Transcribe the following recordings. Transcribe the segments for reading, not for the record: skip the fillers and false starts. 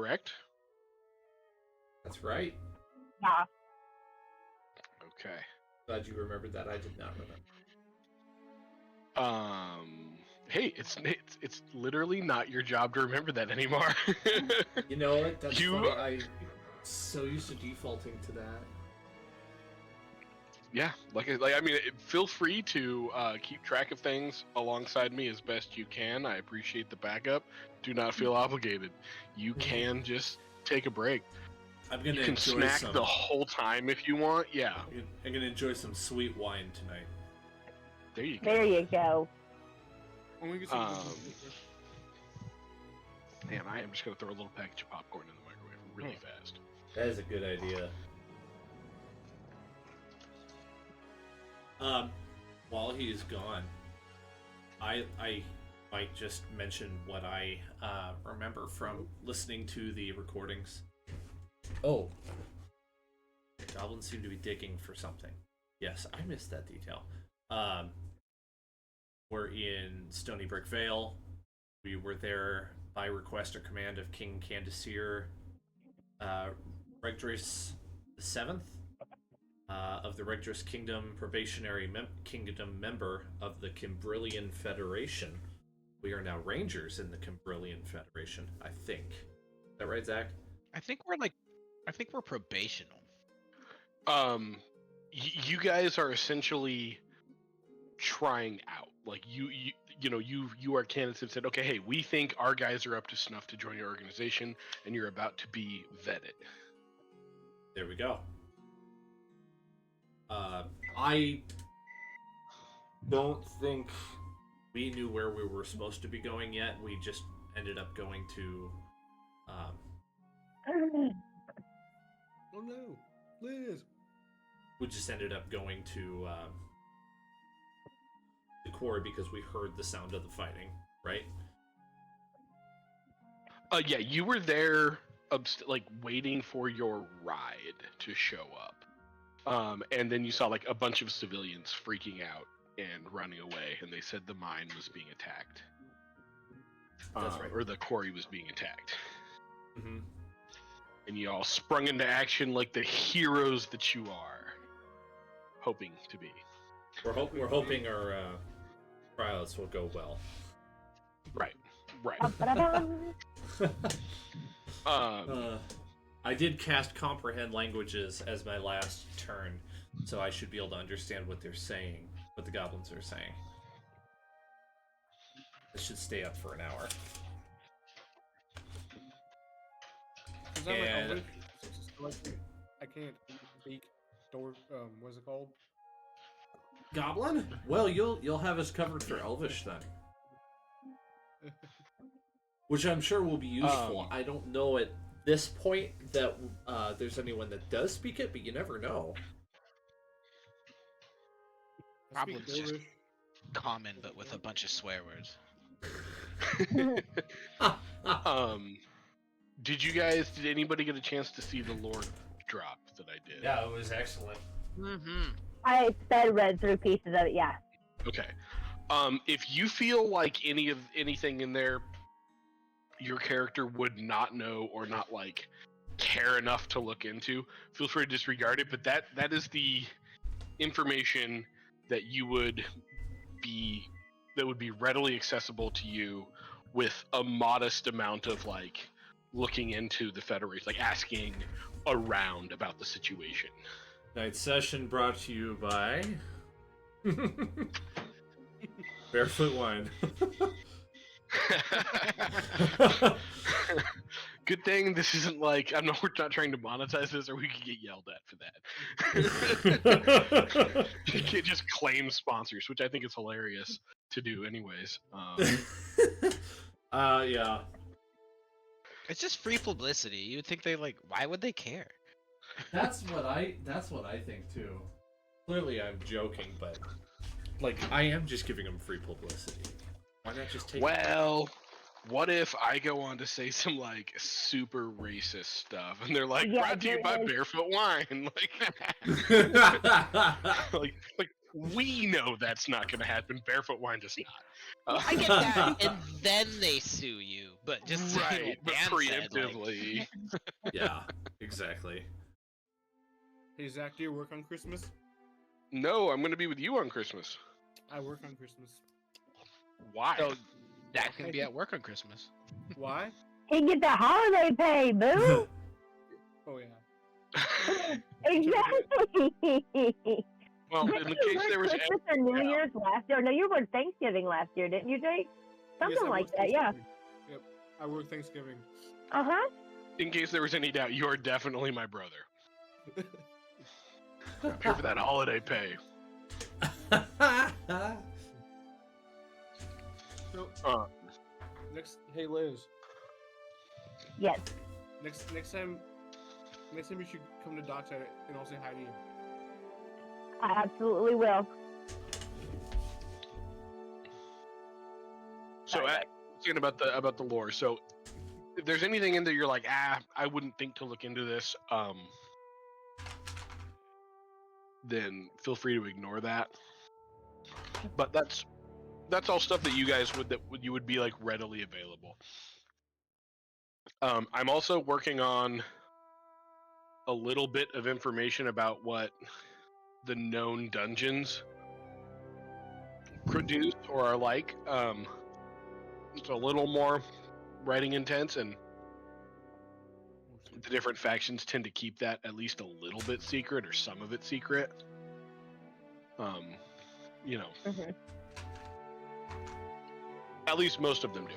correct? That's right. Yeah. Okay. Glad you remembered that. I did not remember. Hey, it's literally not your job to remember that anymore. You know what? That's You- funny. I'm so used to defaulting to that. Yeah, I mean, feel free to keep track of things alongside me as best you can. I appreciate the backup. Do not feel obligated. You can just take a break. I'm gonna You can enjoy snack some. the whole time if you want. Yeah, I'm gonna enjoy some sweet wine tonight. there you go. There you go. When we get some Man, I am just gonna throw a little package of popcorn in the microwave really fast. That is a good idea. While he is gone, I might just mention what I remember from listening to the recordings. Oh, goblins seem to be digging for something. Yes, I missed that detail. We're in Stony Brook Vale. We were there by request or command of King Candaceer Regdris VII of the Regdris Kingdom, probationary kingdom member of the Cimbrian Federation. We are now rangers in the Cimbrian Federation, I think. Is that right, Zach? I think we're probational. You guys are essentially trying out. Like you are candidates have said, okay, hey, we think our guys are up to snuff to join your organization, and you're about to be vetted. There we go. I don't think we knew where we were supposed to be going yet. We just ended up going to Oh no, Liz. we just ended up going to the quarry because we heard the sound of the fighting, right? Yeah, you were there, like waiting for your ride to show up, and then you saw like a bunch of civilians freaking out and running away, and they said the mine was being attacked. That's right. Or the quarry was being attacked. Mm-hmm. And you all sprung into action like the heroes that you are, hoping to be. We're hoping our trials will go well. Right. Ba-ba-da-dum. I did cast comprehend languages as my last turn, so I should be able to understand what they're saying, what the goblins are saying. This should stay up for an hour. Is that And- I can't speak. What's it called? Goblin? Well, you'll have us covered for Elvish then, which I'm sure will be useful. I don't know at this point that there's anyone that does speak it, but you never know. I speak Problems just- Elvish. Common, but with a bunch of swear words. Did anybody get a chance to see the Lord drop that I did? Yeah, it was excellent. Mm-hmm. I sped read through pieces of it, yeah. Okay. If you feel like anything in there your character would not know or not like care enough to look into, feel free to disregard it, but that is the information that would be readily accessible to you with a modest amount of like looking into the Federation, like asking around about the situation. Night session brought to you by Barefoot Wine. Good thing this isn't like we're not trying to monetize this, or we could get yelled at for that. You can't just claim sponsors, which I think is hilarious to do, anyways. Yeah. It's just free publicity. You'd think why would they care? That's what I think too. Clearly, I'm joking, but like I am just giving them free publicity. Why not just take? Well, what if I go on to say some like super racist stuff, and they're like, Yeah, brought to you there by is. Barefoot Wine, like we know that's not going to happen. Barefoot Wine does not. I get that, and then they sue you. but just saying right, what but Dan said, like, preemptively. Yeah, exactly. Hey Zach, do you work on Christmas? No, I'm going to be with you on Christmas. I work on Christmas. Why? so Zach can be at work on Christmas. Why? He get the holiday pay, boo. Oh yeah. Exactly. Well, Didn't in the you case work there was Christmas or New yeah. Year's last year? No, you worked Thanksgiving last year, didn't you, Jake? Something Yes, I like work that, yeah. Thanksgiving. Yep. I work Thanksgiving. Uh huh. in case there was any doubt, you are definitely my brother. I'm here for that holiday pay. So Uh, hey Liz, Yes. next time you should come to Dockside and I'll say hi to you. I absolutely will. so, saying about the lore. So, if there's anything in there you're like, I wouldn't think to look into this, then feel free to ignore that. But that's all stuff that you guys would be like readily available. I'm also working on a little bit of information about what the known dungeons produce or are like. It's a little more writing intense, and the different factions tend to keep that at least a little bit secret, or some of it secret. You know, Mhm. at least most of them do.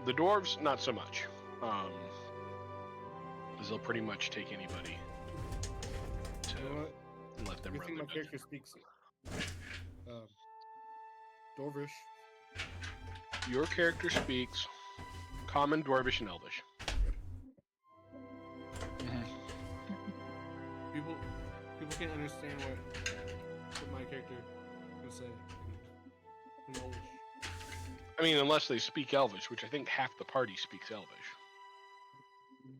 The dwarves, not so much. Because they'll pretty much take anybody to You know what? let them Good run thing their my character speaks Dwarvish. Your character speaks Common, Dwarvish, and Elvish. People can't understand what my character can say in Elvish. I mean, unless they speak Elvish, which I think half the party speaks Elvish.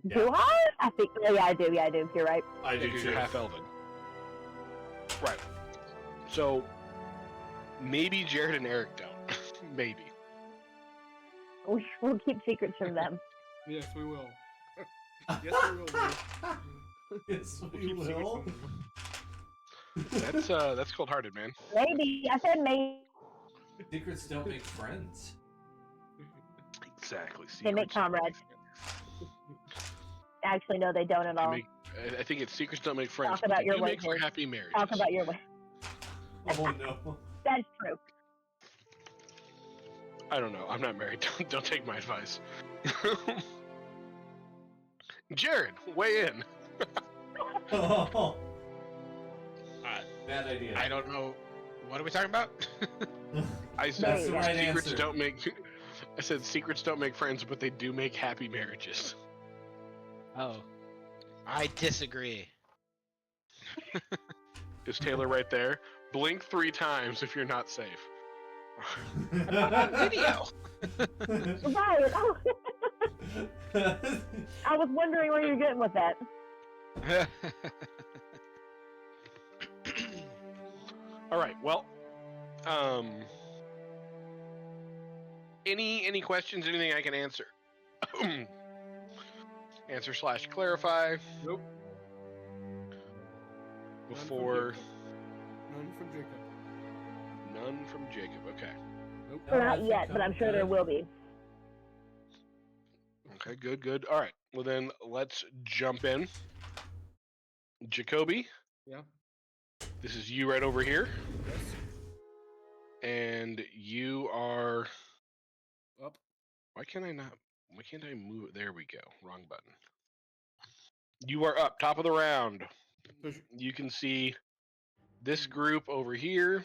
Do I? I think. Oh, yeah, I do. Yeah, I do. You're right. I do Because too. you're half Elven. Right. So maybe Jared and Eric don't. Maybe. We'll keep secrets from them. Yes, we will. Yes, we will. Dave. Yes, We'll we keep secrets will. from them. That's cold-hearted, man. Maybe. I said maybe. Secrets don't make friends. Exactly. They make Secrets don't comrades. friends. Actually, no, they don't at They all. I think it's secrets don't make friends, Talk but about they your do make for way. happy marriages. Talk about your way. Oh no. That's true. I don't know. I'm not married. Don't take my advice. Jared, weigh in. Oh, Uh, bad idea. I don't know. What are we talking about? I There said you go. Right secrets answer. don't make. I said secrets don't make friends, but they do make happy marriages. Oh, I disagree. Is Taylor right there? Blink 3 times if you're not safe. Video. Right. Oh, I was wondering where you're getting with that. All right. Well, any questions? Anything I can answer? Answer / clarify Nope. before. None from Jacob. None from Jacob. Okay. Nope. No, I Not think yet, but I'm sure there good. will be. Okay. Good. All right. Well, then let's jump in. Jacoby, Yeah. this is you right over here, Yes. and you are. Up. Why can't I move it? There we go. Wrong button. You are up, top of the round. Push. You can see this group over here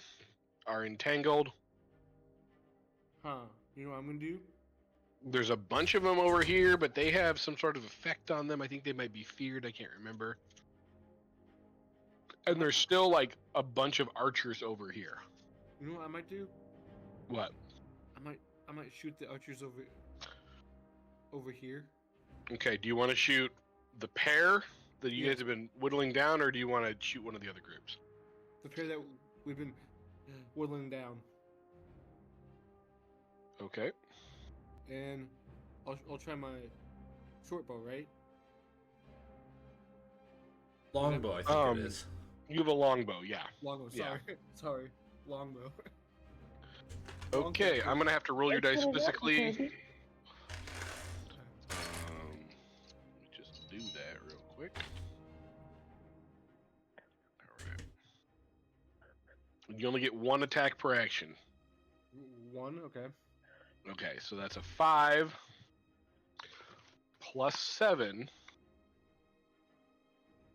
are entangled. Huh. You know what I'm gonna do? There's a bunch of them over here, but they have some sort of effect on them. I think they might be feared. I can't remember. And there's still like a bunch of archers over here. You know what I might do? What? I might shoot the archers over here. Okay, do you want to shoot the pair that you Yes. guys have been whittling down, or do you want to shoot one of the other groups? The pair that we've been whittling down. Okay. And I'll try my short bow, right? Longbow, I think it is. You have a longbow, yeah. Longbow. Yeah. Sorry, sorry. Longbow. Okay, I'm gonna have to roll your dice That's what it is, specifically. baby. Let me just do that real quick. Alright. You only get one attack per action. 1. Okay. Okay, so that's a 5 plus 7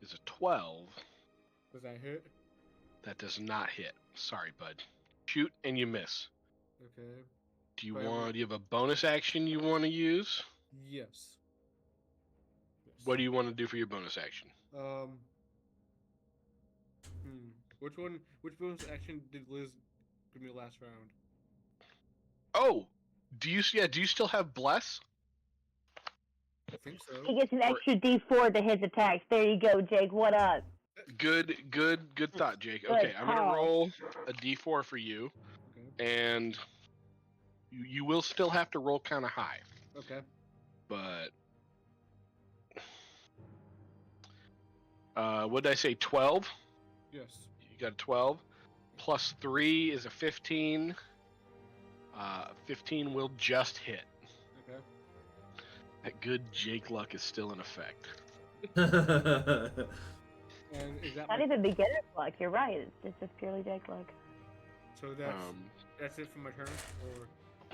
is a 12. Does that hit? That does not hit. Sorry, bud. Shoot and you miss. Okay. Do you Wait, do you have a bonus action you want to use? Yes. What do you want to do for your bonus action? Which one? Which bonus action did Liz give me last round? Oh, do you still have bless? I think so. He gets an extra D4 to his attacks. There you go, Jake. What up? Good thought, Jake. Good Okay, I'm gonna call. roll a d4 for you, Okay. and you will still have to roll kind of high, Okay. but what did I say? 12. Yes. You got a 12. Plus 3 is a 15. 15 will just hit. Okay. That good Jake luck is still in effect. And is that Not my, even beginner's luck. You're right. It's just purely Jake luck. so that's it for my turn, or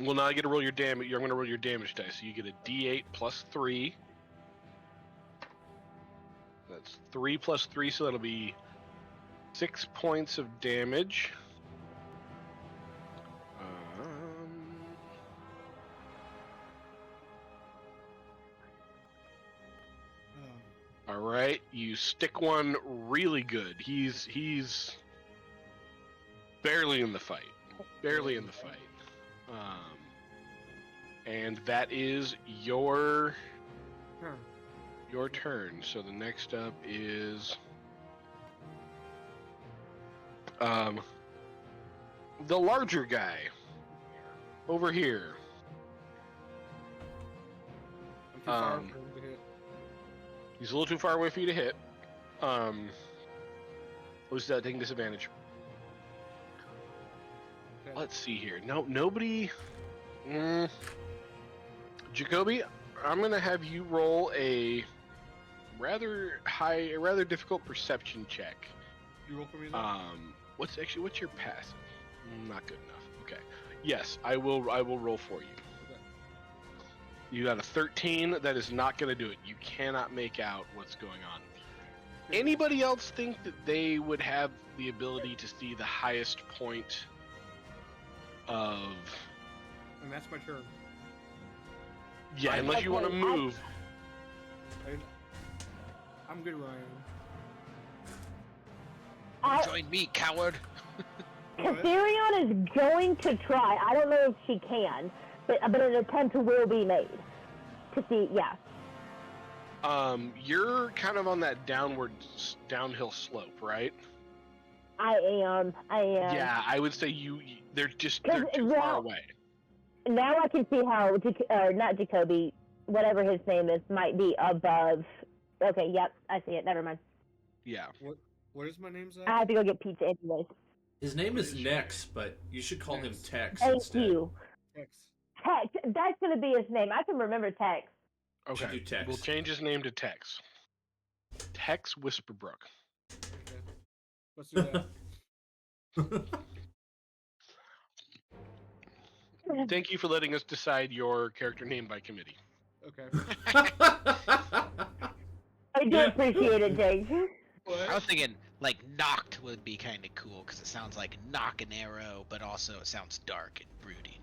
Well, now I get to roll your damage. I'm going to roll your damage dice. So you get a D8 plus 3. That's 3 plus 3, so that'll be 6 points of damage. All right, you stick one really good. He's barely in the fight. Barely in the fight. And that is your turn. So the next up is the larger guy over here. I'm too far for him to hit. He's a little too far away for you to hit. Who's taking disadvantage? Okay. Let's see here. No, nobody. Jacoby, I'm gonna have you roll a rather difficult perception check. You roll for me. Then? What's your passive? Not good enough. Okay. Yes, I will roll for you. Okay. You got a 13. That is not gonna do it. You cannot make out what's going on. Anybody else think that they would have the ability to see the highest point of? And that's my turn. Yeah, unless you want to Okay, move. I'm good, Ryan. Join me, coward. Catherion is going to try. I don't know if she can, but an attempt will be made to see. Yeah. You're kind of on that downhill slope, right? I am. Yeah, I would say they're too far away. Now I can see how, not Jacoby, whatever his name is, might be above. Okay, yep, I see it. Never mind. Yeah. What is my name, Zach? I have to go get pizza anyways. His name is Nex, but you should call him Tex Thank instead. you. X. Tex. That's going to be his name. I can remember Tex. Okay. Should do Tex. We'll change his name to Tex. Tex Whisperbrook. Okay. Let's do that. Thank you for letting us decide your character name by committee. Okay. I do appreciate it, Jake. I was thinking like knocked would be kind of cool because it sounds like knock an arrow, but also it sounds dark and brooding.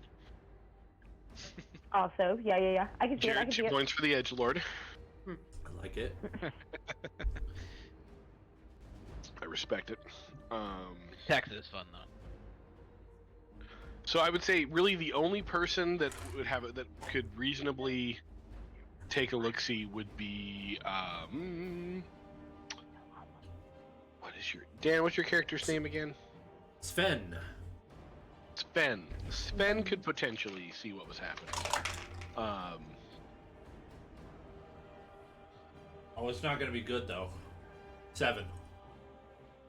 Also, yeah. I can see it. I Jared, can see 2 it. points for the Edgelord. I like it. I respect it. Text is fun though. So I would say really the only person that would have it that could reasonably take a look-see would be what's your character's name again? Sven. Sven. Sven could potentially see what was happening. Oh, it's not gonna be good though. 7.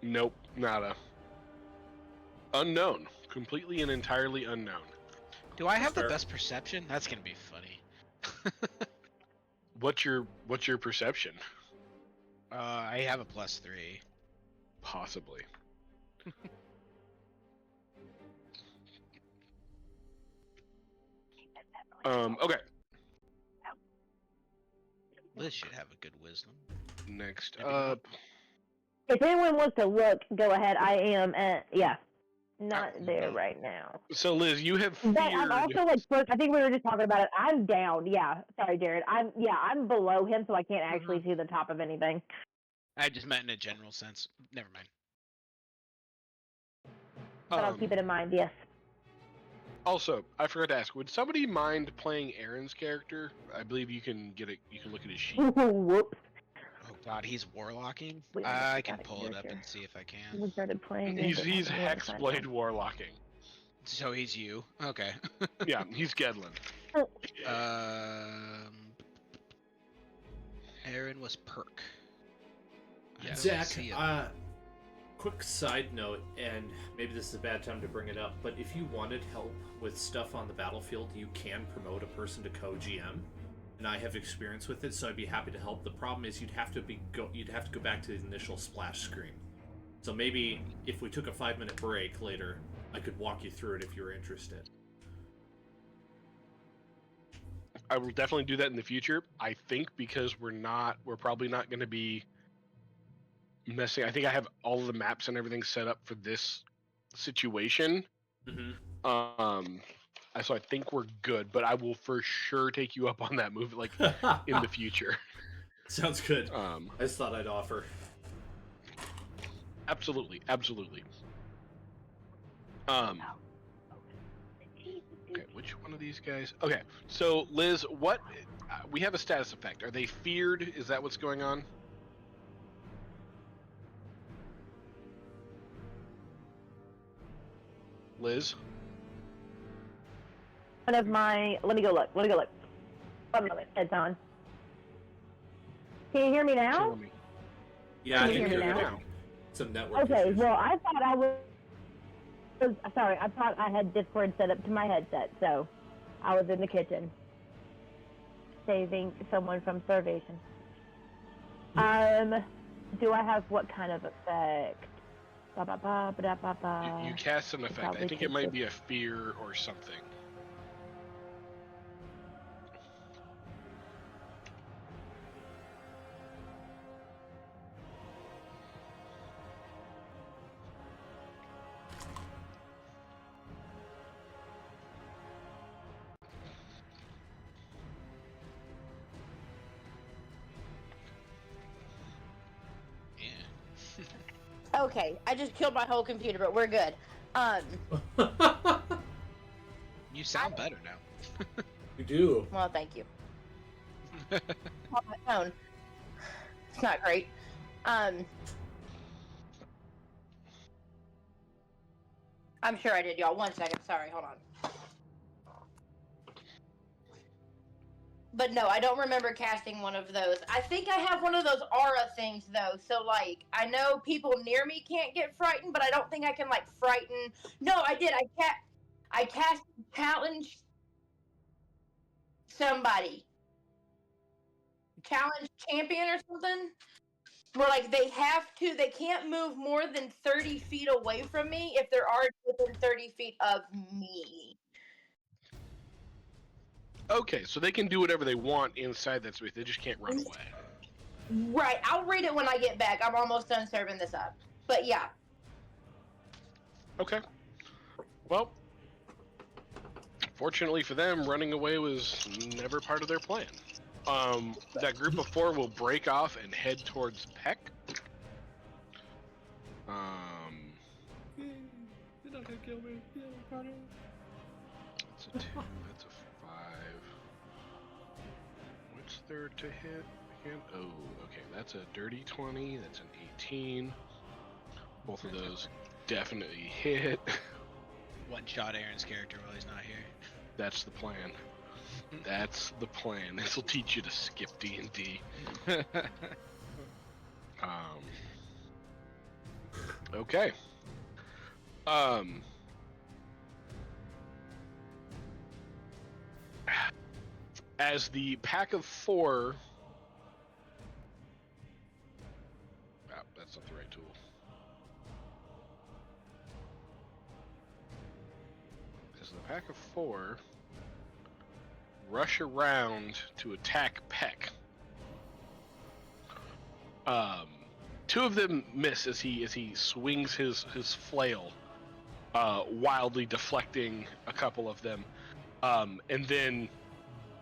Nope, nada. Unknown. Completely and entirely unknown. Do I have the Fair. best perception? That's gonna be funny. What's your perception? I have a +3. Possibly. Okay. Liz should have a good wisdom. Next Maybe up. If anyone wants to look, go ahead. I am at not Oh, there no. right now. So Liz, you have feared. But I'm also like, I think we were just talking about it. I'm down. Yeah, sorry, Jared. I'm below him, so I can't actually see the top of anything. I just meant in a general sense. Never mind. But I'll keep it in mind. Yes. Also, I forgot to ask, would somebody mind playing Aaron's character? I believe you can get it. You can look at his sheet. Whoops. Oh god, he's warlocking. Wait, I can got it pull it up here. and see if I can. We started playing. He's Hexblade warlocking. So he's you. Okay. Yeah, he's Gedlin. Aaron was Perk. I don't Zach, see him. quick side note, and maybe this is a bad time to bring it up, but if you wanted help with stuff on the battlefield, you can promote a person to co-GM, and I have experience with it, so I'd be happy to help. The problem is you'd have to go back to the initial splash screen. So maybe if we took a 5-minute break later, I could walk you through it if you were interested. I will definitely do that in the future. I think because we're probably not going to be messing. I think I have all of the maps and everything set up for this situation. Mm-hmm. So I think we're good, but I will for sure take you up on that move, like in the future. Sounds good. I just thought I'd offer. Absolutely. Okay, which one of these guys? Okay, so Liz, what? We have a status effect. Are they feared? Is that what's going on? Liz? One of my. Let me go look. One moment. It's on. Can you hear me now? Tell me. Yeah, I Can you can hear me hear you now? now. Some network Okay. issues. Well, I thought I was. Sorry, I thought I had Discord set up to my headset, so I was in the kitchen saving someone from starvation. Do I have what kind of effect? You cast an effect. I think it might be a fear or something. Okay, I just killed my whole computer, but we're good. You sound better now. You do. Well, thank you. On my phone. It's not great. I'm sure I did, y'all. 1 second. Sorry, hold on. But no, I don't remember casting one of those. I think I have one of those aura things, though. So, like, I know people near me can't get frightened, but I don't think I can, like, frighten. No, I did. I cast challenge somebody. Challenge champion or something. Where, like, they can't move more than 30 feet away from me if they're already within 30 feet of me. Okay, so they can do whatever they want inside that space. They just can't run away. Right. I'll read it when I get back. I'm almost done serving this up. But yeah. Okay. Well, fortunately for them, running away was never part of their plan. That group of 4 will break off and head towards Peck. You're not gonna kill me. Yeah, Carter. That's a 2, that's a 5. What's there to hit again? Oh, okay, that's a dirty 20, that's an 18. Both of those definitely hit. One shot Aaron's character while he's not here. That's the plan. That's the plan. This will teach you to skip D&D. Okay. As the pack of four... Oh, that's not the right tool. As the pack of four rush around to attack Peck. Two of them miss as he swings his flail, wildly deflecting a couple of them, and then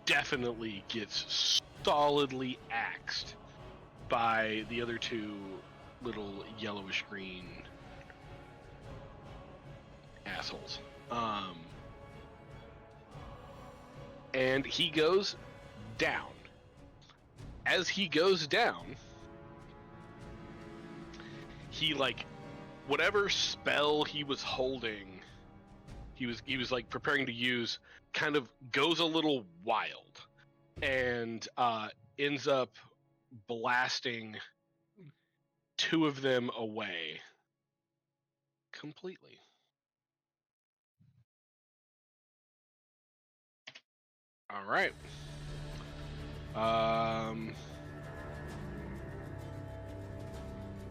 definitely gets solidly axed by the other two little yellowish green assholes. And he goes down. As he goes down, he whatever spell he was holding, he was like preparing to use, kind of goes a little wild, and ends up blasting two of them away completely. All right.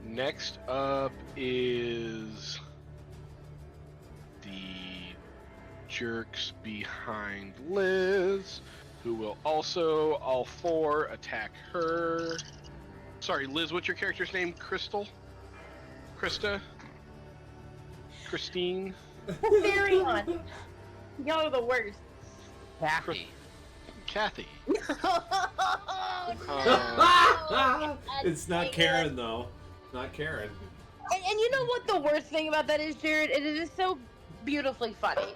Next up is the jerks behind Liz, who will also all four attack her. Sorry, Liz, what's your character's name? Crystal? Krista? Christine? Carry on. Y'all are the worst. Kathy. Kathy. It's not Karen though. Not Karen. And you know what the worst thing about that is, Jared? It is so beautifully funny.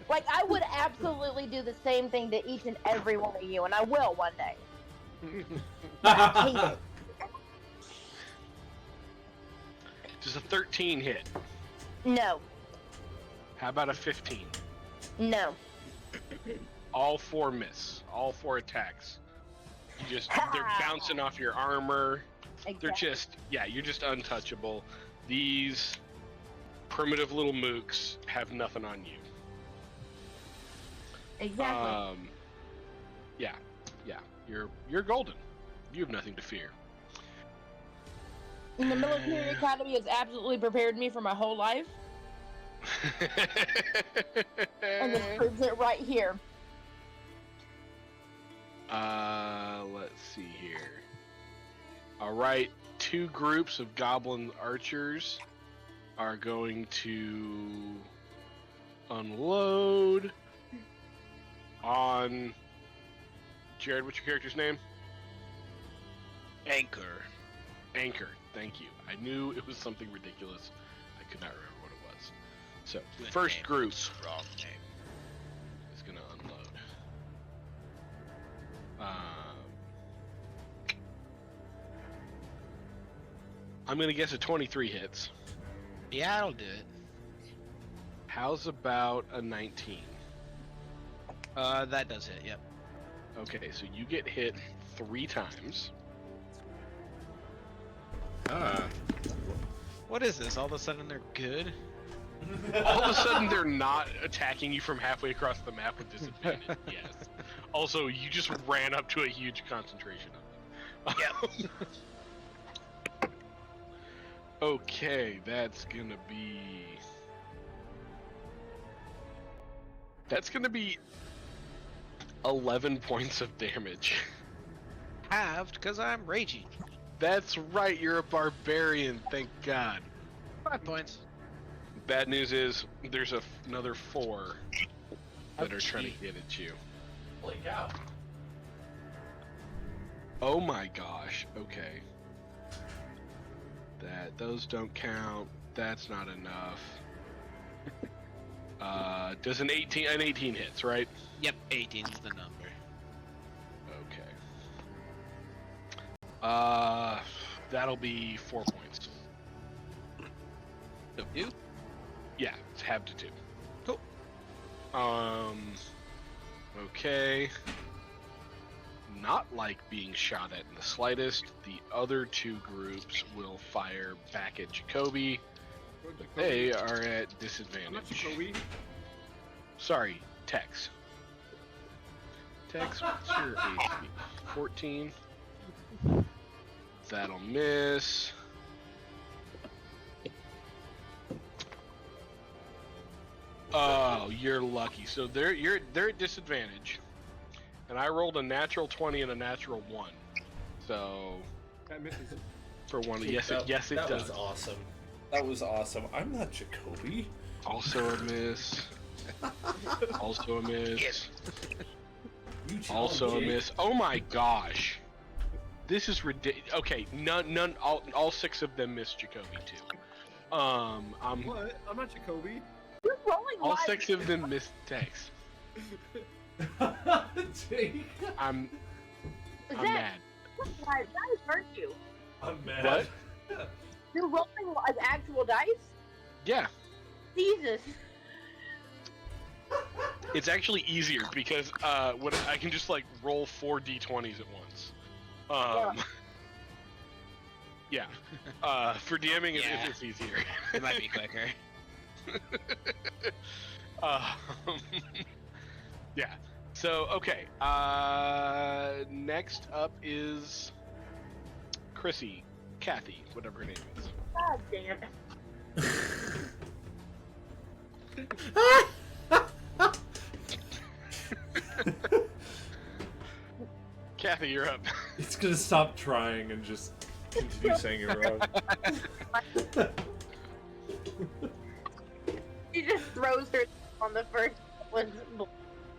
Like, I would absolutely do the same thing to each and every one of you, and I will one day. I hate it. Does a 13 hit? No. How about a 15? No. All four miss. All four attacks. They're bouncing off your armor. Exactly. They're just, you're just untouchable. These primitive little mooks have nothing on you. Exactly. You're golden. You have nothing to fear. And the military academy has absolutely prepared me for my whole life, and it proves it right here. Let's see here. All right, two groups of goblin archers are going to unload on Jared. What's your character's name? Anchor. Anchor. Thank you. I knew it was something ridiculous. I could not remember what it was. So, Good first name. group Strong name. is going to unload. I'm going to guess a 23 hits. Yeah, I'll do it. How's about a 19? That does it. Yep. Okay, so you get hit 3 times. What is this? All of a sudden they're good? All of a sudden they're not attacking you from halfway across the map with disadvantage. Yes. Also, you just ran up to a huge concentration of them. Yep. Okay, that's gonna be 11 points of damage. Halved because I'm raging. That's right, you're a barbarian, thank God. 5 points. Bad news is there's another 4 that are trying to get at you. Holy cow. Oh my gosh, okay. Those don't count. That's not enough. Does an 18 hits, right? Yep, 18 is the number. Okay. That'll be 4 points. So you? Yeah, it's halved to 2. Cool. Okay. Not like being shot at in the slightest. The other two groups will fire back at Jacoby. They are at I'm not disadvantage. Jacoby. Sorry, Tex. Tex, what's your AC? 14. That'll miss. Oh, you're lucky. So they're at disadvantage, and I rolled a natural 20 and a natural 1. So That misses. for one, Dude, yes, it that does. was awesome. That was awesome. I'm not Jacoby. Also a miss. Also a miss. You Also a Jake. miss. Oh my gosh. This is ridiculous. Okay, none. All 6 of them missed Jacoby too. What? I'm not Jacoby. You're rolling All live. 6 of them missed Tex. Jake. I'm Zach, mad. That has hurt you. I'm mad. What? You're rolling like actual dice? Yeah, Jesus. it's actually easier because when I can just like roll 4 d20s at once. Yeah. For DMing, Yeah. it's easier. It might be quicker. Yeah. So okay. Next up is Chrissy, Kathy, whatever her name is. God damn it. Kathy, you're up. It's gonna stop trying and just continue saying it wrong. She just throws her on the first one.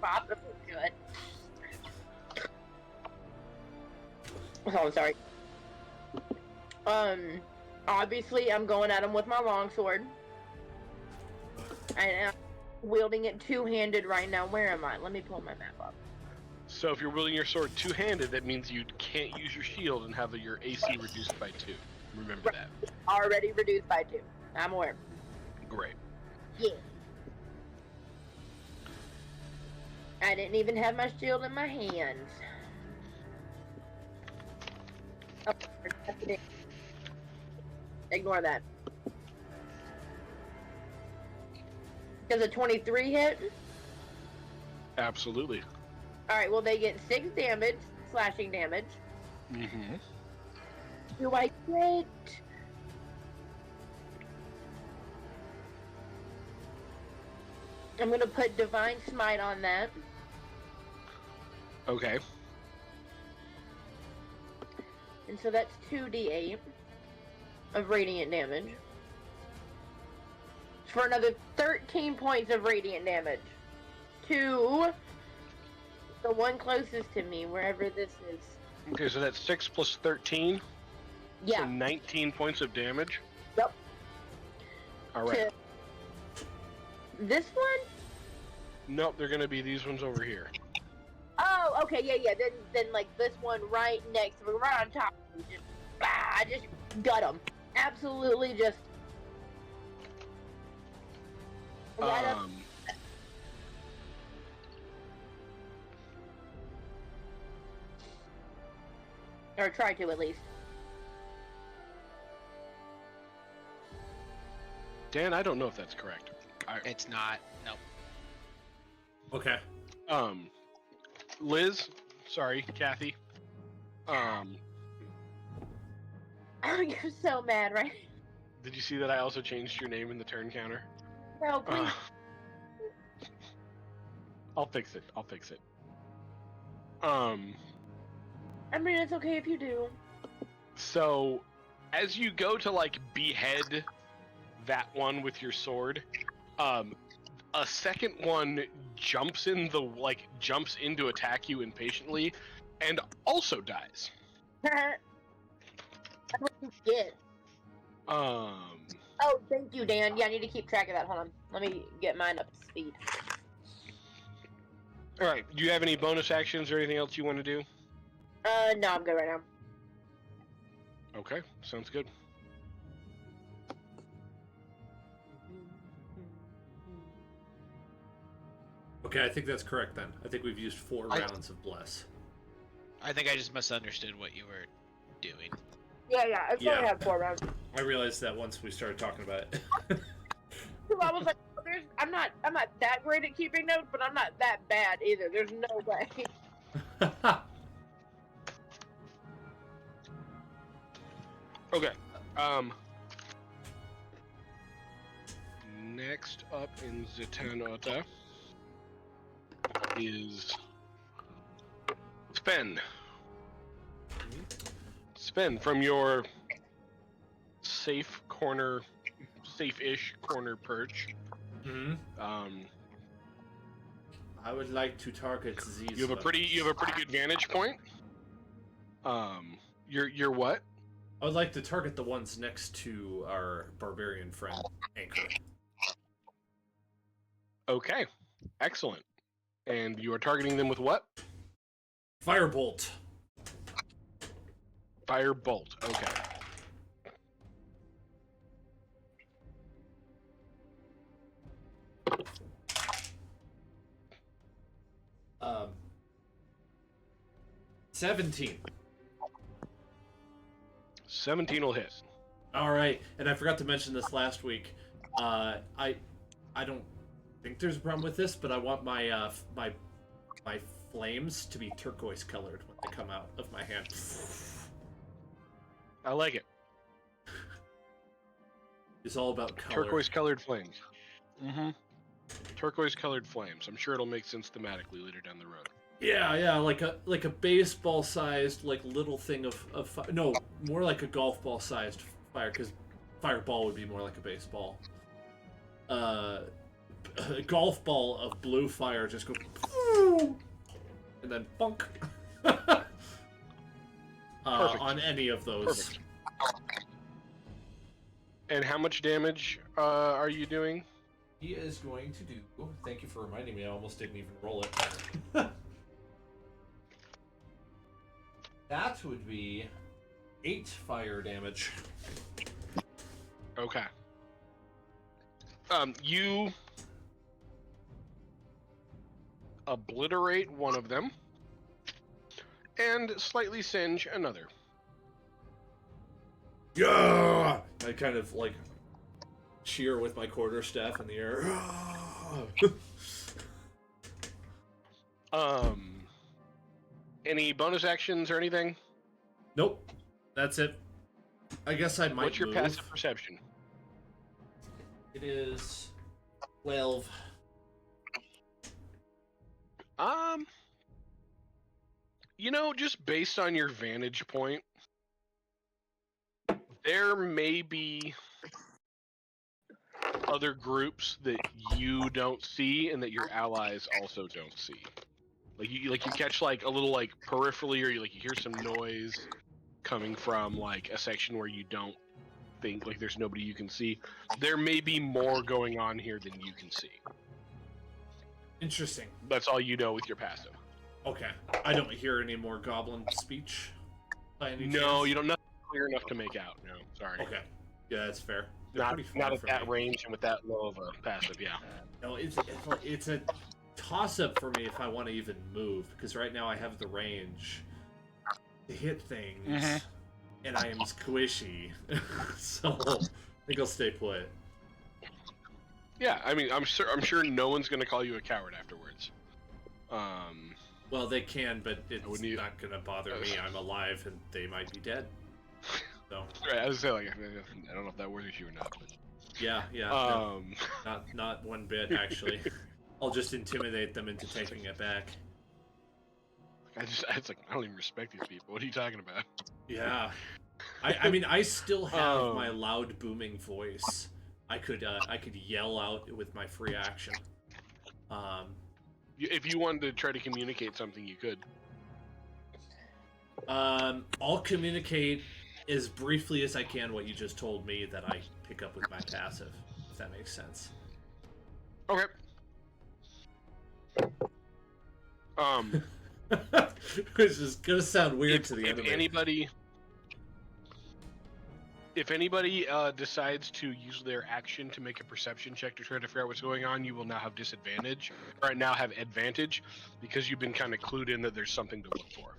Possibly good. Oh, I'm sorry. Obviously, I'm going at him with my longsword. And I'm wielding it two-handed right now. Where am I? Let me pull my map up. So if you're wielding your sword two-handed, that means you can't use your shield and have your AC reduced by 2. Remember that. Already reduced by 2. I'm aware. Great. Yeah. I didn't even have my shield in my hands. Oh, ignore that. Does a 23 hit? Absolutely. Alright, well they get 6 damage, slashing damage. Mm-hmm. Do I get... I'm gonna put Divine Smite on that. Okay. And so that's 2d8 of radiant damage. For another 13 points of radiant damage. To the one closest to me, wherever this is. Okay, so that's 6 plus 13. Yeah. So 19 points of damage. Yep. All right. To this one? Nope, they're gonna be these ones over here. Oh, okay, yeah. Then like this one right next, right on top. Just, I just gut them. Absolutely, just. Right up. Or try to at least. Dan, I don't know if that's correct. It's not. Nope. Okay. Liz, sorry, Kathy. You're so mad, right? Did you see that I also changed your name in the turn counter? No, please. I'll fix it. I mean, it's okay if you do. So, as you go to like behead that one with your sword, a second one jumps in the jumps in to attack you impatiently, and also dies. That's what you get. Oh, thank you, Dan. Yeah, I need to keep track of that. Hold on. Let me get mine up to speed. All right. Do you have any bonus actions or anything else you want to do? No, I'm good right now. Okay, sounds good. Okay, I think that's correct then. I think we've used 4 rounds of bless. I think I just misunderstood what you were doing. Yeah, I Yeah. only have 4 rounds. I realized that once we started talking about it. So I was like, I'm not that great at keeping notes, but I'm not that bad either. There's no way. Okay. Next up in Zitanota is Sven. Sven, from your safe-ish corner perch. Hmm. I would like to target these. You have a pretty good vantage point. You're what? I would like to target the ones next to our barbarian friend, Anchor. Okay, excellent. And you are targeting them with what? Firebolt. Firebolt. Okay. Um, 17. 17 will hit. All right, and I forgot to mention this last week. I don't think there's a problem with this, but I want my my flames to be turquoise colored when they come out of my hand. I like it. It's all about color. Turquoise colored flames. Mm-hmm. Turquoise colored flames. I'm sure it'll make sense thematically later down the road. Yeah, like a baseball sized like little thing of fire. No, more like a golf ball sized fire, because fireball would be more like a baseball. A golf ball of blue fire just go and then bunk. On any of those. Perfect. And how much damage are you doing? He is going to do. Thank you for reminding me. I almost didn't even roll it. That would be 8 fire damage. Okay. You obliterate one of them and slightly singe another. Yeah! I kind of like cheer with my quarterstaff in the air. Any bonus actions or anything? Nope. That's it. I guess I might What's your move. passive perception? It is 12. Just based on your vantage point, there may be other groups that you don't see and that your allies also don't see. Like you catch like a little like peripherally, or you hear some noise coming from like a section where you don't think like there's nobody you can see. There may be more going on here than you can see. Interesting. That's all you know with your passive. Okay. I don't hear any more goblin speech by any No, chance? you don't know clear enough to make out. No, sorry. Okay. Yeah, that's fair. They're Not pretty far at from that me. range and with that low of a passive, yeah. No, it's a toss-up for me if I want to even move, because right now I have the range to hit things, and I am squishy. So I think I'll stay put. Yeah, I mean, I'm sure no one's gonna call you a coward afterwards. Well, they can, but it's wouldn't you- not gonna bother me. I'm alive, and they might be dead. So Right, I was saying, like, I don't know if that worries you or not. But, yeah, no, not one bit actually. I'll just intimidate them into taking it back. it's like I don't even respect these people. What are you talking about? Yeah, I mean, I still have my loud booming voice. I could yell out with my free action. If you wanted to try to communicate something, you could. I'll communicate as briefly as I can what you just told me that I pick up with my passive, if that makes sense. Okay. Which is gonna sound weird to the if enemy. anybody, If anybody decides to use their action to make a perception check to try to figure out what's going on, you will now have disadvantage, or now have advantage, because you've been kind of clued in that there's something to look for.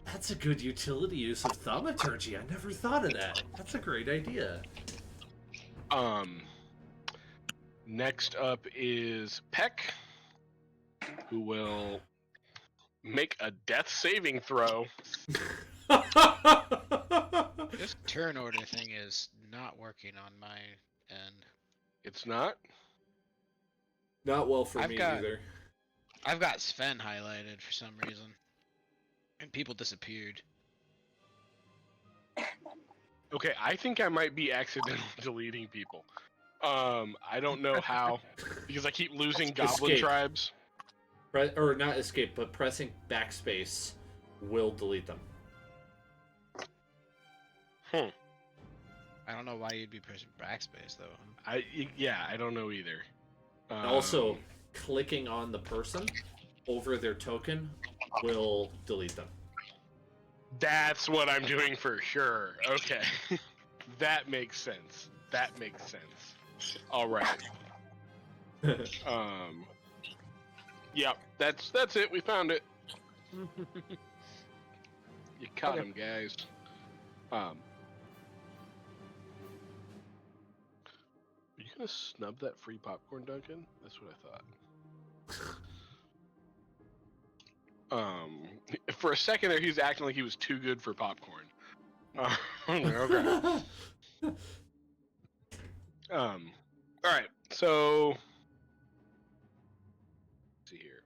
That's a good utility use of thaumaturgy. I never thought of that. That's a great idea. Next up is Peck, who will make a death saving throw. This turn order thing is not working on my end. It's not? Not well for I've me got- either. I've got Sven highlighted for some reason. And people disappeared. Okay, I think I might be accidentally deleting people. I don't know how, because I keep losing goblin Escape. tribes. Or not escape, but pressing backspace will delete them. I don't know why you'd be pressing backspace though. I don't know either. Also, clicking on the person over their token will delete them. That's what I'm doing for sure. Okay. That makes sense. That makes sense. All right. Yep, that's it. We found it. You caught him, guys. Are you gonna snub that free popcorn, Duncan? That's what I thought. For a second there, he was acting like he was too good for popcorn. Okay. All right. So, let's see here.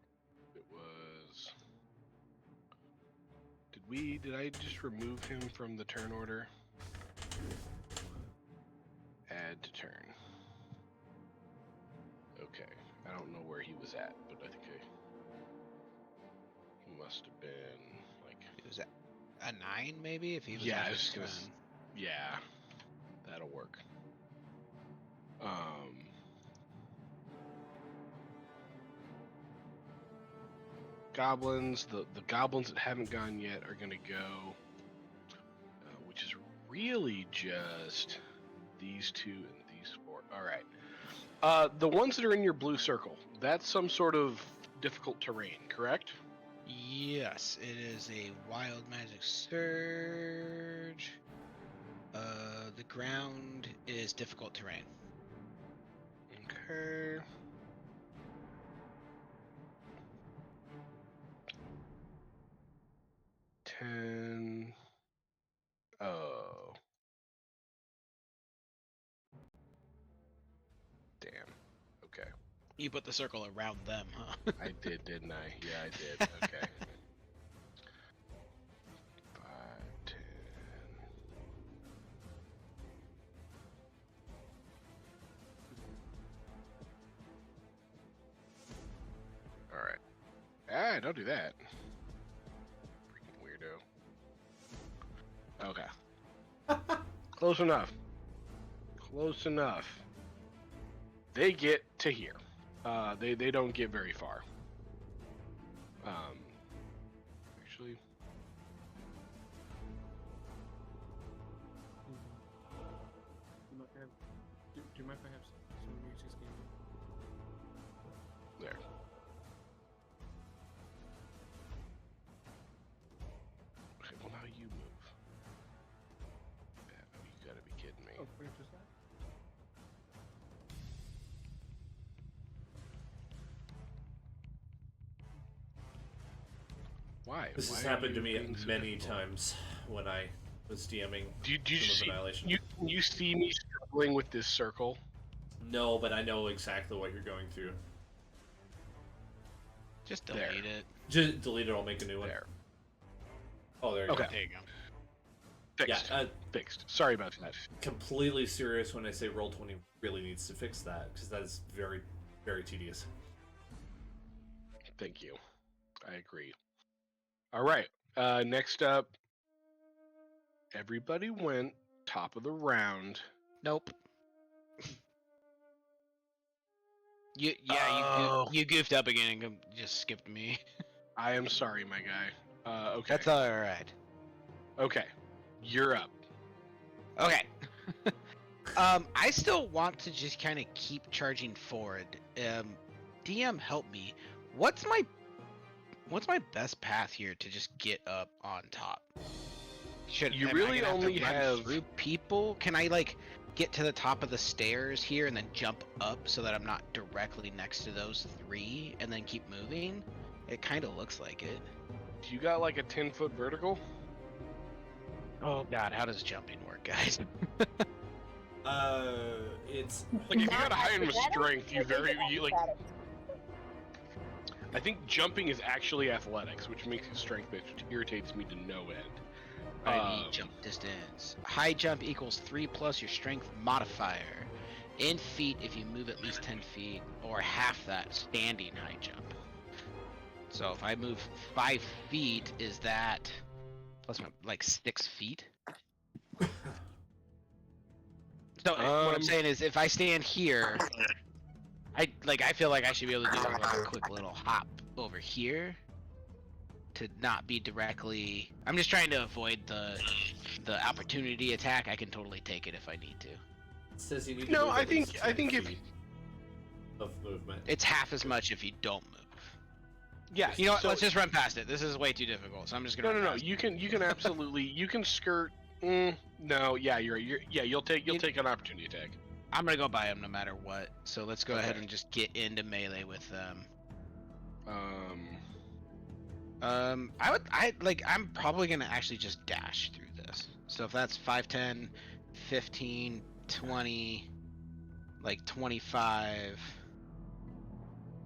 It was. Did I just remove him from the turn order? Add to turn. Okay. I don't know where he was at, but I think he must have been like. It was a 9 maybe if he was. Yeah, at I was his gonna 10. Yeah, that'll work. Goblins, the goblins that haven't gone yet are gonna go, which is really just these 2 and these 4. All right. The ones that are in your blue circle, that's some sort of difficult terrain, correct? Yes, it is a wild magic surge. The ground is difficult terrain. Okay. Ten. Oh. Damn. Okay. You put the circle around them, huh? I did, didn't I? Yeah, I did. Okay. 5, 10. All right. Ah, don't do that. Freaking weirdo. Okay. Close enough. Close enough. They get to here. They don't get very far. Actually, Do you mind if I have some music game? there. Okay, well now you move. Yeah, you gotta be kidding me. Oh, wait, just that? Why? This Why has are happened to you me being so many difficult? times when I was DMing Did you Tomb of see? Annihilation. You see me struggling with this circle? No, but I know exactly what you're going through. Just There. delete it. Just delete it, I'll make a new one. There. Oh, there you Okay. go. There you go. Fixed. Yeah, Fixed. Sorry about that. completely serious when I say Roll20 really needs to fix that, because that is very, very tedious. Thank you. I agree. All right. Next up, everybody went top of the round. Nope. You Oh. you goofed up again and just skipped me. I am sorry, my guy. Okay. That's all right. Okay, you're up. Okay. I still want to just kind of keep charging forward. DM, help me. What's my best path here to just get up on top? You Am I really gonna have to only run have- through people? Can I like get to the top of the stairs here and then jump up so that I'm not directly next to those three and then keep moving? It kind of looks like it. You got like a 10-foot vertical? Oh god, how does jumping work, guys? It's Like if you Not got a high end with athletics, strength, you or is very it you like. athletics? I think jumping is actually athletics, which makes it strength, which irritates me to no end. I need jump distance. High jump equals 3 plus your strength modifier. In feet if you move at least 10 feet, or half that standing high jump. So if I move 5 feet, is that plus my, like 6 feet? So what I'm saying is, if I stand here, I feel like I should be able to do like a quick little hop over here to not be directly. I'm just trying to avoid the opportunity attack. I can totally take it if I need to. It says you need to No, move I at least think 10 if feet of movement. It's half as much if you don't move. yeah, You know what? so- Let's just run past it. This is way too difficult, so I'm just gonna. No. run past You can absolutely you can skirt. No, yeah, you're right. You'll take an opportunity attack. it. I'm gonna go by him no matter what. So let's go ahead Okay. and just get into melee with them. I'm probably gonna actually just dash through this. So if that's 5, 10, 15, 20, like 25.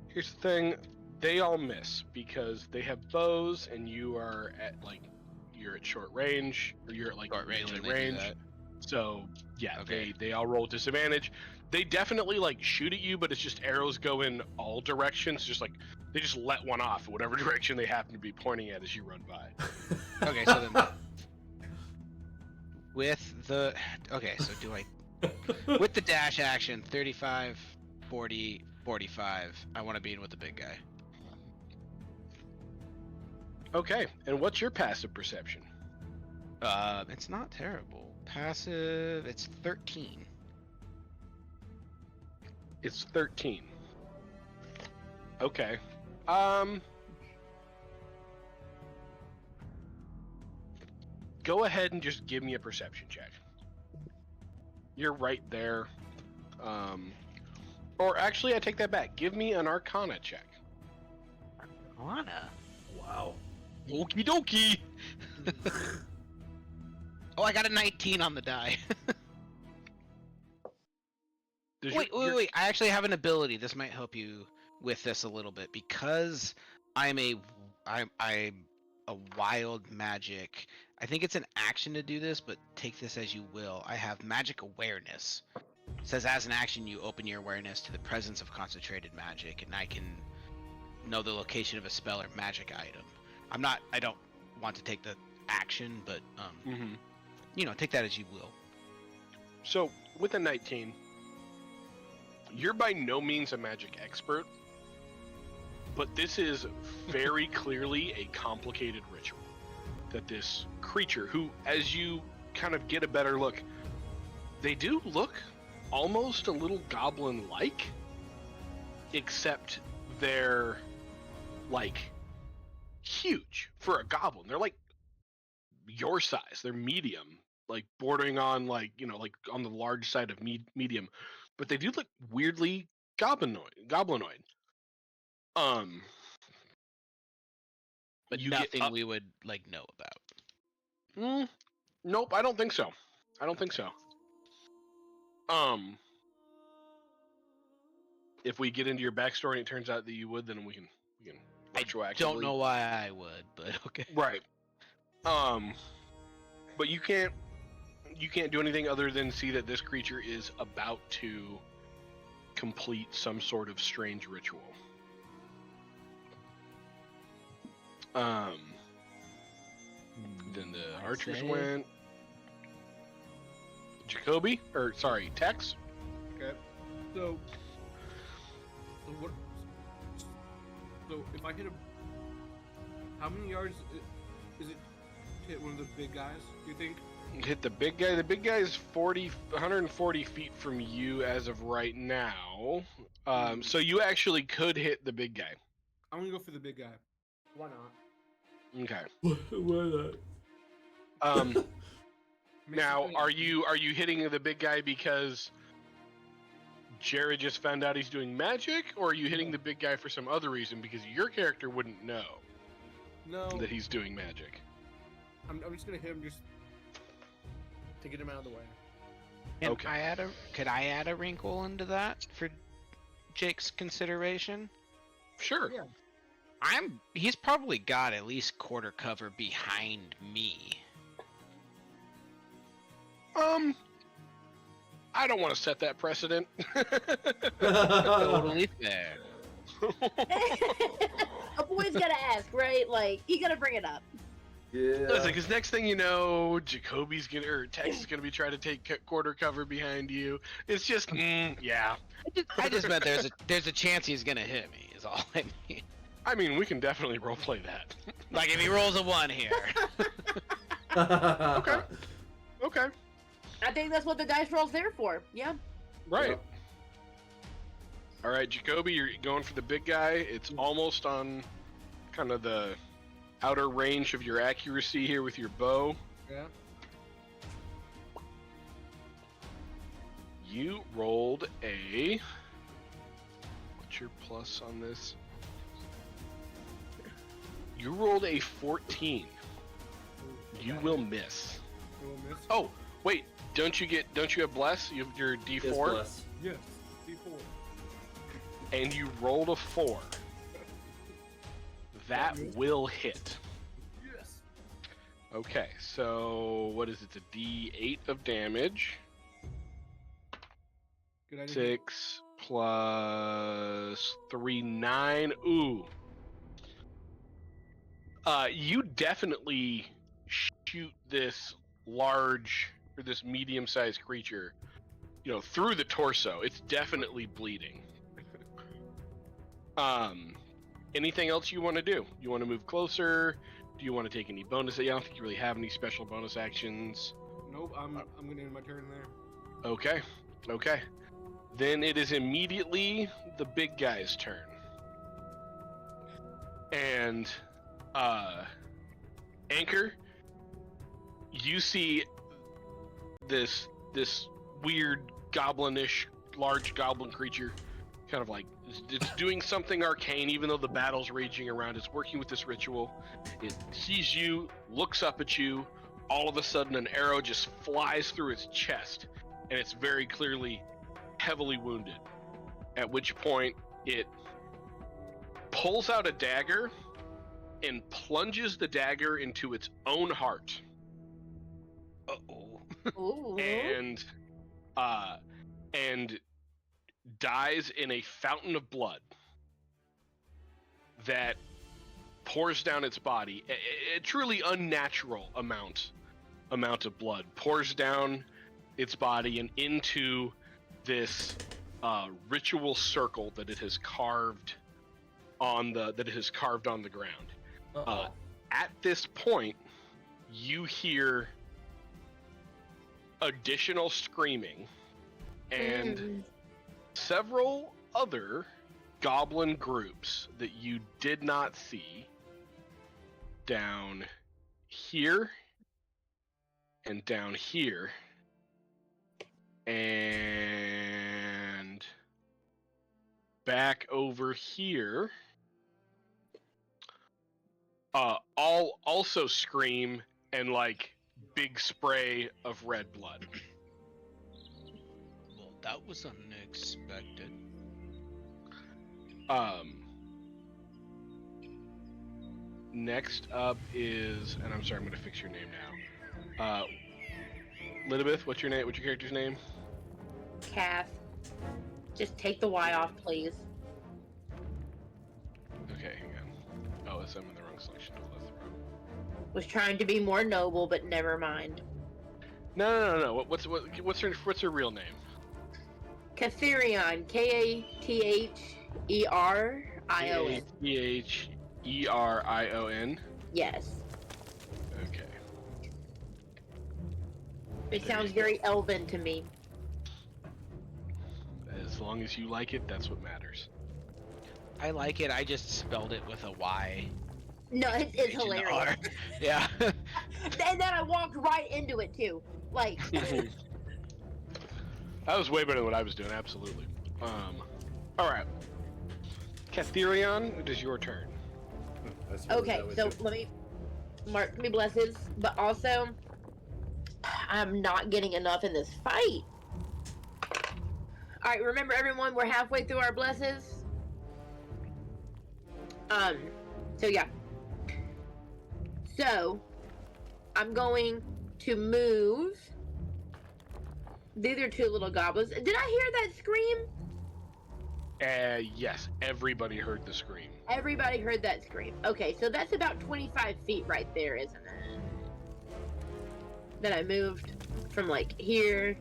Here's the thing: they all miss because they have bows, and you are at you're at short range, or you're at Short range melee when they do range. that. So yeah, Okay. they all roll disadvantage. They definitely shoot at you, but it's just arrows go in all directions. Just they just let one off in whatever direction they happen to be pointing at as you run by. Okay, so then with the so do I with the dash action 35, 40, 45. I want to be in with the big guy. Okay, and what's your passive perception? It's not terrible. Passive, it's 13. It's 13. Okay. Go ahead and just give me a perception check. You're right there. Or actually, I take that back. Give me an Arcana check. Lana. Wow. Okie dokie. Oh, I got a 19 on the die. Does Wait. your- I actually have an ability. This might help you with this a little bit because I'm a wild magic. I think it's an action to do this, but take this as you will. I have magic awareness. It says as an action, you open your awareness to the presence of concentrated magic, and I can know the location of a spell or magic item. I don't want to take the action, but Mhm. take that as you will. So, with a 19, you're by no means a magic expert, but this is very clearly a complicated ritual that this creature, who, as you kind of get a better look, they do look almost a little goblin-like, except they're huge for a goblin. They're your size. They're medium, bordering on on the large side of medium, but they do look weirdly goblinoid. But You get nothing we would know about. Nope, I don't think so. If we get into your backstory and it turns out that you would, then we can retroactively. Don't know why I would, but okay. Right. But you can't do anything other than see that this creature is about to complete some sort of strange ritual. Then the archers say- went. Jacoby, or sorry, Tex. Okay. So what? So if I hit a, how many yards is it hit one of the big guys? You think? Hit the big guy. The big guy is 140 feet from you as of right now. So you actually could hit the big guy. I'm gonna go for the big guy. Why not? Okay. Why not? Now, are you hitting the big guy because Jared just found out he's doing magic, or are you hitting the big guy for some other reason because your character wouldn't know that he's doing magic? I'm just gonna hit him just to get him out of the way. Can Okay. Could I add a wrinkle into that for Jake's consideration? Sure. Yeah. He's probably got at least quarter cover behind me. I don't want to set that precedent. Totally fair. A boy's gotta ask, right? Like, you gotta bring it up. Yeah. Listen, because next thing you know, Tex is gonna be trying to take quarter cover behind you. It's just, yeah. I just meant there's a chance he's gonna hit me. Is all I mean. I mean, we can definitely roleplay that. Like if he rolls a 1 here. Okay. Okay. I think that's what the dice roll's there for. Yeah. Right. Yep. All right, Jacoby, you're going for the big guy. It's almost on kind of the outer range of your accuracy here with your bow. Yeah. You rolled a... What's your plus on this? You rolled a 14. You will miss. You will miss. Oh, wait. Don't you have bless? You have your Yes, D4, bless. Yes. D4. and you rolled a 4. That will hit. Yes. Okay, so what is it? It's a D8 of damage. Good idea. 6 plus 3, 9. Ooh. You definitely shoot this large or this medium-sized creature, through the torso. It's definitely bleeding. Anything else you want to do? You want to move closer? Do you want to take any bonus? I don't think you really have any special bonus actions. Nope. I'm gonna end my turn there. Okay. Then it is immediately the big guy's turn. And Anchor, you see this weird goblinish large goblin creature kind of like it's doing something arcane, even though the battle's raging around. It's working with this ritual. It sees you, looks up at you. All of a sudden an arrow just flies through its chest, and it's very clearly heavily wounded, at which point it pulls out a dagger and plunges the dagger into its own heart. Ooh. And dies in a fountain of blood that pours down its body. A truly unnatural amount of blood pours down its body and into this ritual circle that it has carved on the ground. Uh-oh. At this point, you hear additional screaming and several other goblin groups that you did not see down here and down here and back over here all also scream and like big spray of red blood. Well, that was unexpected. Next up is, and I'm sorry, I'm gonna fix your name now. Elizabeth, what's your name? What's your character's name? Kath. Just take the Y off, please. Okay, hang on. Oh, I'm in the wrong selection. Oh, that's the problem. Was trying to be more noble, but never mind. No. What's her real name? Katherion. Katherion. Therion. Yes. Okay. It There sounds you go. very elven to me. As long as you like it, that's what matters. I like it. I just spelled it with a Y. No, it's H and hilarious. R. Yeah. And then I walked right into it too. Like, That was way better than what I was doing, absolutely. Alright. Catherion, it is your turn. I suppose okay, that would so do- let me mark me blesses, but also I'm not getting enough in this fight. All right, remember everyone, we're halfway through our blesses. So yeah. So I'm going to move. These are two little goblins. Did I hear that scream? Yes, everybody heard the scream. Everybody heard that scream. Okay, so that's about 25 feet right there, isn't it? Then I moved from like here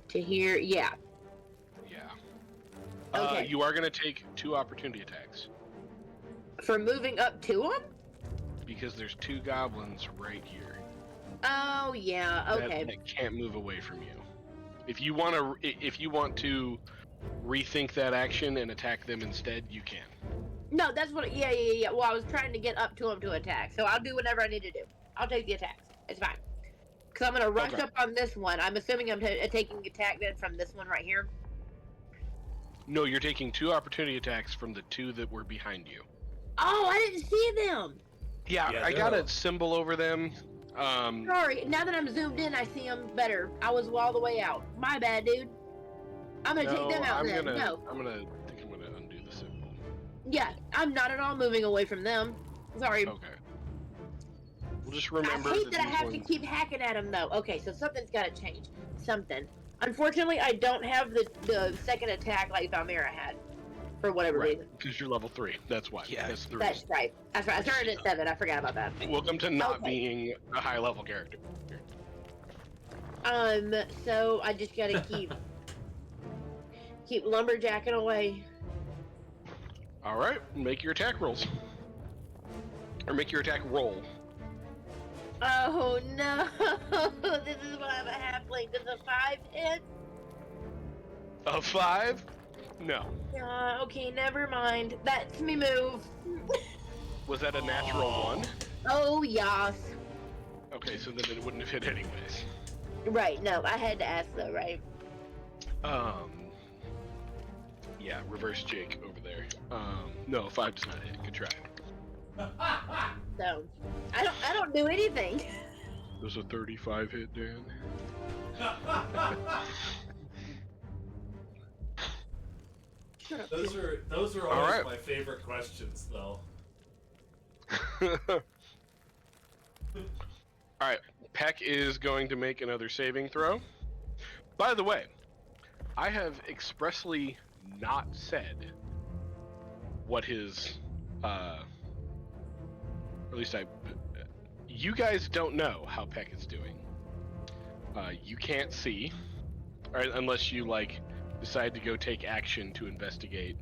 to here. Yeah. Yeah. Okay. You are going to take 2 opportunity attacks. For moving up to them? Because there's 2 goblins right here. Oh yeah. Okay. That can't move away from you. If you want to rethink that action and attack them instead, you can. No, that's what. Yeah. Well, I was trying to get up to them to attack, so I'll do whatever I need to do. I'll take the attacks. It's fine. Cause I'm gonna rush Okay. up on this one. I'm assuming I'm taking attack then from this one right here. No, you're taking 2 opportunity attacks from the 2 that were behind you. Oh, I didn't see them. Yeah, Yeah, I got they're- a symbol over them. Sorry. Now that I'm zoomed in, I see them better. I was all the way out. My bad, dude. I'm gonna take them out I'm then. gonna, No. I'm gonna undo the symbol. Yeah, I'm not at all moving away from them. Sorry. Okay. We'll just remember I hate that I these have to ones- keep hacking at him though. Okay, so something's got to change. Something. Unfortunately, I don't have the second attack like Valmira had, for whatever Right, reason. because you're level 3. That's why. Yeah. That's the That's reason. right. That's right. I started at 7. I forgot about that. Welcome to not Okay. being a high level character. So I just gotta keep lumberjacking away. All right, make your attack rolls, or make your attack roll. Oh no! This is why I'm a halfling. Does a 5 hit? A 5? No. Okay, never mind. That's me move. Was that a natural 1? Oh yes. Okay, so then it wouldn't have hit anyways. Right. No, I had to ask though. Right. Yeah, reverse Jake over there. No, 5 does not hit. Good try. So I don't do anything. Does a 35 hit, Dan? Those are All always right. my favorite questions, though. Alright, Peck is going to make another saving throw. By the way, I have expressly not said what his, or at least you guys don't know how Peck is doing. You can't see, or unless you, decide to go take action to investigate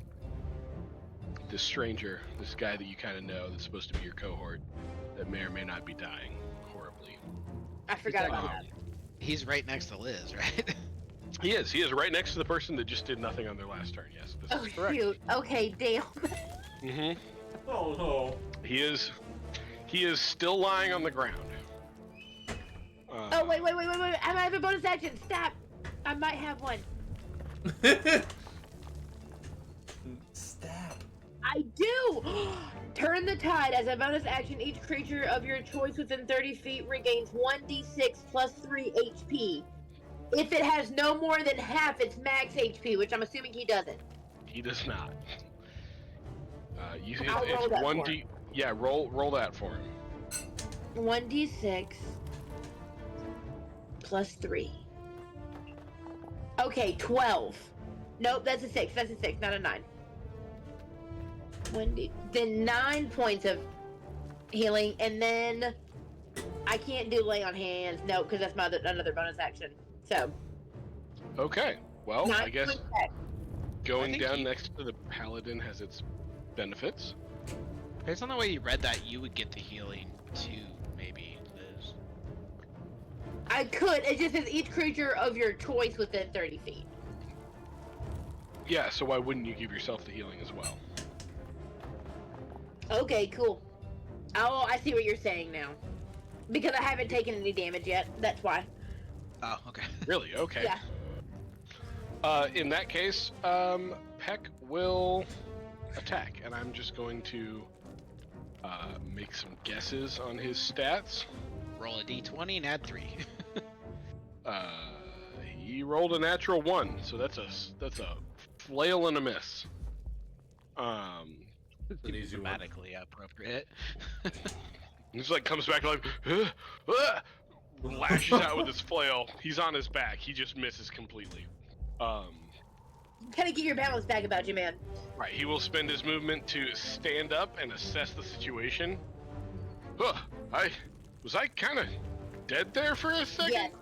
this stranger, this guy that you kind of know that's supposed to be your cohort, that may or may not be dying horribly. I forgot about that. He's right next to Liz, right? He is right next to the person that just did nothing on their last turn. Yes, this Oh is correct. shoot. Okay, damn. Mm-hmm. Oh no. He is still lying on the ground. Oh wait. I have a bonus action. Stop. I might have one. Stab. I do. Turn the tide. As a bonus action, each creature of your choice within 30 feet regains 1d6 plus 3 HP. If it has no more than half its max HP, which I'm assuming he doesn't. He does not. I'll roll It's that 1d. Yeah, roll that for him. 1d6 plus 3. Okay, 12. Nope, that's a 6. That's a 6, not a 9. Then 9 points of healing, and then I can't do lay on hands. No, because that's my another bonus action. So Okay. Well, 9 I guess points back. going think down he- next to the paladin has its benefits. Based on the way you read that, you would get the healing too, maybe, Liz. I could. It just says each creature of your choice within 30 feet. Yeah, so why wouldn't you give yourself the healing as well? Okay, cool. Oh, I see what you're saying now. Because I haven't taken any damage yet. That's why. Oh, okay. Really? Okay. Yeah. In that case, Peck will attack, and I'm just going to make some guesses on his stats. Roll a d20 and add 3. He rolled a natural 1, so that's a flail and a miss. It's an easy one. Dramatically appropriate. He's like comes back like lashes out with his flail. He's on his back. He just misses completely. Kind of get your balance back about you, man. Right. He will spend his movement to stand up and assess the situation. Huh. Was I kind of dead there for a second? Yes.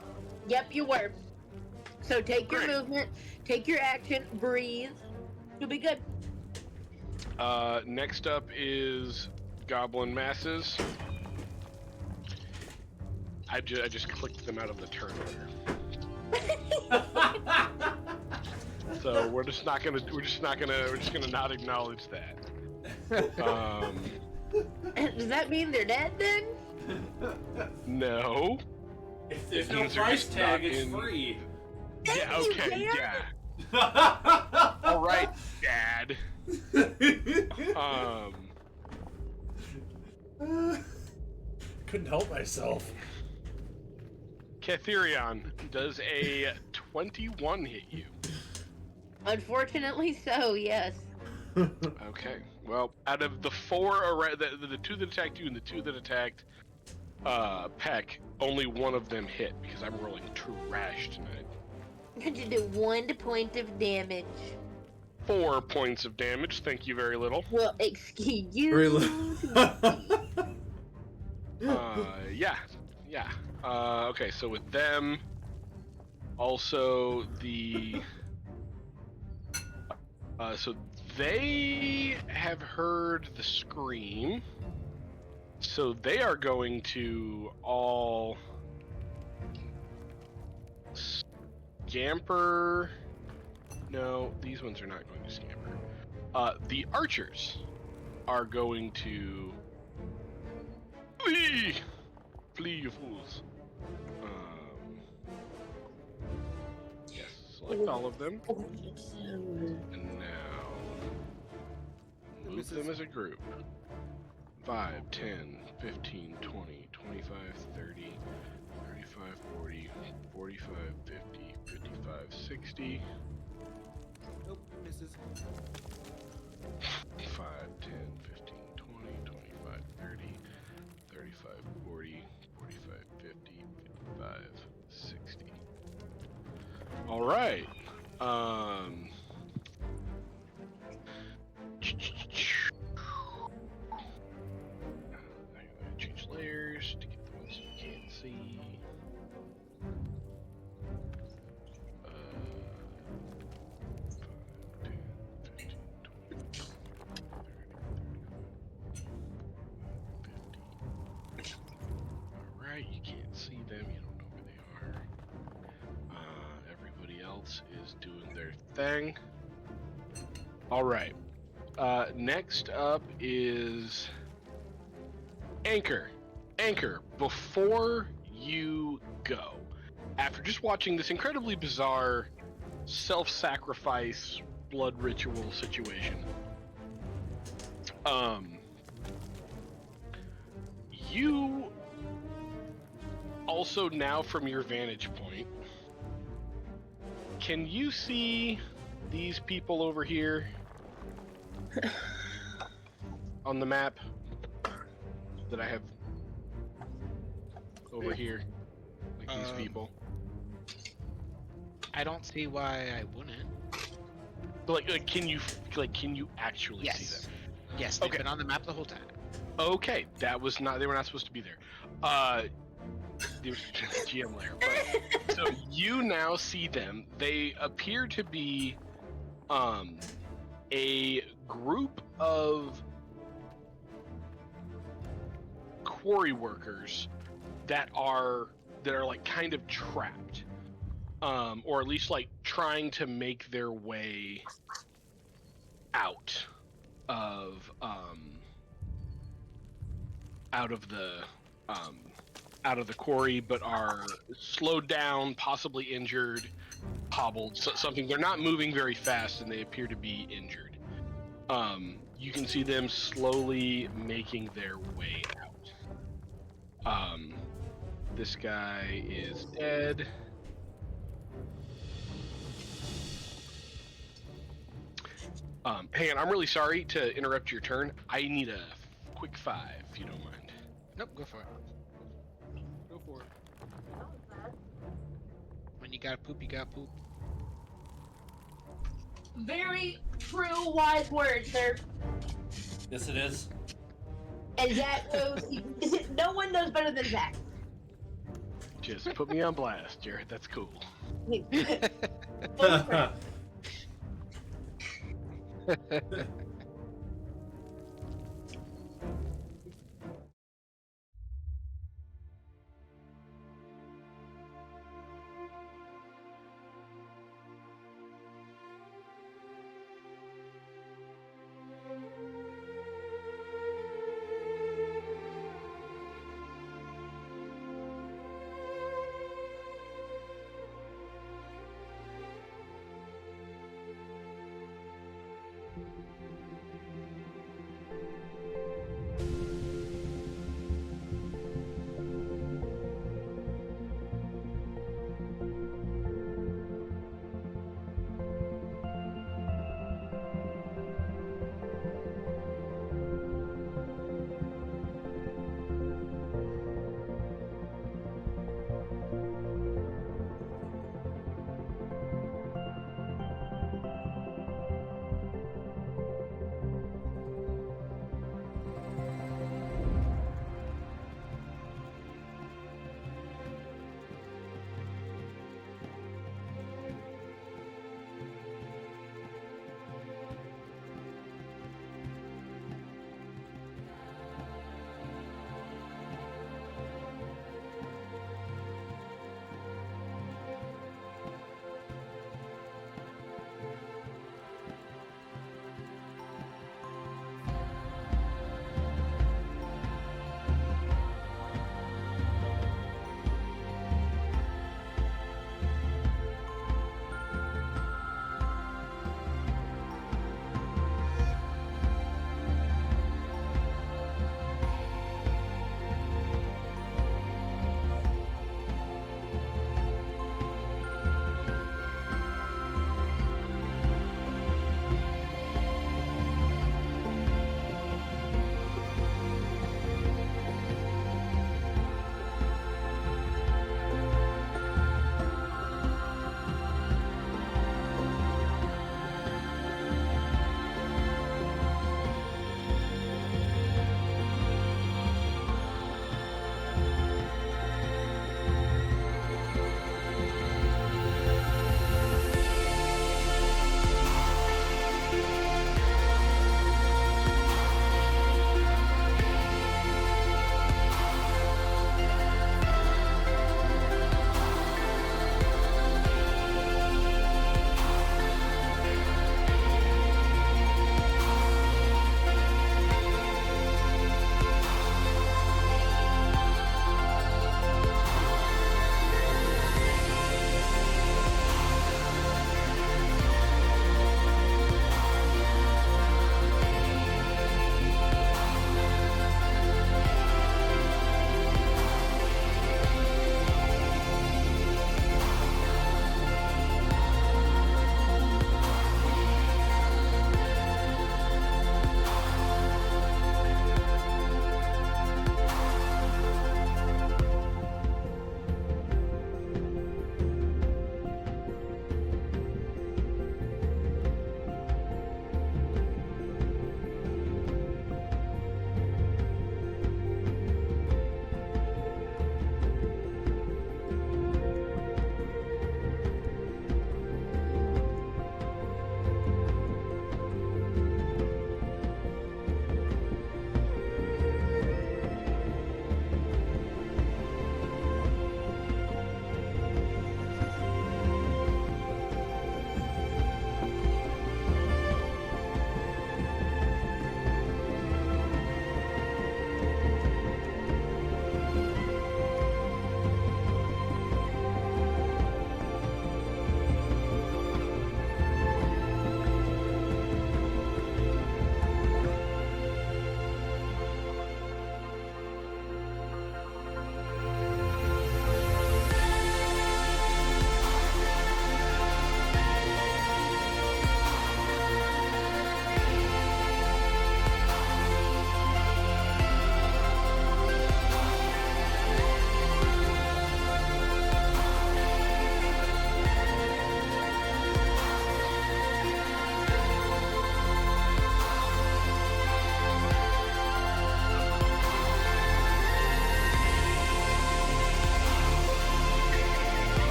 Yep, you were. So take your Great. movement, take your action, breathe. You'll be good. Next up is Goblin Masses. I just clicked them out of the turn order. So we're just gonna not acknowledge that. Does that mean they're dead then? No. If there's It no means they're price just tag, not it's in- free. Yeah. Thank you, Okay. Dan. Yeah. All right, Dad. Couldn't help myself. Catherion, does a 21 hit you? Unfortunately so, yes. Okay. Well, out of the 4 the 2 that attacked you and the 2 that attacked Peck, only one of them hit because I'm rolling trash tonight. Could you do 1 point of damage? 4 points of damage. Thank you very little. Well, excuse you. Really? Yeah. Okay, so with them, also the so they have heard the scream, so they are going to all scamper. No, these ones are not going to scamper. The archers are going to flee, you fools. Yes, select all of them, and now move them as a group. 5, 10, 15, 20, 25, 30, 35, 40, 45, 50, 55, 60. Nope, misses. 5, 10, 15, 20, 25, 30, 35, 40, 45, 50, 55, 60. All right. Change layers to get the ones you can't see. 5, 10, 15, 20, 30, 50. Alright, you can't see them, you don't know where they are. Everybody else is doing their thing. Alright. Next up is Anchor. Anchor, before you go, after just watching this incredibly bizarre self-sacrifice blood ritual situation, you also now from your vantage point, can you see these people over here on the map that I have over here? Like these people? I don't see why I wouldn't. Like can you actually see Yes. them? Yes, they've Okay. been on the map the whole time. Okay, they were not supposed to be there. They were GM layer. But, so you now see them. They appear to be a group of quarry workers that that are like kind of trapped, or at least like trying to make their way out of out of the out of the quarry, but are slowed down, possibly injured, hobbled, something. They're not moving very fast, and they appear to be injured. You can see them slowly making their way out. This guy is dead. Hang on, I'm really sorry to interrupt your turn. I need a quick 5, if you don't mind. Nope, go for it. Go for it. When you gotta poop, you gotta poop. Very true, wise words, sir. Yes, it is. And Zach knows. No one knows better than Zach. Just put me on blast, Jared. That's cool. Full credit.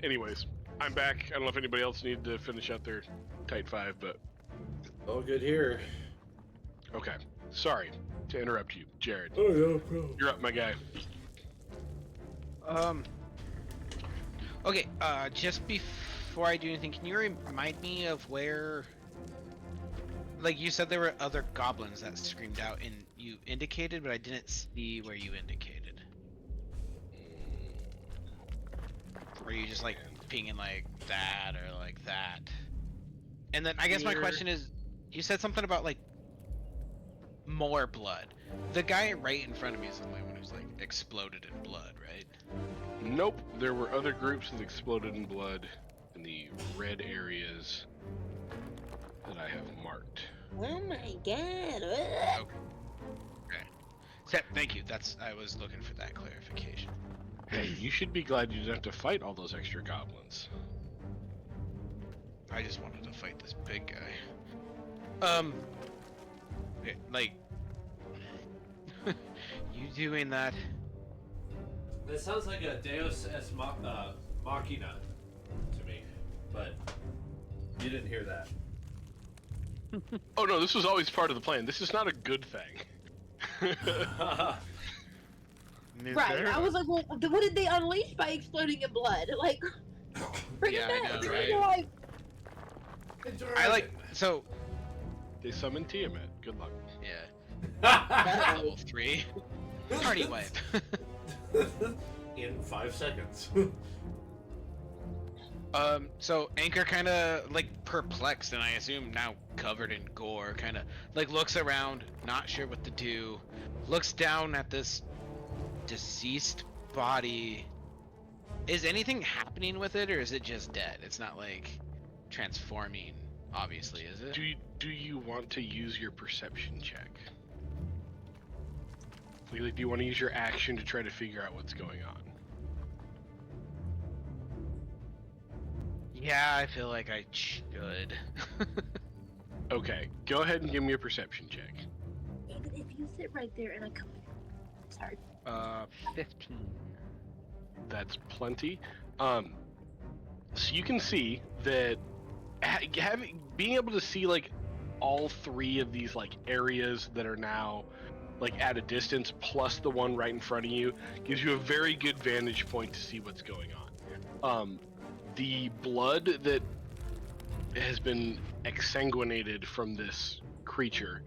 Anyways, I'm back. I don't know if anybody else needed to finish out their tight 5, but Oh, good here. okay. Sorry to interrupt you, Jared. Oh, no problem. You're up, my guy. Okay, just before I do anything, can you remind me of where... Like, you said there were other goblins that screamed out, and you indicated, but I didn't see where you indicated. Were you just, like, pinging like that, or like that? And then, I guess my question is, you said something about, like, more blood. The guy right in front of me is the only one who's, like, exploded in blood, right? Nope, there were other groups that exploded in blood in the red areas that I have marked. Oh my god. Okay. Thank you. I was looking for that clarification. Hey, you should be glad you didn't have to fight all those extra goblins. I just wanted to fight this big guy. Like, you doing that? That sounds like a Deus Ex Machina to me, but you didn't hear that. Oh no, this was always part of the plan. This is not a good thing. Right, I was like, well, what did they unleash by exploding in blood? Like, bring Yeah, it I back. know, Bring it right? to life. I like, so, They summoned Tiamat. Good luck. yeah, level 3. Party wipe. In 5 seconds. So Anchor kind of like perplexed, and I assume now covered in gore, kind of like looks around, not sure what to do, looks down at this deceased body. Is anything happening with it, or is it just dead? It's not like transforming, obviously, is it? Do you want to use your perception check? Like, do you want to use your action to try to figure out what's going on? Yeah, I feel like I should. Okay, go ahead and give me a perception check. David, if you sit right there and I come here. Sorry. 15. That's plenty. So you can see that being able to see like all 3 of these like areas that are now like at a distance, plus the one right in front of you, gives you a very good vantage point to see what's going on. The blood that has been exsanguinated from this creature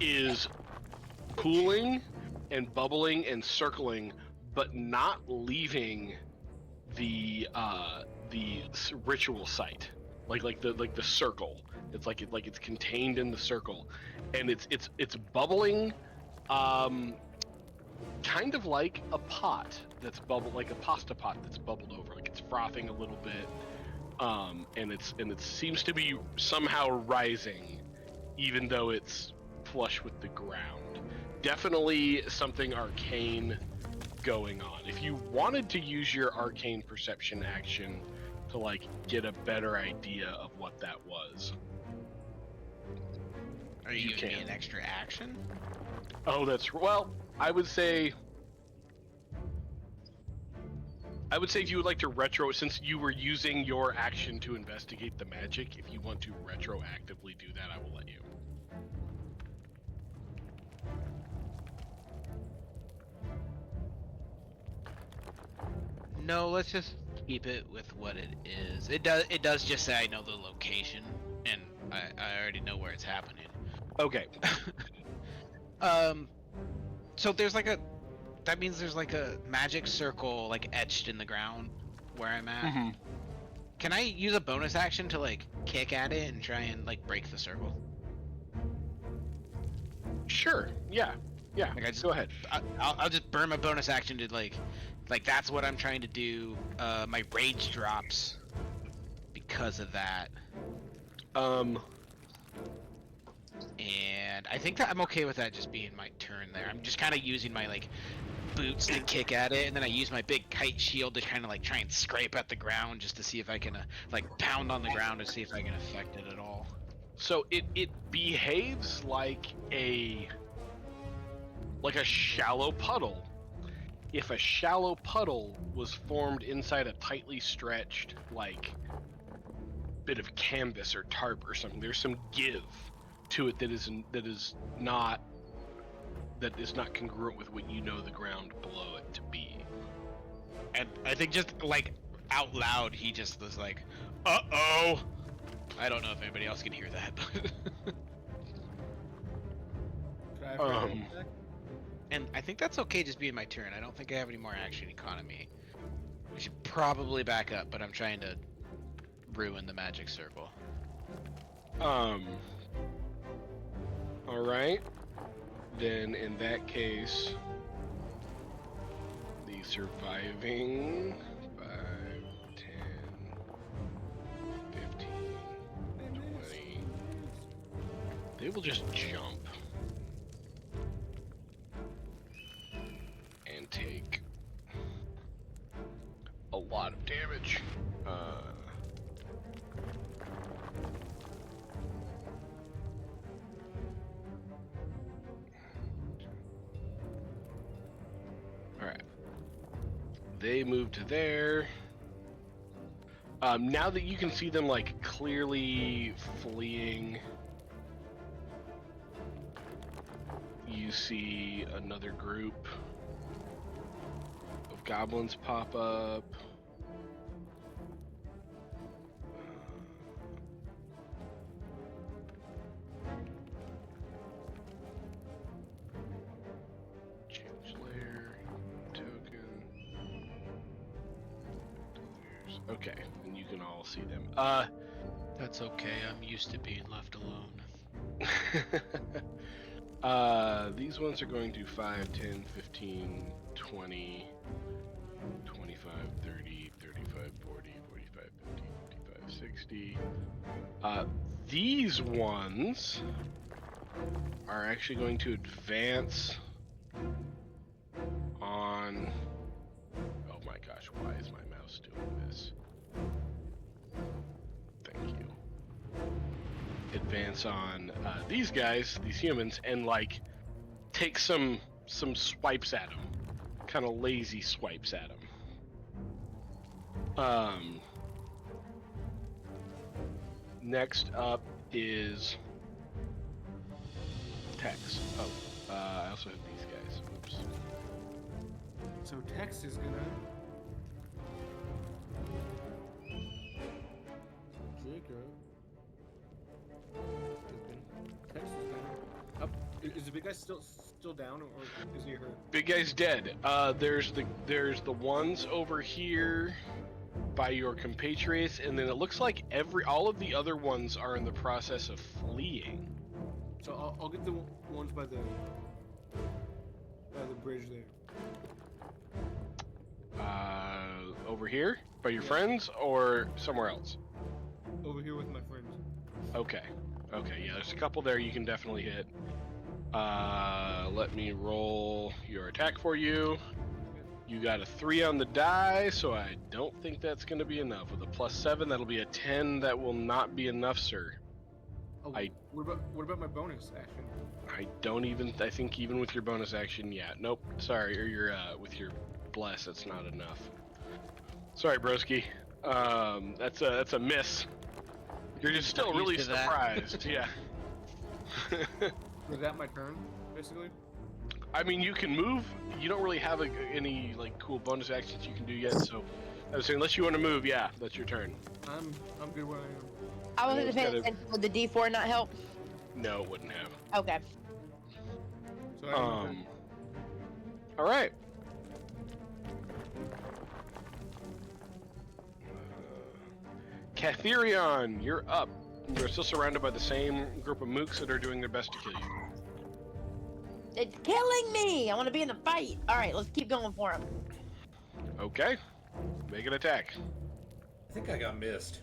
is pooling and bubbling and circling, but not leaving the ritual site, like the circle. It's like it's contained in the circle, and it's bubbling, kind of like a pot that's bubbled, like a pasta pot that's bubbled over, like it's frothing a little bit, and it seems to be somehow rising, even though it's flush with the ground. Definitely something arcane going on. If you wanted to use your arcane perception action to like get a better idea of what that was, Are you giving me can. an extra action? Oh, that's well. I would say if you would like to since you were using your action to investigate the magic, if you want to retroactively do that, I will let you. No, let's just keep it with what it is. It does just say I know the location, and I already know where it's happening. Okay. So that means there's like a magic circle like etched in the ground where I'm at. Can I use a bonus action to like kick at it and try and like break the circle? Sure. Yeah. Like I just Go ahead. I'll just burn my bonus action to like that's what I'm trying to do. My rage drops because of that. And I think that I'm okay with that just being my turn there. I'm just kind of using my like boots to kick at it, and then I use my big kite shield to kind of like try and scrape at the ground just to see if I can like pound on the ground to see if I can affect it at all. So it behaves like a shallow puddle. if a shallow puddle was formed inside a tightly stretched, like, bit of canvas or tarp or something. There's some give to it that is not congruent with what you know the ground below it to be. And I think just like out loud, he just was like, "Uh-oh." I don't know if anybody else can hear that, but Could I have a Um, check? and I think that's okay just being my turn. I don't think I have any more action economy. We should probably back up, but I'm trying to ruin the magic circle. All right. Then in that case, the surviving 5, 10, 15, 20, they will just jump and take a lot of damage. Alright. They move to there. Now that you can see them like clearly fleeing, you see another group of goblins pop up. Change layer, token. Okay, and you can all see them. That's okay. I'm used to being left alone. These ones are going to 5, 10, 15, 20, 25, 30, 35, 40, 45, 50, 55, 60. These ones are actually going to advance on... Oh my gosh, why is my mouse doing this? Thank you. Advance on these guys, these humans, and like take some swipes at them, kind of lazy swipes at them. Next up is Tex. Oh, I also have these guys. Oops. So Tex is gonna. Jacob. Tex is gonna. Up. Is the big guy still down, or is he hurt? Big guy's dead. There's the ones over here by your compatriots, and then it looks like all of the other ones are in the process of fleeing. So I'll get the ones by the bridge there. Over here by your friends or somewhere else. Over here with my friends. Okay, yeah, there's a couple there you can definitely hit. Let me roll your attack for you. You got a 3 on the die, so I don't think that's going to be enough. With a +7, that'll be a 10. That will not be enough, sir. Oh, I- what about my bonus action? I think even with your bonus action, yeah. Nope, sorry, or your, with your bless, that's not enough. Sorry, broski. That's a miss. You're just still Not used really to that. surprised, yeah. Was that my turn, basically? I mean, you can move. You don't really have any like cool bonus actions you can do yet. So, I was saying, unless you want to move, yeah, that's your turn. I'm good where I am. I wasn't It's paying gotta- attention. Would the D4 not help? No, it wouldn't have. Okay. So I'm All right. Catherion, you're up. You're still surrounded by the same group of mooks that are doing their best to kill you. It's killing me! I want to be in the fight! Alright, let's keep going for him. Okay. Make an attack. I think I got missed.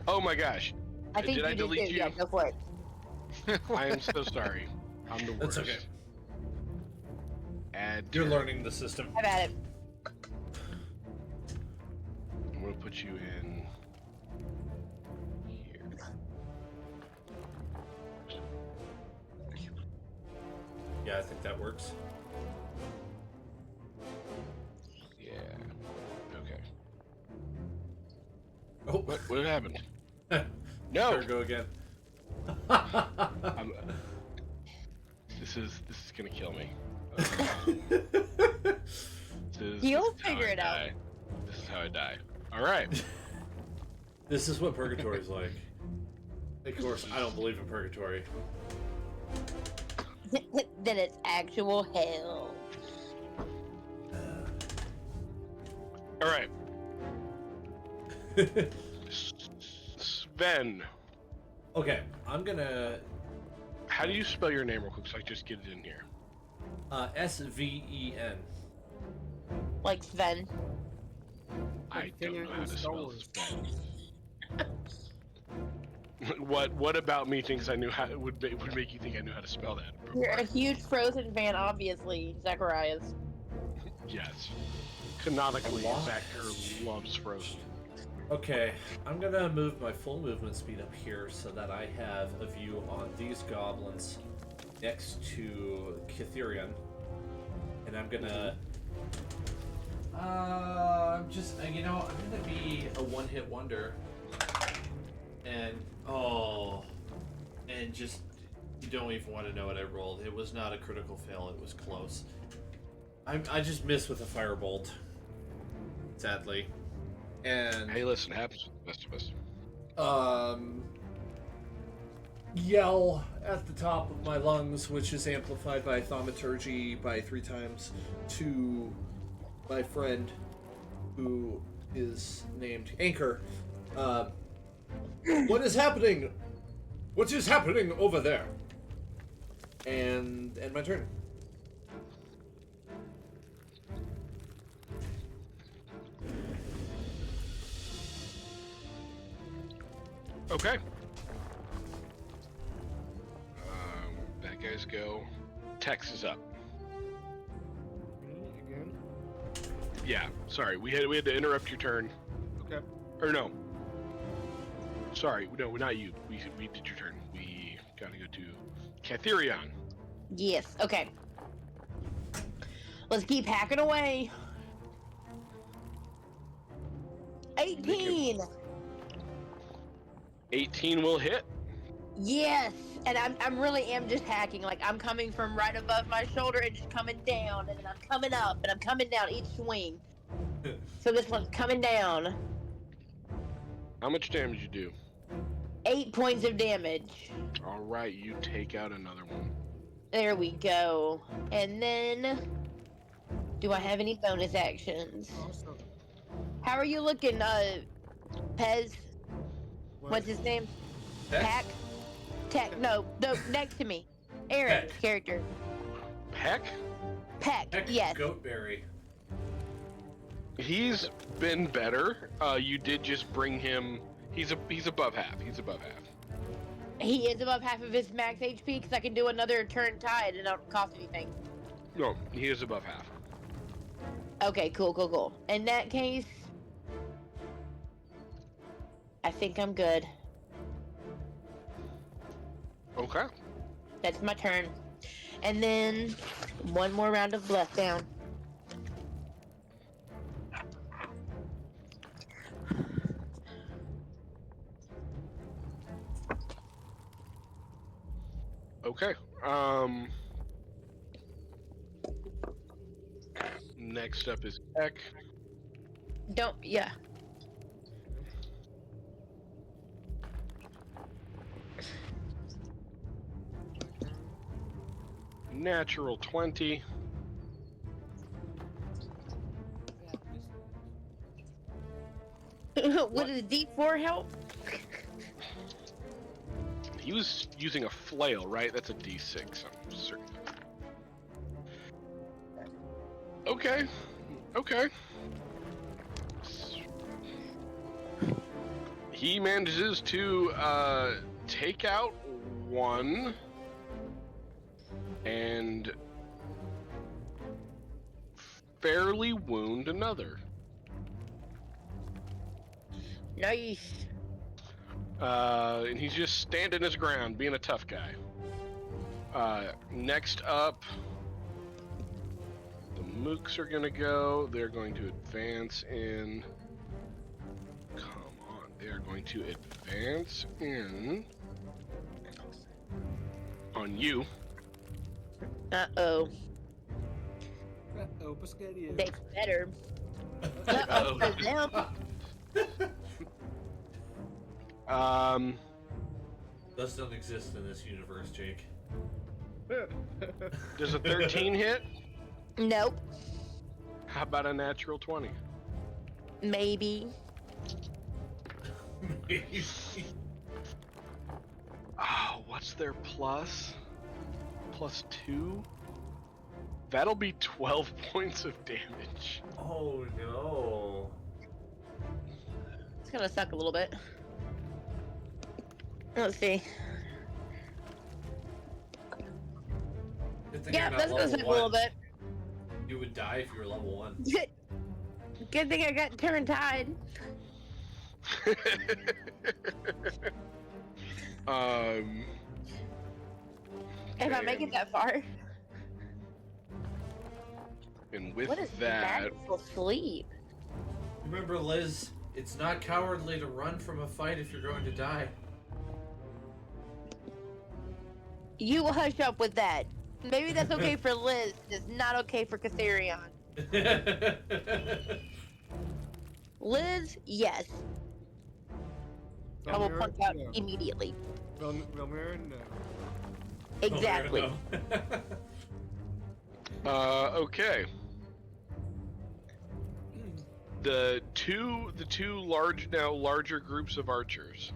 Oh my gosh. I think Did I you did delete too. you? Yeah, go for it. I am so sorry. I'm the worst. That's okay. Add. You're learning the system. Have at it. I'm gonna put you in here. Yeah, I think that works. Oh, What happened? There No. we go again. I'm, this is gonna kill me. You'll figure it out. This is how I die. All right. This is what purgatory's like. Of course, I don't believe in purgatory. Then it's actual hell. All right. Sven, Okay, I'm gonna how do you spell your name real quick so I just get it in here? Sven. Like Sven. I Thing don't know in how to Star spell Wars. Sven. What about me thinks I knew how would make you think I knew how to spell that? You're a huge Frozen fan, obviously, Zacharias. Yes. Canonically, Wow. Zachar loves Frozen. Okay, I'm gonna move my full movement speed up here so that I have a view on these goblins next to Kithirion. And I'm gonna I'm gonna be a one-hit wonder. And just you don't even want to know what I rolled. It was not a critical fail, it was close. I just missed with a firebolt. Sadly. And Hey, listen, happens with the best of us. Yell at the top of my lungs, which is amplified by thaumaturgy by 3 times, to my friend who is named Anchor. What is happening? What is happening over there? And my turn. Okay. Bad guys go. Tex is up. Me again? Yeah, sorry, we had to interrupt your turn. Okay. Or no. Sorry, no, not you. We did your turn. We gotta go to Katherion. Yes, okay. Let's keep hacking away. 18! 18 will hit. Yes! And I'm really am just hacking. Like, I'm coming from right above my shoulder and just coming down, and then I'm coming up, and I'm coming down each swing. So this one's coming down. How much damage you do? 8 points of damage. All right, you take out another one. There we go. And then, do I have any bonus actions? Awesome. How are you looking, Pez? What's his name? Pack? Tech? No, next to me. Aaron's Peck. character. Peck? Peck, Heck, yes. Goatberry. He's been better. You did just bring him. He's above half. He's above half. He is above half of his max HP because I can do another turn tide and it don't cost anything. No, he is above half. Okay, cool. In that case, I think I'm good. Okay. That's my turn. And then, one more round of bless down. Okay. Next up is Peck. Yeah. Natural 20. Would a D4 help? He was using a flail, right? That's a D6, I'm certain. Okay. Okay. He manages to take out one and fairly wound another. Nice. And he's just standing his ground, being a tough guy. Next up, the mooks are gonna go. They're going to advance in. Come on, They are going to advance in on you. Uh-oh. Uh-oh, Biscotti. They better. Uh-oh for them. Those don't exist in this universe, Jake. Does a 13 hit? Nope. How about a natural 20? Maybe. Oh, what's their plus? Plus 2? That'll be 12 points of damage. Oh no. It's gonna suck a little bit. Let's see. Good thing Yeah, you're not that's gonna level suck a little one. bit. You would die if you were level 1. Good thing I got turned tide. If I make it that far. And with What is that, magical sleep? Remember, Liz, it's not cowardly to run from a fight if you're going to die. You hush up with that. Maybe that's okay for Liz. It's not okay for Catherion. Liz, yes. I will Valmira, punch out no. immediately. Valmira, no. Exactly. okay. The two larger groups of archers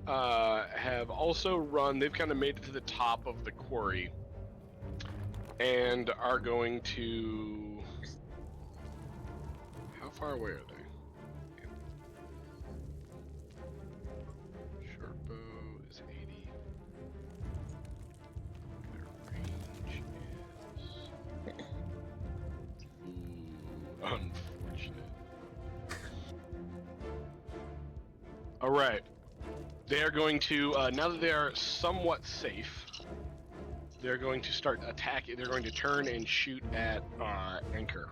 have also run. They've kind of made it to the top of the quarry and are going to. How far away are they? Sharpo is 80. Their range is. Ooh, unfortunate. All right. They are going to, now that they are somewhat safe, they're going to start attacking. They're going to turn and shoot at Anchor.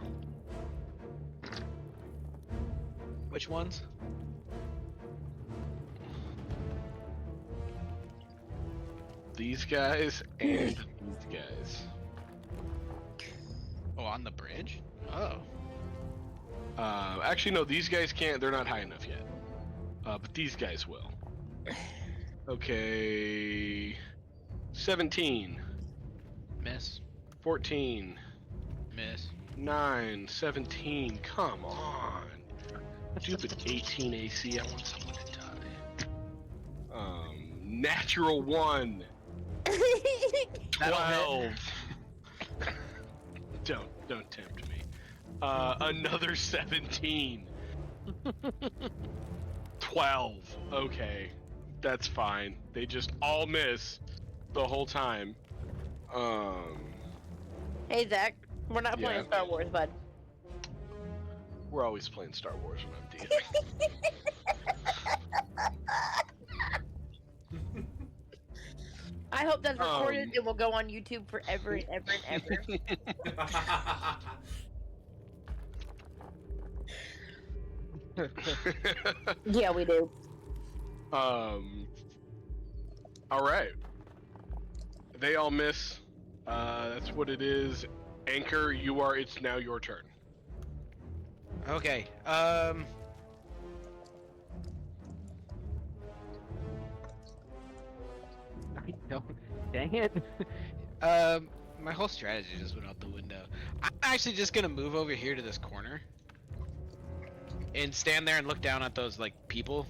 Which ones? These guys and these guys. Oh, on the bridge? Oh. Actually, no, these guys can't. They're not high enough yet. But these guys will. Okay. 17. Miss. 14. Miss. 9. 17. Come on. Stupid 18 AC. I want someone to die. Natural 1. 12. Don't tempt me. Another 17. 12. Okay. That's fine. They just all miss the whole time. Hey, Zach. We're not playing Yeah. Star Wars, bud. We're always playing Star Wars when I'm DMing. I hope that's recorded. It will go on YouTube forever and ever and ever. Yeah, we do. All right. They all miss. That's what it is. Anchor, it's now your turn. Okay. I don't. Dang it. My whole strategy just went out the window. I'm actually just gonna move over here to this corner and stand there and look down at those like people.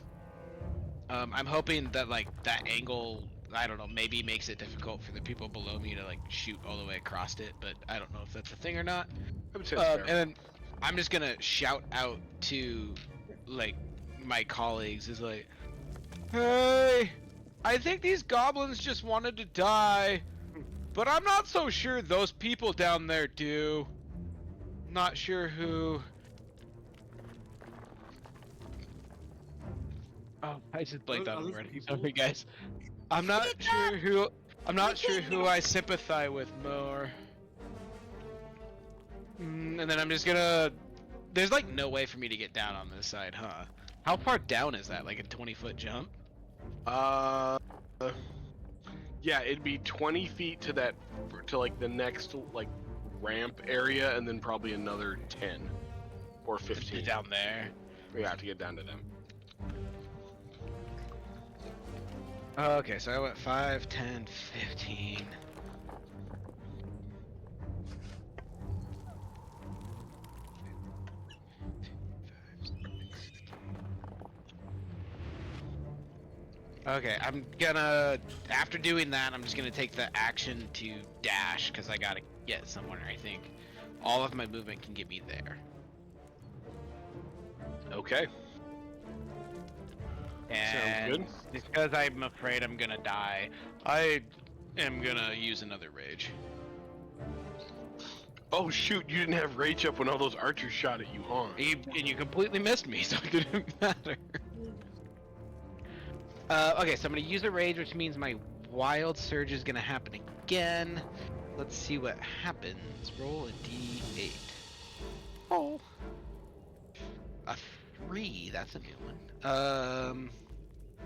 I'm hoping that like that angle, I don't know, maybe makes it difficult for the people below me to like shoot all the way across it, but I don't know if that's a thing or not. I would say that's And fair. then I'm just gonna shout out to like my colleagues is like, hey, I think these goblins just wanted to die, but I'm not so sure those people down there do. Not sure who. Oh, I just blanked Are out those already. people? Sorry, guys. I'm not sure who. I'm not sure who I sympathize with more. And then I'm just gonna. There's like no way for me to get down on this side, huh? How far down is that? Like a 20-foot jump? Yeah, it'd be 20 feet to that, to like the next like ramp area, and then probably another 10 or 15 Down there. Yeah, to get down to them. Okay, so I went 5, 10, 15. Okay, I'm gonna, after doing that, I'm just gonna take the action to dash, because I gotta get somewhere, I think. All of my movement can get me there. Okay. And good. because I'm afraid I'm gonna die, I am gonna use another rage. Oh shoot, you didn't have rage up when all those archers shot at you, huh? And you completely missed me, so it didn't matter. Okay, so I'm gonna use a rage, which means my wild surge is gonna happen again. Let's see what happens. Roll a d8. Oh. A 3, that's a new one.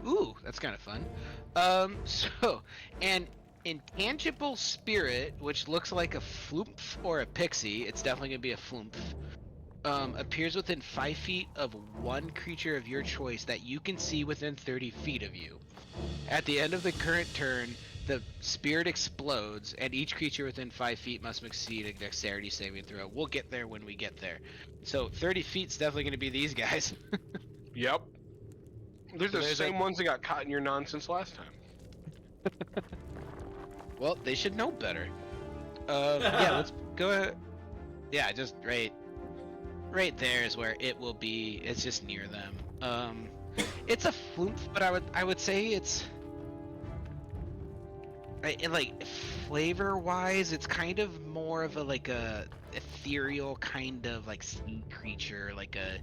Ooh, that's kind of fun. So, an intangible spirit, which looks like a flumph or a pixie, it's definitely gonna be a flumph, appears within 5 feet of one creature of your choice that you can see within 30 feet of you. At the end of the current turn, the spirit explodes, and each creature within 5 feet must succeed a dexterity saving throw. We'll get there when we get there. So 30 feet's definitely going to be these guys. Yep. They're So the there's same ones that got caught in your nonsense last time. Well, they should know better. Yeah, let's go ahead. Yeah, just right there is where it will be. It's just near them. It's a flumph, but I would say it's like flavor wise, it's kind of more of a like a ethereal kind of like sea creature, like A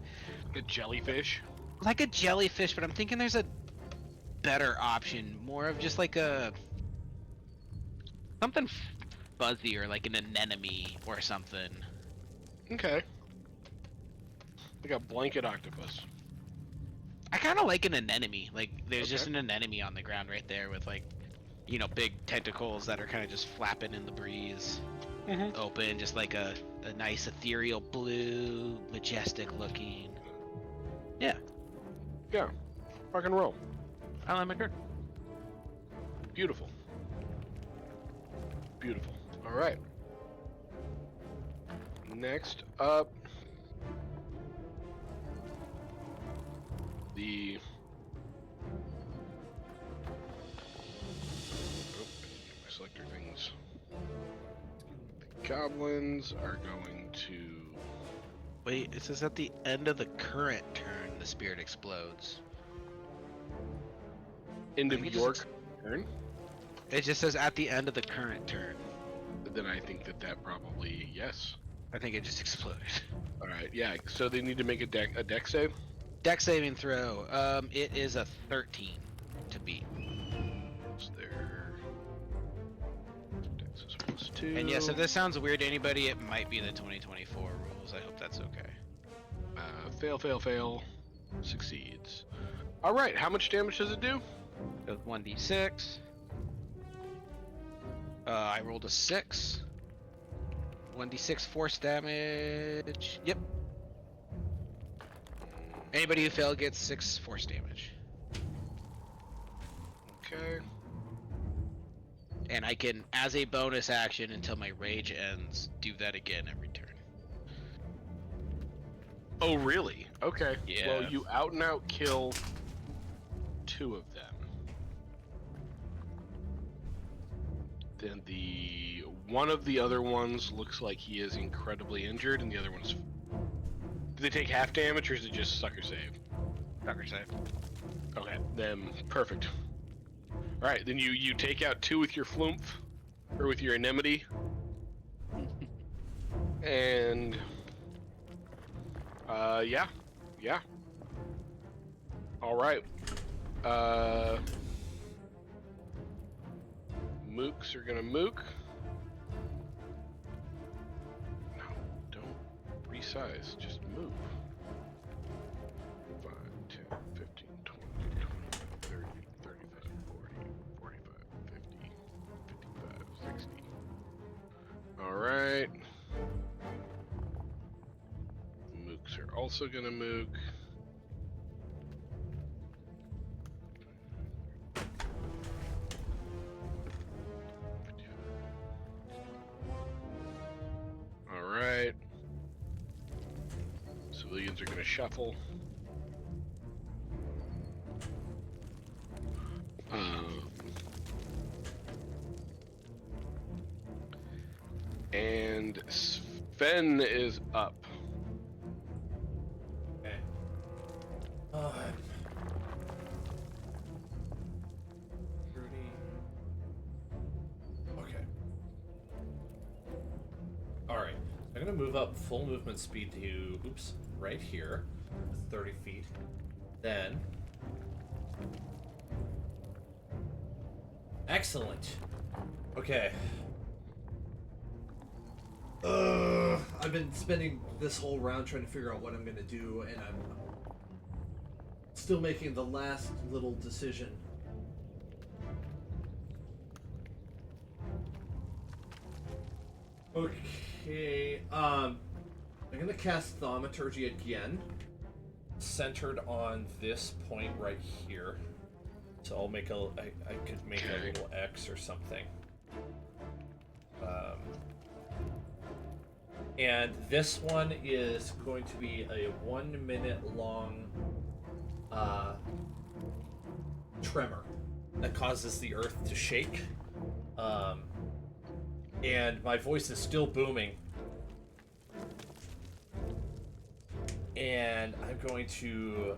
jellyfish. a jellyfish. But I'm thinking there's a better option, more of just like a something fuzzy or like an anemone or something. Okay. Like a blanket octopus. I kind of like an anemone. Like, there's just Okay. an anemone on the ground right there with, like, you know, big tentacles that are kind of just flapping in the breeze. Mhm. Open, just like a nice ethereal blue, majestic looking. Yeah. Yeah. Rock and roll. I like my turn. Beautiful. Beautiful. All right. Next up, the my selector things. The goblins are going to. Wait, it says at the end of the current turn, the spirit explodes. End I of think it your just turn. It just says at the end of the current turn. Then I think that probably yes. I think it just exploded. All right. Yeah. So they need to make a deck save. Deck saving throw. It is a 13 to beat. What's their dex is +2. And yes, if this sounds weird to anybody, it might be the 2024 rules. I hope that's okay. Fail, fail, fail. Succeeds. All right. How much damage does it do? Goes 1d6. I rolled a 6. 1d6 force damage. Yep. Anybody who failed gets 6 force damage. Okay. And I can, as a bonus action until my rage ends, do that again every turn. Oh, really? Okay. Yeah. Well, you out and out kill 2 of them. Then the one of the other ones looks like he is incredibly injured, and the other one's. Do they take half damage, or is it just sucker save? Sucker save. Okay, then perfect. All right, then you take out 2 with your flumph, or with your anemone, and yeah. All right. Mooks are gonna mook. No, don't resize. Just move. 5, 10, All right. Mooks are also gonna mook. All right. Civilians are gonna shuffle. And Sven is up. Okay. Okay. Alright. I'm gonna move up full movement speed to, right here. 30 feet. Then... Excellent. Okay. I've been spending this whole round trying to figure out what I'm gonna do, and I'm still making the last little decision. Okay, I'm gonna cast Thaumaturgy again, centered on this point right here. So I'll make I could make a little X or something. And this one is going to be a 1 minute long tremor that causes the earth to shake. And my voice is still booming. And I'm going to...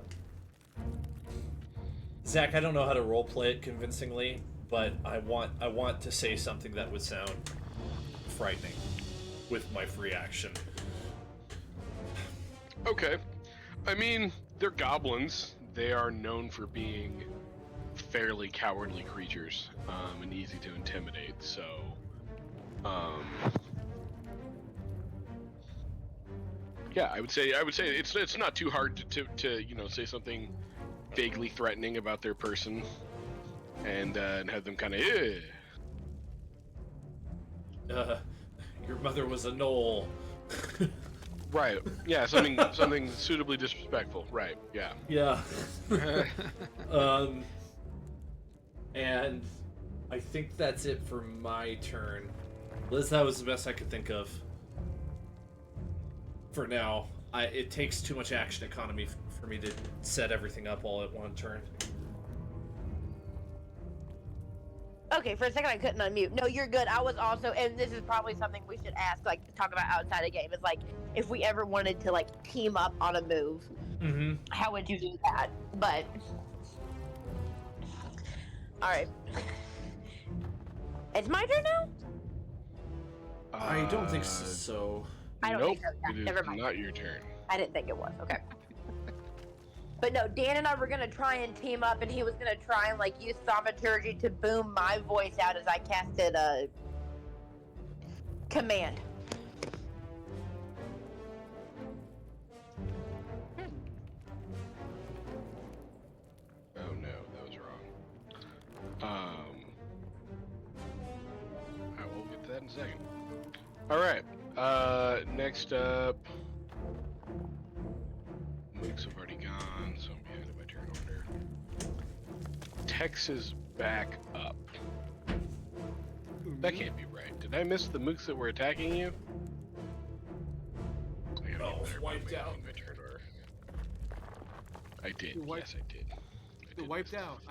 Zach, I don't know how to roleplay it convincingly, but I want to say something that would sound frightening with my free action. Okay. I mean, they're goblins. They are known for being fairly cowardly creatures, and easy to intimidate, so... yeah, I would say it's not too hard to you know, say something vaguely threatening about their person, and have them kind of Your mother was a gnoll. right, yeah, something suitably disrespectful, right, yeah. Yeah. And I think that's it for my turn. Liz, that was the best I could think of. For now, it takes too much action economy for me to set everything up all at one turn. Okay, for a second I couldn't unmute. No, you're good. I was also, and this is probably something we should ask, like, talk about outside the game. Is like, if we ever wanted to like team up on a move, how would you do that? But all right, it's my turn now. I don't think so. I don't nope, think so. Yeah, it is never mind. not your turn. I didn't think it was. Okay. But no, Dan and I were gonna try and team up, and he was gonna try and like use thaumaturgy to boom my voice out as I casted a command. Oh no, that was wrong. I will get to that in a second. All right. Next up, Mooks have already gone, so I'm behind in my turn order. Tex is back up. That can't be right. Did I miss the Mooks that were attacking you? I gotta get better wiped about out. my turn order. I did. You wiped- Yes, I did. It wiped out.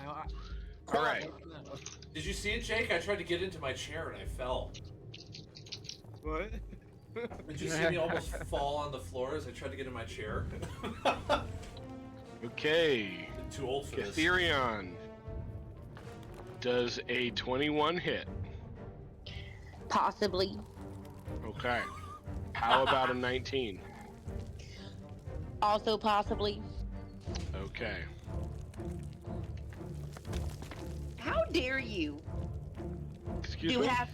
All right. Did you see it, Jake? I tried to get into my chair and I fell. What? Did you see me almost fall on the floor as I tried to get in my chair? Okay. Too old for this. Catherion. Does a 21 hit? Possibly. Okay. How about a 19? Also possibly. Okay. How dare you Excuse do me? half?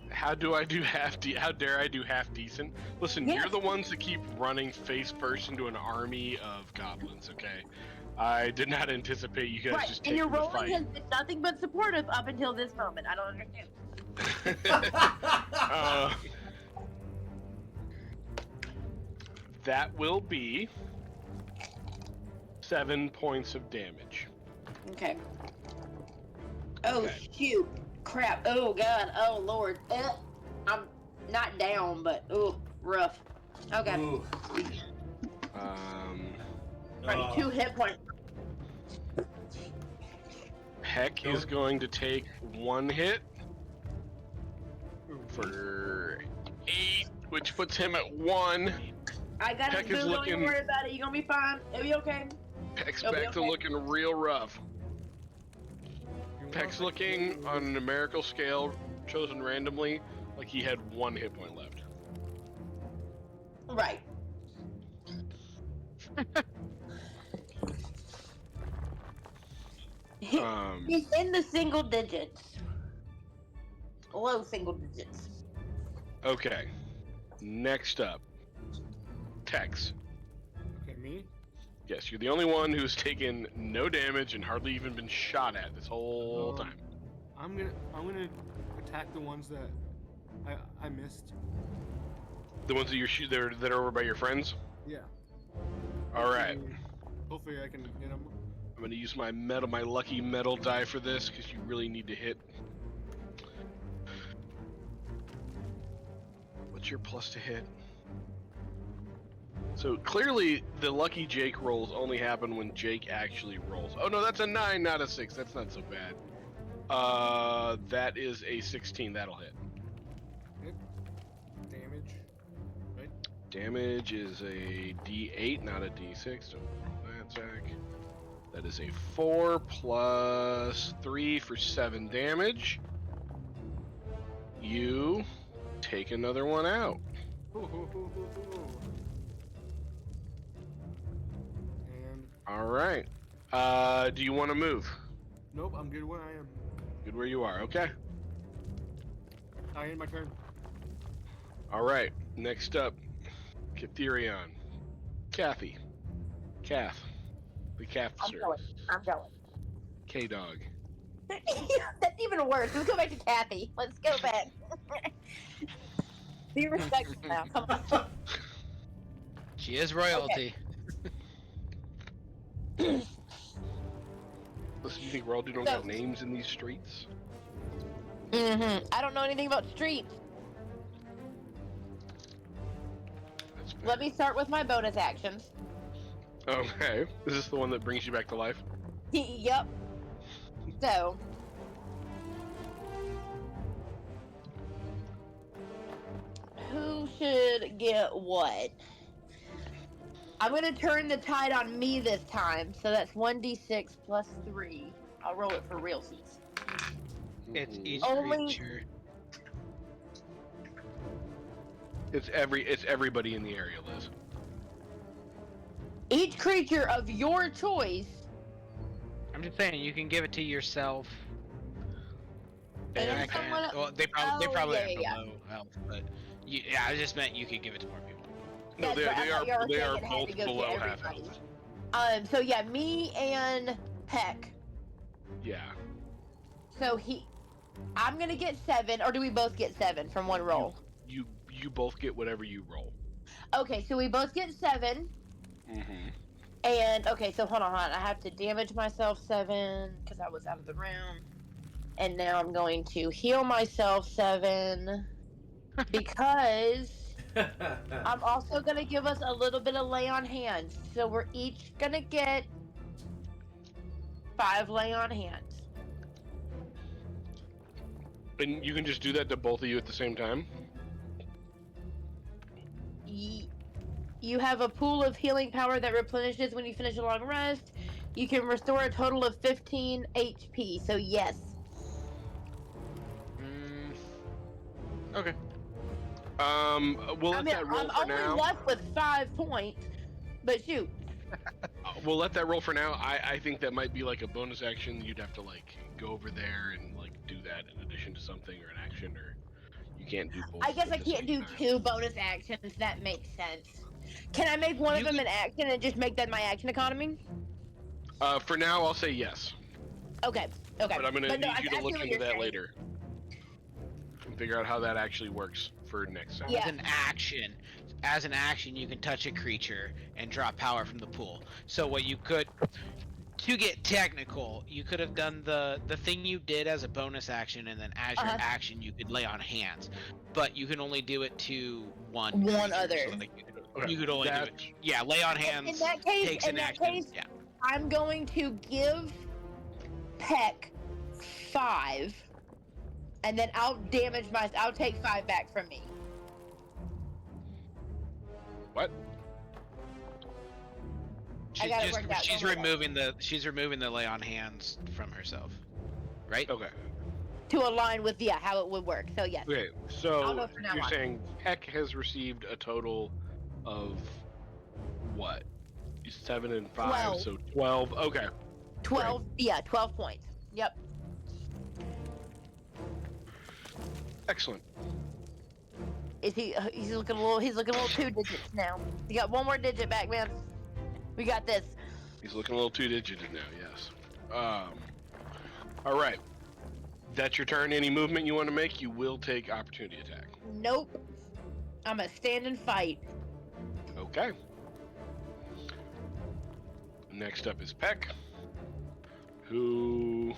How do I do how dare I do half decent? Listen, Yes. you're the ones that keep running face first into an army of goblins, okay? I did not anticipate you guys Right, just and taking your the rolling fight. has been nothing but supportive up until this moment. I don't understand. That will be 7 points of damage. Okay. Oh, Okay. shoot. Crap. Oh, God. Oh, Lord. I'm not down, but, ooh, rough. Okay. Ooh. Already 2 hit points. Heck is going to take 1 hit for 8, which puts him at 1. I got Heck it, is Boo. Don't you looking- worry about it. You're gonna be fine. It'll be okay. Peck's It'll be back to okay. looking real rough. Peck's looking on a numerical scale chosen randomly like he had 1 hit point left. Right. He's in the single digits. Low single digits. Okay. Next up, Tex. Okay, me? Yes, you're the only one who's taken no damage and hardly even been shot at this whole time. I'm gonna attack the ones that I missed. The ones that you're that are over by your friends. Yeah. All right. Hopefully I can hit them. I'm gonna use my lucky metal die for this because you really need to hit. What's your plus to hit? So clearly the lucky Jake rolls only happen when Jake actually rolls. Oh no, that's a 9, not a 6. That's not so bad. That is a 16. That'll hit. Damage. Right? Damage is a D8, not a D6. Don't roll that, Zach. That is a 4 plus 3 for 7 damage. You take another one out. And All right. Do you want to move? nope, I'm good where I am. Good where you are. Okay. I end my turn. All right. Next up, Catherion. Kathy. Kath. The Kath I'm going. I'm going. K-Dog. That's even worse. Let's go back to Kathy. Let's go back. Be respectful now. Come on. She is royalty. Listen, you think we're all doing So- names in these streets? I don't know anything about streets. That's fair. Let me start with my bonus actions. Okay. Is this the one that brings you back to life? Yep. So. Who should get what? I'm gonna turn the tide on me this time, so that's 1d6 plus 3. I'll roll it for realsies. It's Mhm. each Only- creature. It's everybody in the area, Liz. Each creature of your choice. I'm just saying, you can give it to yourself. And I if can't. someone- Well, they probably yeah, are yeah. below health, but yeah, I just meant you could give it to more people. No, That's they, right, I they thought you were are they saying are it had both to go to below half everybody. health. So yeah, me and Peck. Yeah. So I'm gonna get 7, or do we both get 7 from one roll? You both get whatever you roll. Okay, so we both get 7. Mm-hmm. And okay, so hold on. I have to damage myself 7 because I was out of the room, and now I'm going to heal myself 7 because I'm also gonna give us a little bit of lay on hands. So we're each gonna get 5 lay on hands. And you can just do that to both of you at the same time. You have a pool of healing power that replenishes when you finish a long rest. You can restore a total of 15 HP. So yes. Okay. We'll let that roll I'm for only now. left with 5 points. But shoot. We'll let that roll for now. I think that might be like a bonus action. You'd have to like go over there and like do that in addition to something or an action, or you can't do both. I guess I at the can't same do time. 2 bonus actions. That makes sense. Can I make one of them an action and just make that my action economy? For now, I'll say yes, Okay. Okay. but I'm gonna no, need I you to see look what into you're that saying. later. and figure out how that actually works for next time. Yeah. As an action, you can touch a creature and draw power from the pool. So what you could, to get technical, you could have done the thing you did as a bonus action, and then as your action, you could lay on hands. But you can only do it to one creature, other. So like, you could only do it. Yeah, lay on hands. In that case, takes an action. Yeah. I'm going to give Peck 5, and then I'll take 5 back from me. What? She's removing the lay on hands from herself, right? Okay. To align with how it would work. So yes. Okay, I'll so go for now you're on. saying Peck has received a total of what? 7 and 5, 12. so 12. Okay. 12. Yeah, 12 points. Yep. Excellent. Is he? He's looking a little. He's looking a little 2 digits now. You got 1 more digit back, man. We got this. He's looking a little 2-digited now. Yes. All right. That's your turn. Any movement you want to make, you will take opportunity attack. Nope. I'm gonna stand and fight. Okay. Next up is Peck, who,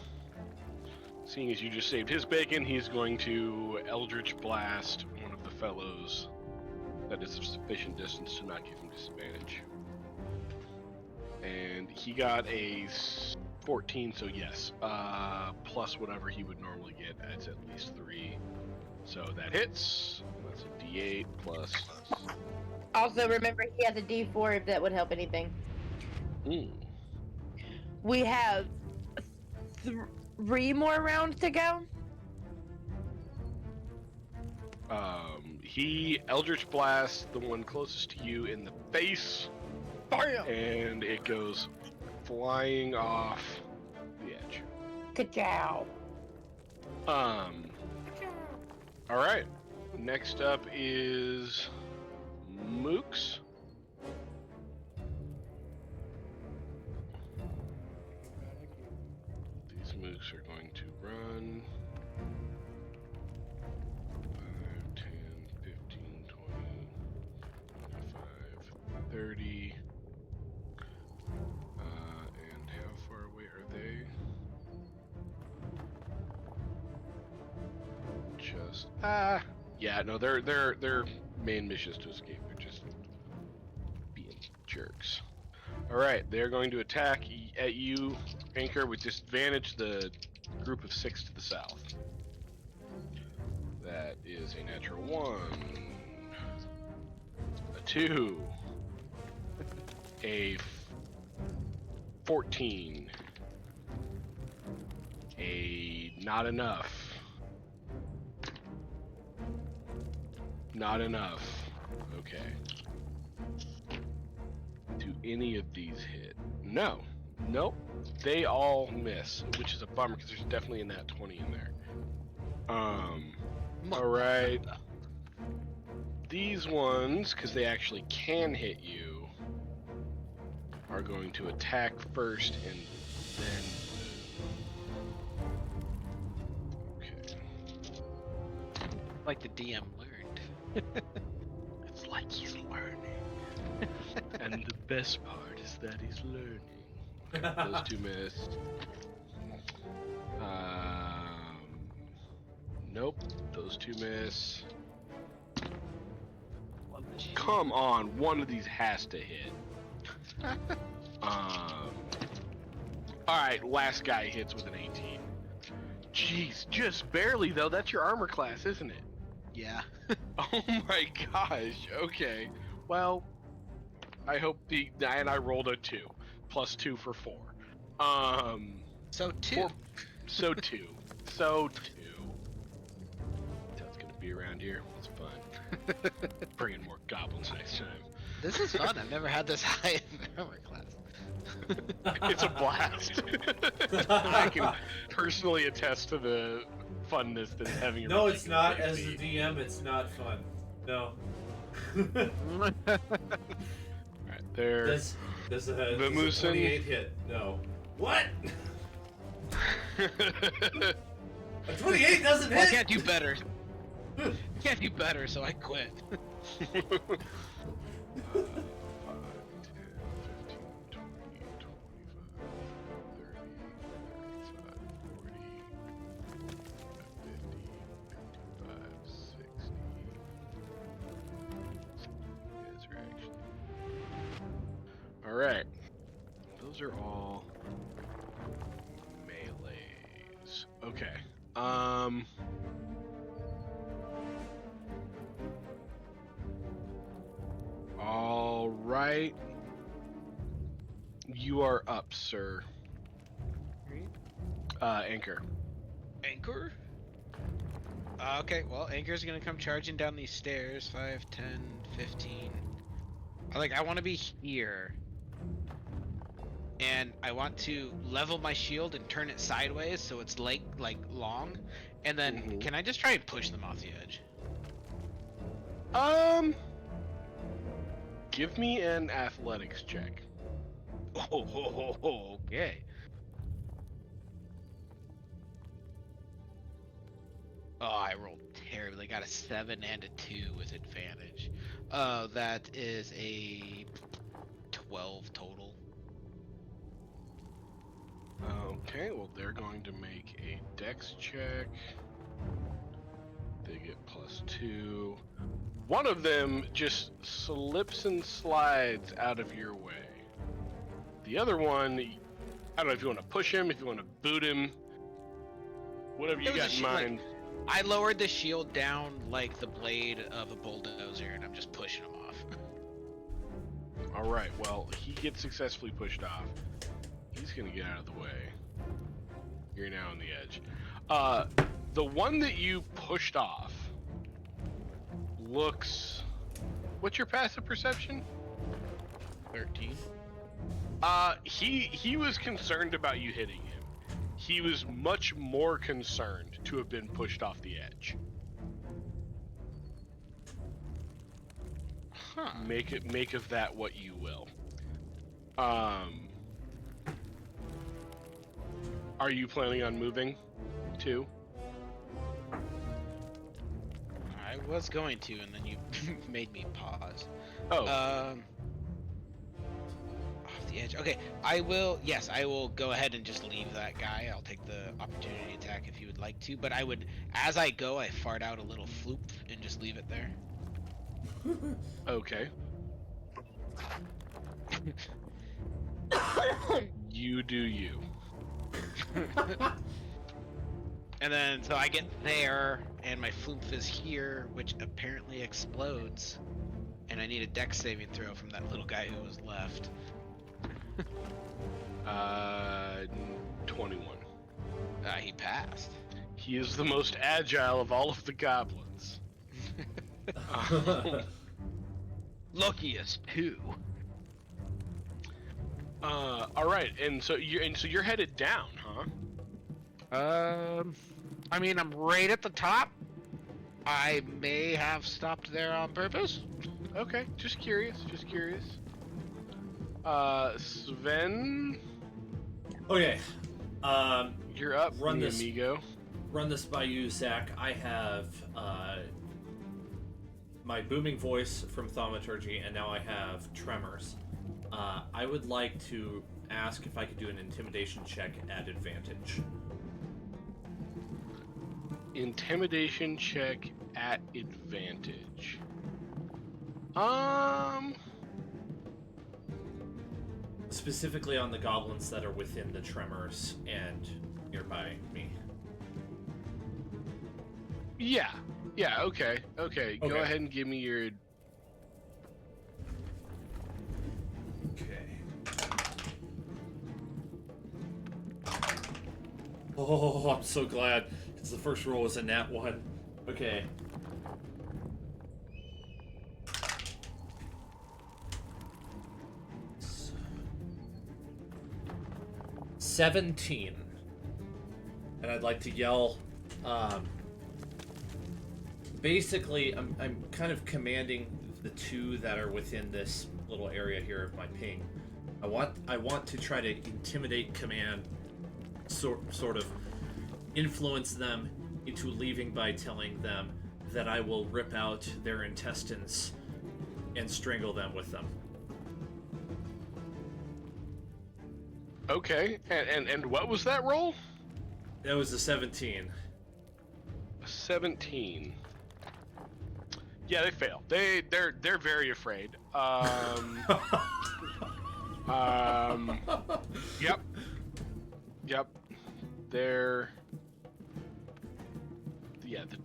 seeing as you just saved his bacon, he's going to Eldritch Blast one of the fellows that is of sufficient distance to not give him disadvantage. And he got a 14, so yes, plus whatever he would normally get. That's at least 3. So that hits. That's a D8 plus. Also, remember he has a D4 if that would help anything. We have 3 more rounds to go. He Eldritch Blasts the one closest to you in the face, Bam! and it goes flying off the edge. Ka-chow. All right. Next up is Mooks. These Mooks are going to run 5, 10, 15, 20, 25, 30. And how far away are they? Just yeah, no, their main mission is to escape. They're just being jerks. All right, they're going to attack at you, Anchor, with disadvantage. The group of 6 to the south. That is a natural 1, a 2, a 14, a not enough. Not enough. Okay. Do any of these hit? No. Nope. They all miss, which is a bummer because there's definitely a nat 20 in there. Alright. These ones, because they actually can hit you, are going to attack first and then move. Okay. Like the DM learned. It's like he's learning. And the best part is that he's learning. Okay, those 2 missed. Nope. Those 2 miss. Come on, one of these has to hit. Alright, last guy hits with an 18. Jeez, just barely though. That's your armor class, isn't it? Yeah. Oh my gosh. Okay. Well, I hope and I rolled a 2, plus 2 for 4. So 2. So 2. So 2. That's gonna be around here. It's fun. Bring in more goblins next time. This is fun. I've never had this high in armor class. It's a blast. I can personally attest to the funness that having a No, it's not. ridiculous As the XP. DM, it's not fun. No. Alright, there. Does a Vamusin? 28 hit? No. What? A 28 doesn't Well, I hit? can't do better. Can't do better, so I quit. 5, 10, 15, 20, 25, 30, 35, 40, 50, 55, 60. All right. Those are all melees. Okay. All right. You are up, sir. Anchor. Anchor? Okay, well, Anchor's gonna come charging down these stairs. 5, 10, 15. I want to be here. And I want to level my shield and turn it sideways so it's like long. And then, Mhm. can I just try and push them off the edge? Give me an athletics check. Oh, okay. Oh, I rolled terribly. Got a 7 and a 2 with advantage. That is a 12 total. Okay, well, they're going to make a dex check. They get +2. One of them just slips and slides out of your way. The other one, I don't know if you want to push him, if you want to boot him, whatever you It was got a in like, mind. I lowered the shield down like the blade of a bulldozer, and I'm just pushing him off. All right, well, he gets successfully pushed off. He's going to get out of the way. You're now on the edge. The one that you pushed off looks... What's your passive perception? 13. He was concerned about you hitting him. He was much more concerned to have been pushed off the edge. Huh. Make of that what you will. Are you planning on moving too? I was going to, and then you made me pause. Oh, Off the edge. Okay, I will. Yes, I will go ahead and just leave that guy. I'll take the opportunity attack if you would like to. But I would, as I go, I fart out a little floop and just leave it there. okay. You do you. And then, so I get there, and my floop is here, which apparently explodes. And I need a dex saving throw from that little guy who was left. 21. He passed. He is the most agile of all of the goblins. Luckiest too. All right, and so you're headed down, huh? I mean, I'm right at the top. I may have stopped there on purpose. Okay, just curious. Sven, Okay. you're up, Run mi this. amigo. Run this by you, Zach. I have my booming voice from Thaumaturgy, and now I have Tremors. I would like to ask if I could do an intimidation check at advantage. Intimidation check at advantage. Specifically on the goblins that are within the Tremors and nearby me. Yeah, okay. Go Okay. ahead and give me your. Okay. Oh, I'm so glad, because the first roll was a nat 1. Okay. So, 17. And I'd like to yell, basically, I'm kind of commanding the two that are within this little area here of my ping. I want to try to intimidate command, sort of influence them into leaving by telling them that I will rip out their intestines and strangle them with them. Okay, and what was that roll? That was a 17. 17. Yeah, they fail. They're very afraid. Yep. They're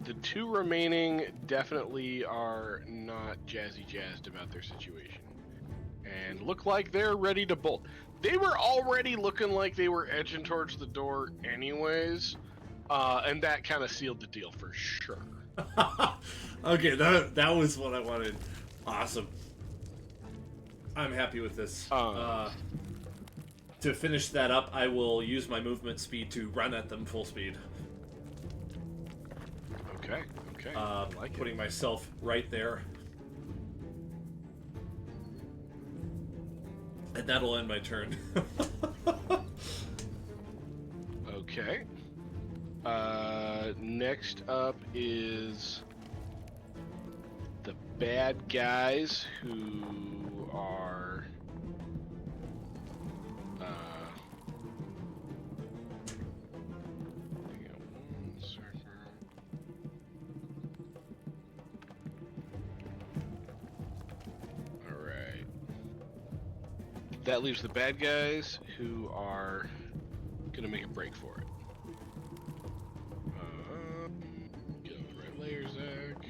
the two remaining definitely are not jazzy jazzed about their situation, and look like they're ready to bolt. They were already looking like they were edging towards the door, anyways, and that kind of sealed the deal for sure. Okay, that was what I wanted. Awesome. I'm happy with this. To finish that up, I will use my movement speed to run at them full speed. Okay. I like putting myself right there. And that'll end my turn. Okay. Next up is the bad guys who are hang on one second. All right. That leaves the bad guys who are gonna make a break for it. Get on the right layer, Zach.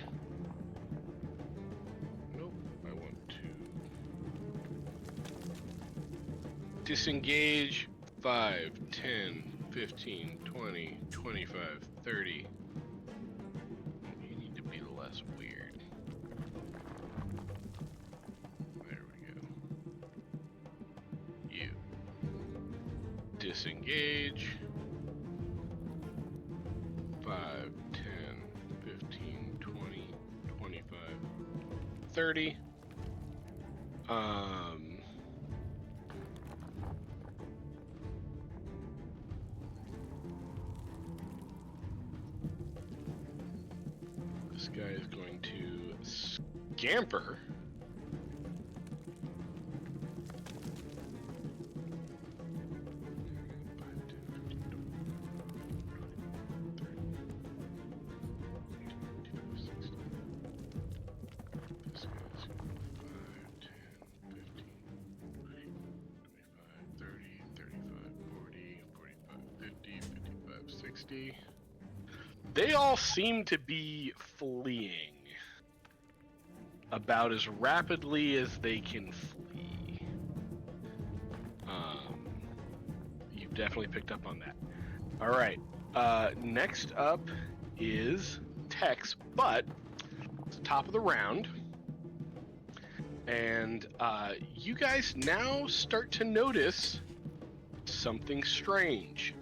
Nope, I want to disengage 5, 10, 15, 20, 25, 30. You need to be less weird. There we go. You. Disengage. 5, 10, 15, 20, 25, 30. This guy is going to scamper. This guy's 5, 10, 15, 20, 25, 30, 35, 40, 45, 50, 55, 60. They all seem to be fleeing about as rapidly as they can flee. You've definitely picked up on that. All right. Next up is Tex, but it's the top of the round. And you guys now start to notice something strange.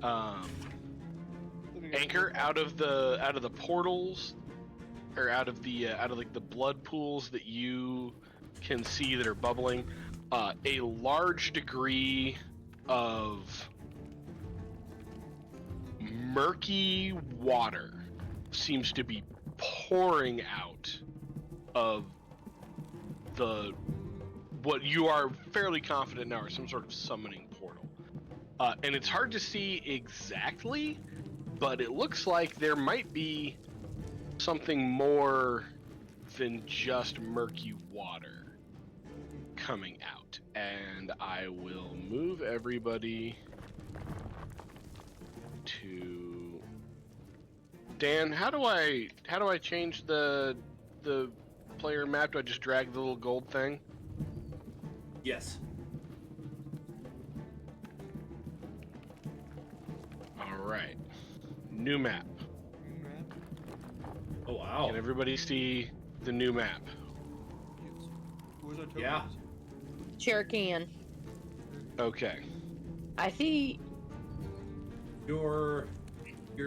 Anchor, out of the portals, or out of like the blood pools that you can see that are bubbling, a large degree of murky water seems to be pouring out of what you are fairly confident now are some sort of summoning portal. And it's hard to see exactly, but it looks like there might be something more than just murky water coming out. And I will move everybody to Dan. How do I change the player map? Do I just drag the little gold thing? Yes. All right. New map. Oh wow. Can everybody see the new map? Where's our tokens? Yeah. Sure can. Okay. I see. Your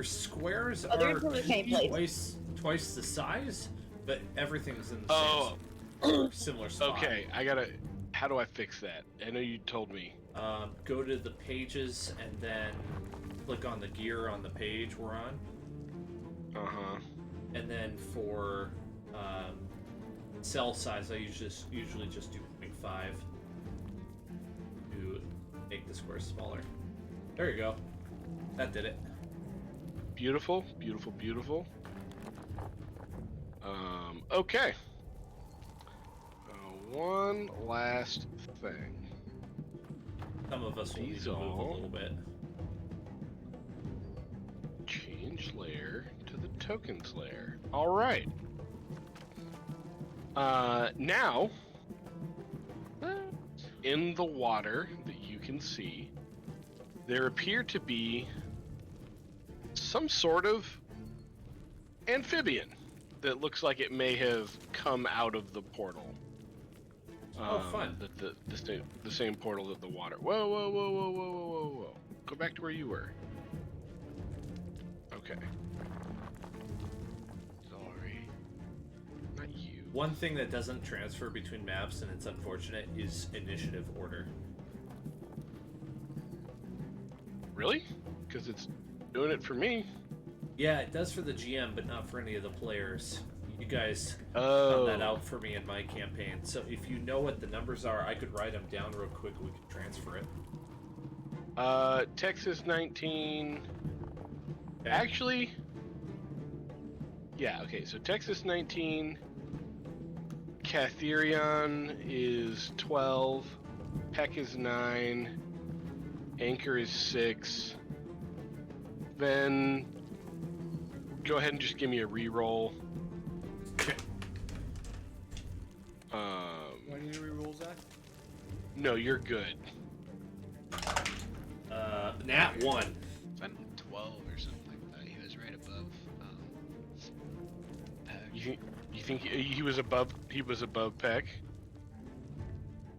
squares Oh, they're are in the same place. twice the size, but everything's in the Oh, same similar spot. okay. How do I fix that? I know you told me. Go to the pages and then click on the gear on the page we're on, Uh-huh. and and then for cell size, I usually just do 0.5 to make the square smaller. There you go. That did it. Beautiful, beautiful, beautiful. Okay. One last thing. Some of us will need These to move a all- little bit. Change layer to the tokens layer. All right. Now, in the water that you can see, there appear to be some sort of amphibian that looks like it may have come out of the portal. Oh, fun. The same portal that the water. Whoa, whoa, whoa, whoa, whoa, whoa, whoa, whoa. Go back to where you were. Okay. Sorry. Not you. One thing that doesn't transfer between maps, and it's unfortunate, is initiative order. Really? Because it's doing it for me. Yeah, it does for the GM, but not for any of the players. You guys Oh. found that out for me in my campaign. So if you know what the numbers are, I could write them down real quick. We could transfer it. Texas 19. Okay? Actually, yeah, okay, so Texas 19, Catherion is 12, Peck is 9, Anchor is 6. Then go ahead and just give me a reroll. Okay. Why do you need to re-roll, Zach? No, you're good. Nat 1. It's on 12 or something like that. He was right above. You think he was above? He was above Peck.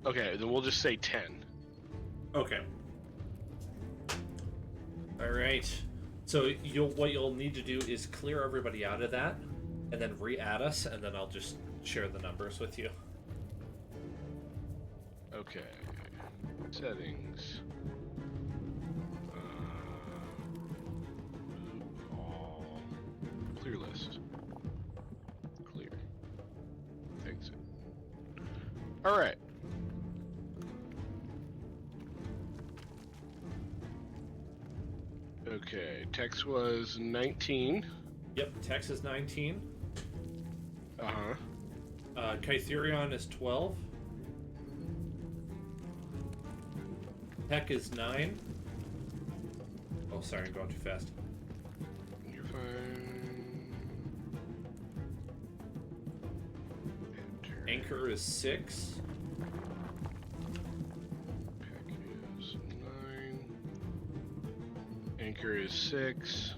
Okay, then we'll just say 10. Okay. All right. So what you'll need to do is clear everybody out of that, and then re-add us, and then I'll just share the numbers with you. Okay. Settings. All. Clear list. Clear. Exit. All right. Okay. Text was 19. Yep. Tex is 19. Uh-huh. Kytherion is 12. Peck is 9. Oh, sorry, I'm going too fast. You're fine. Enter. Anchor is 6. Peck is 9. Anchor is 6.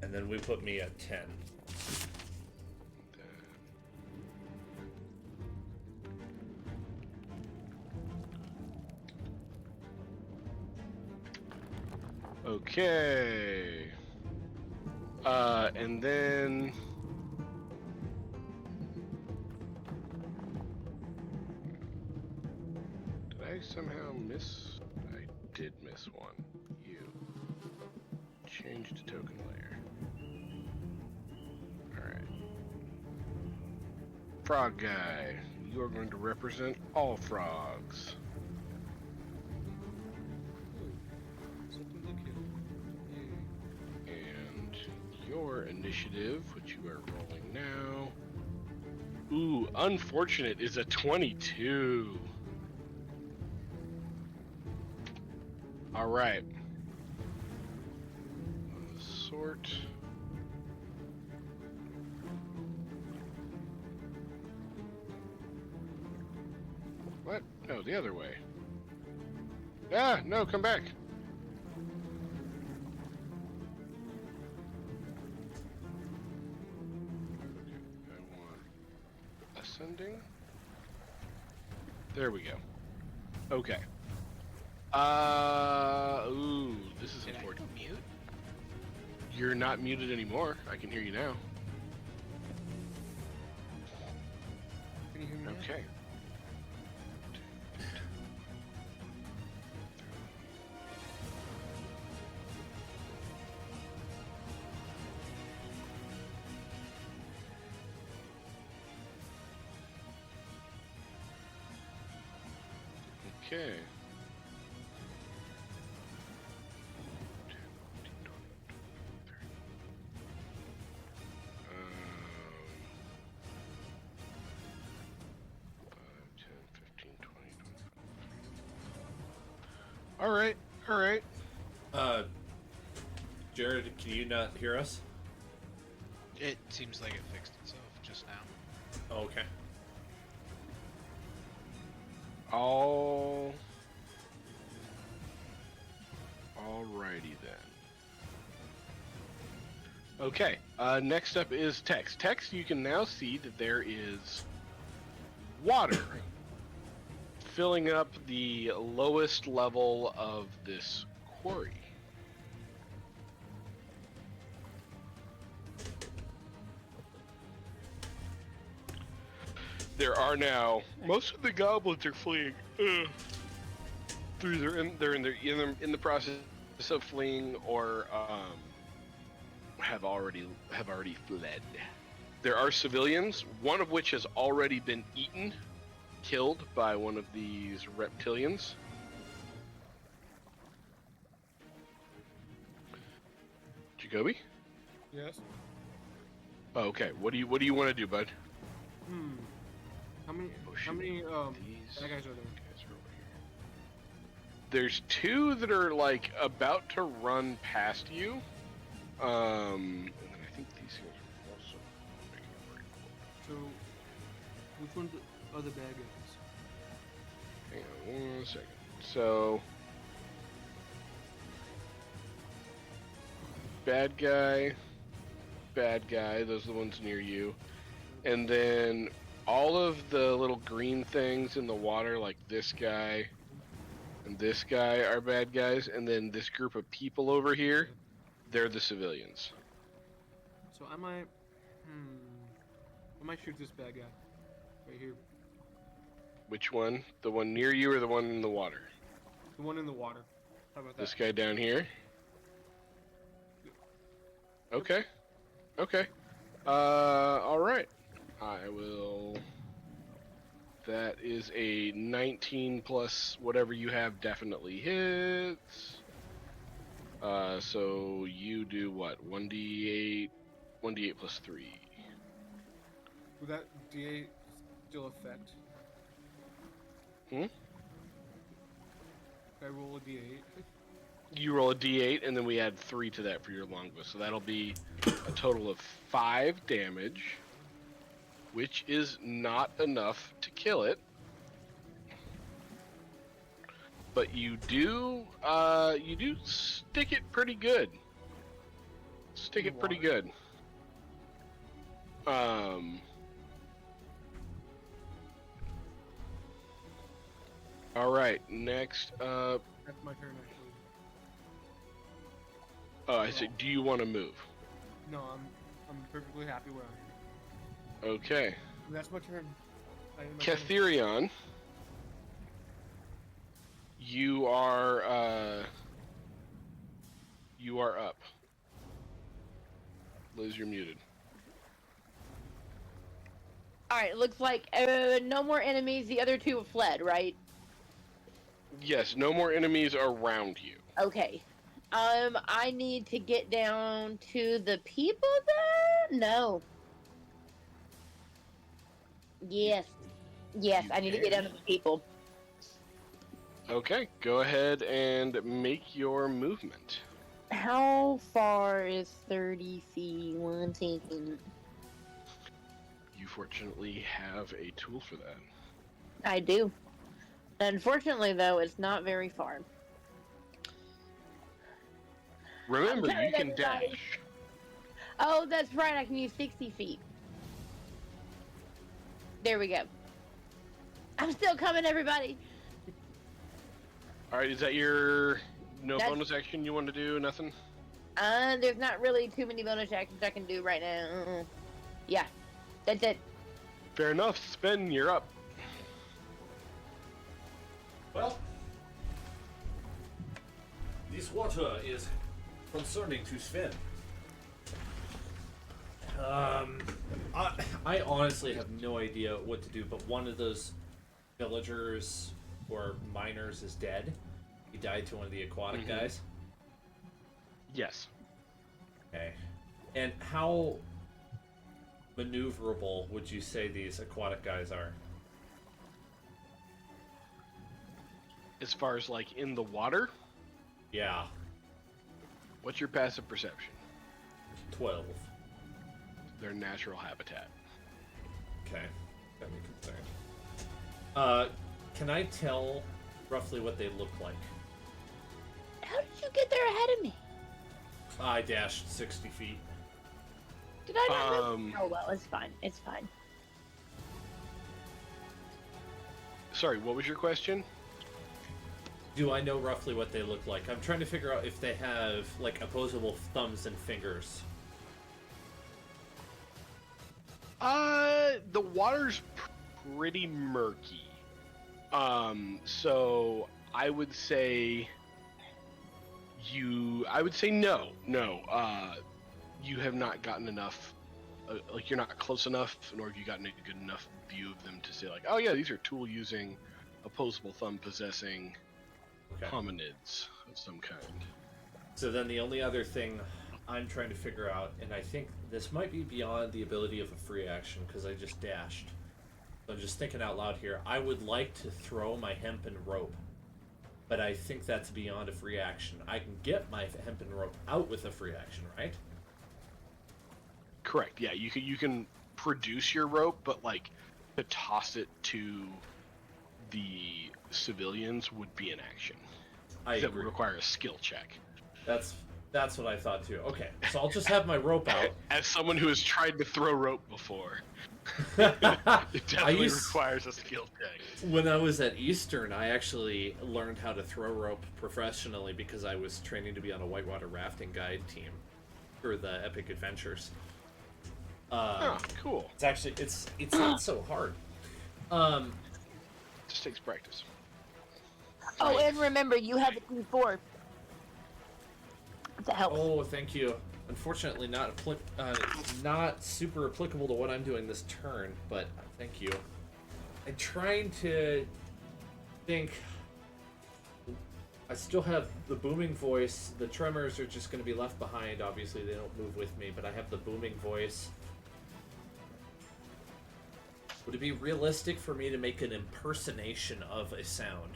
And then we put me at 10. Okay. And then did I somehow miss? I did miss one. You change to token layer. All right. Frog guy, you are going to represent all frogs. Something to kill. Yay. And your initiative, which you are rolling now. Ooh, unfortunate is a 22. All right. Sort. What? No, the other way. Ah, no, come back. I want ascending. There we go. Okay. Ooh, this is Did I go important. mute? You're not muted anymore. I can hear you now. Can you hear me now? Okay. Okay. All right, all right. Jared, can you not hear us? It seems like it fixed itself just now. Oh, okay. Alrighty then. Okay, next up is Tex. Tex, you can now see that there is water filling up the lowest level of this quarry. There are now most of the goblins are fleeing through they're in the process of fleeing or have already fled. There are civilians, one of which has already been killed by one of these reptilians. Jacoby? Yes. Oh, okay. What do you want to do, bud? How many These bad guys are there? guys are over here. There's two that are like about to run past you. And then I think these guys are also making a break. So, which ones are the bad guys? Hang on 1 second. So, bad guy, those are the ones near you. And then all of the little green things in the water, like this guy and this guy, are bad guys. And then this group of people over here, they're the civilians. So I might shoot this bad guy right here. Which one? The one near you or the one in the water? The one in the water. How about that? This guy down here? Okay. Okay. Alright. I will... That is a 19 plus whatever you have definitely hits. So you do what? 1d8 plus 3. Would that D8 still affect? Hmm? If I roll a D8. You roll a d8 and then we add 3 to that for your longbow. So that'll be a total of 5 damage, which is not enough to kill it. But you do stick it pretty good. Stick it pretty good. All right, next up. That's my turn actually. Oh, I said, do you want to move? No, I'm perfectly happy where I am. Okay. That's my turn. I am my turn. Catherion, you are up. Liz, you're muted. Alright, looks like no more enemies. The other two have fled, right? Yes, no more enemies around you. Okay. I need to get down to the people there? No. Yes. Yes, I need to get down to the people. Okay, go ahead and make your movement. How far is 30 feet? 1 second. You fortunately have a tool for that. I do. Unfortunately, though, it's not very far. Remember, I'm you can everybody. dash. Oh, that's right. I can use 60 feet. There we go. I'm still coming, everybody. All right, is that your That's- bonus action you want to do? Nothing? There's not really too many bonus actions I can do right now. Yeah, that's it. Fair enough. Sven, you're up. Well, this water is concerning to Sven. I honestly have no idea what to do, but one of those villagers or miners is dead. He died to one of the aquatic guys. Yes. Okay. And how maneuverable would you say these aquatic guys are? As far as like in the water, Yeah, what's your passive perception? 12. Their natural habitat. Okay. Got me concerned. Can I tell roughly what they look like? How did you get there ahead of me? I dashed 60 feet. Did I not? Oh well, it's fine. It's fine. Sorry, what was your question? Do I know roughly what they look like? I'm trying to figure out if they have, like, opposable thumbs and fingers. The water's pretty murky. So I would say no. You have not gotten enough, like you're not close enough, nor have you gotten a good enough view of them to say like, oh yeah, these are tool-using, opposable thumb-possessing hominids of some kind. So then the only other thing I'm trying to figure out, and I think this might be beyond the ability of a free action because I just dashed. So I'm just thinking out loud here. I would like to throw my hempen rope, but I think that's beyond a free action. I can get my hempen rope out with a free action, right? Correct. Yeah, you can produce your rope, but like to toss it to the civilians would be an action. I That agree. would require a skill check. That's what I thought too. Okay, so I'll just have my rope out. As someone who has tried to throw rope before, it definitely requires a skill check. When I was at Eastern, I actually learned how to throw rope professionally because I was training to be on a whitewater rafting guide team for the Epic Adventures. Oh, cool. It's actually it's not so hard. Just takes practice. Oh, and remember, you have a D4. That helps. Oh, thank you. Unfortunately, not super applicable to what I'm doing this turn, but thank you. I'm trying to think. I still have the booming voice. The tremors are just going to be left behind. Obviously, they don't move with me, but I have the booming voice. Would it be realistic for me to make an impersonation of a sound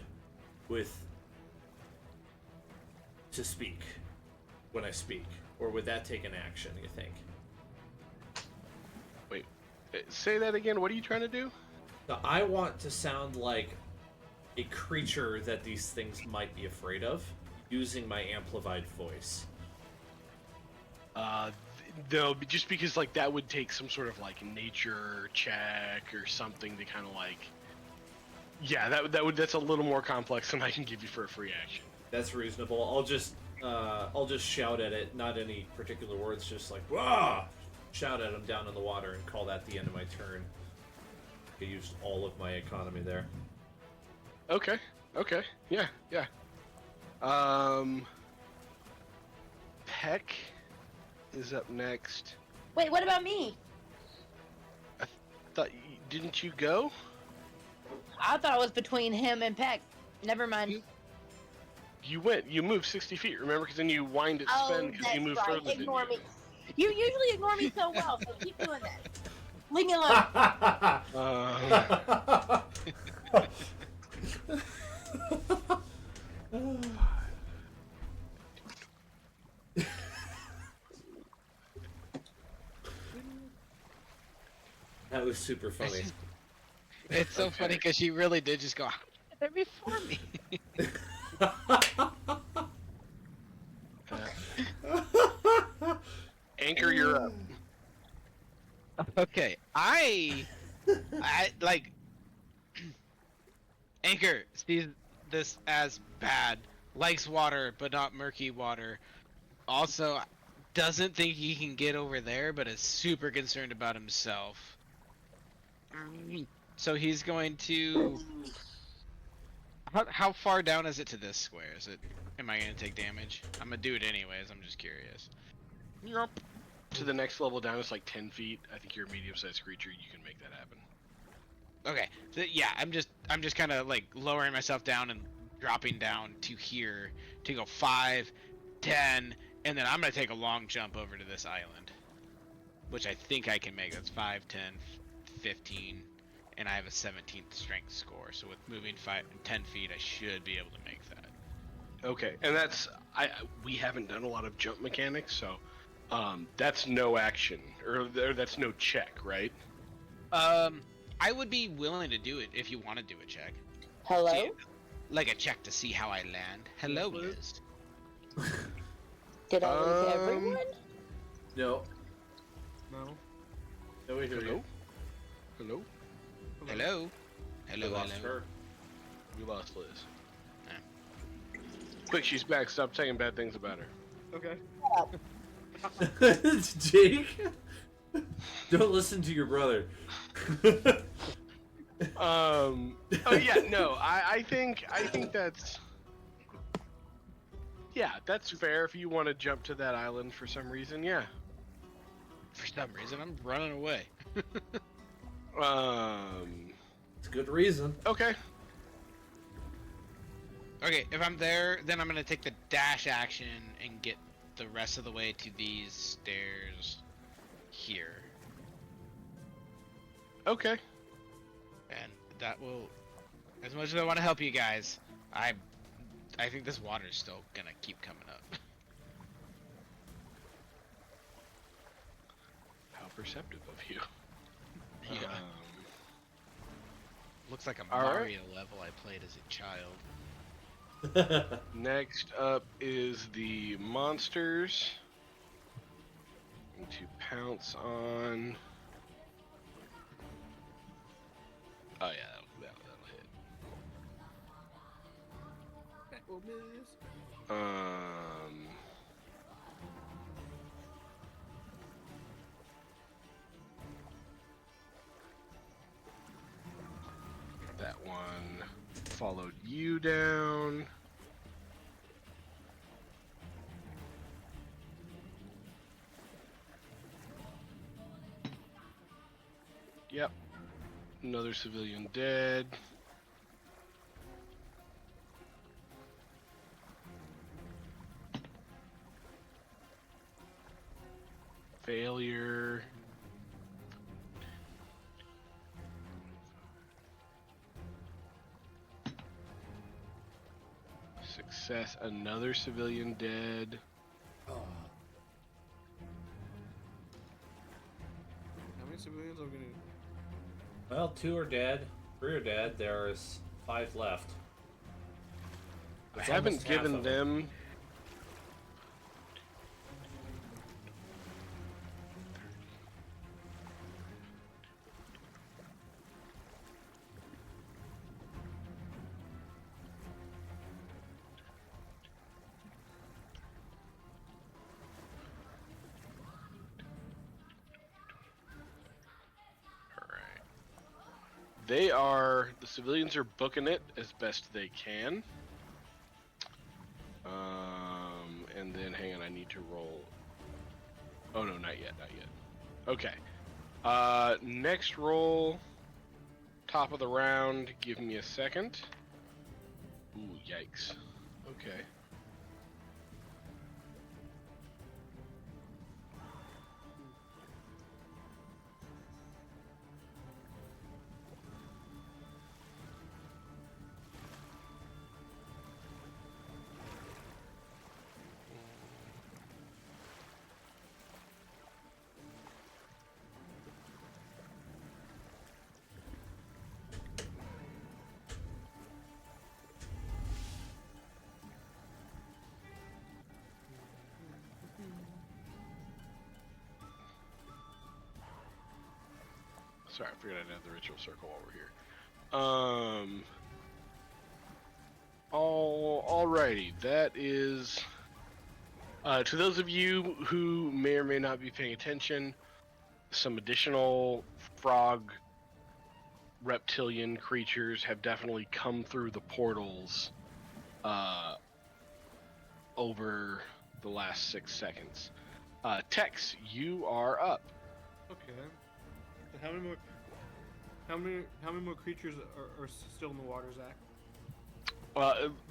to speak when I speak? Or would that take an action, you think? Wait, say that again. What are you trying to do? Now, I want to sound like a creature that these things might be afraid of, using my amplified voice. No, just because like that would take some sort of like nature check or something to kind of like. Yeah, that's a little more complex than I can give you for a free action. That's reasonable. I'll just shout at it, not any particular words, just like "Wah!" Shout at them down in the water and call that the end of my turn. I used all of my economy there. Okay. Yeah. Peck is up next. Wait, what about me? Didn't you go? I thought it was between him and Peck. Never mind. You moved 60 feet, remember? Because then you wind it spin because you moved further than Ignore you. me. You usually ignore me so well, so keep doing that. Leave me alone. That was super funny. It's so funny because she really did just go, "How did there before me?" Anchor, you're up. Okay, I like Anchor sees this as bad, likes water but not murky water. Also, doesn't think he can get over there, but is super concerned about himself. So he's going to. How far down is it to this square? Am I gonna take damage? I'm gonna do it anyways. I'm just curious. Yup. To the next level down, it's like 10 feet. I think you're a medium-sized creature. You can make that happen. Okay. So, yeah, I'm just kind of like lowering myself down and dropping down to here to go 5, 10, and then I'm gonna take a long jump over to this island, which I think I can make. That's 5, 10, 15, and I have a 17th strength score. So with moving 10 feet, I should be able to make that. Okay, and we haven't done a lot of jump mechanics, so that's no action or that's no check, right? I would be willing to do it if you want to do a check. Hello? See, like a check to see how I land. Hello, Liz? Liz. Did I lose everyone? No. No. No, we hear you. Hello? Hello. Hello. We lost Hello. her. We lost Liz. Quick, she's back. Stop saying bad things about her. Okay. Jake, don't listen to your brother. Oh yeah, no. I think that's that's fair if you want to jump to that island for some reason. Yeah. For some reason, I'm running away. It's a good reason. Okay. Okay, if I'm there, then I'm gonna take the dash action and get the rest of the way to these stairs here. Okay. And that will, as much as I want to help you guys, I think this water's still gonna keep coming up. How perceptive of you. Yeah. Looks like a all right. Mario level I played as a child. Next up is the monsters. Going to pounce on. Oh yeah, that'll hit. That will miss. That one followed you down. Yep. Another civilian dead. Failure. Success. Another civilian dead. How many civilians are we gonna? Well, 2 are dead. 3 are dead. There's 5 left. I It's haven't almost half given of them. them. The civilians are booking it as best they can. And then hang on, I need to roll. Oh no, not yet. Okay. Next roll, top of the round. Give me a second. Ooh, yikes. Okay. Sorry, I forgot I had the ritual circle while we're here. Alrighty, that is. To those of you who may or may not be paying attention, some additional frog reptilian creatures have definitely come through the portals over the last 6 seconds. Tex, you are up. Okay. So How many more creatures are still in the water, Zach?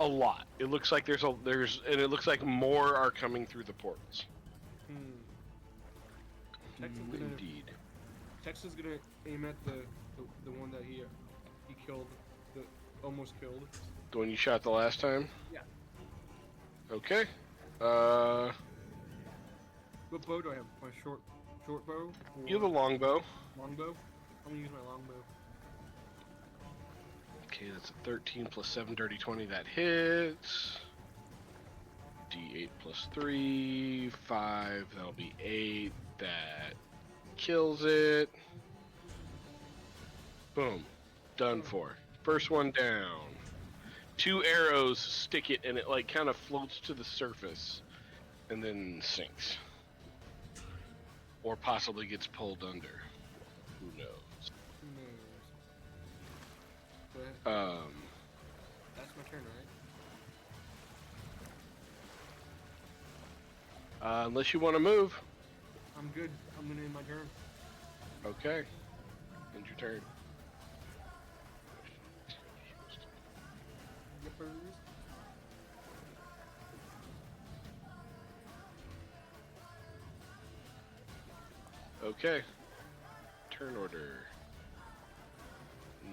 A lot. It looks like and it looks like more are coming through the portals. Indeed. Tex is gonna aim at the one that he killed, almost killed. The one you shot the last time? Yeah. Okay. What bow do I have? My short bow? You have a longbow. Longbow? I'm gonna use my longbow. Okay, that's a 13 plus 7, dirty 20. That hits. D8 plus 3, 5. That'll be 8. That kills it. Boom. Done for. First one down. 2 arrows stick it, and it like kind of floats to the surface, and then sinks, or possibly gets pulled under. Who knows? Go ahead. That's my turn, right? Unless you want to move. I'm good. I'm gonna end my turn. Okay. End your turn. Yippers. Okay. Turn order.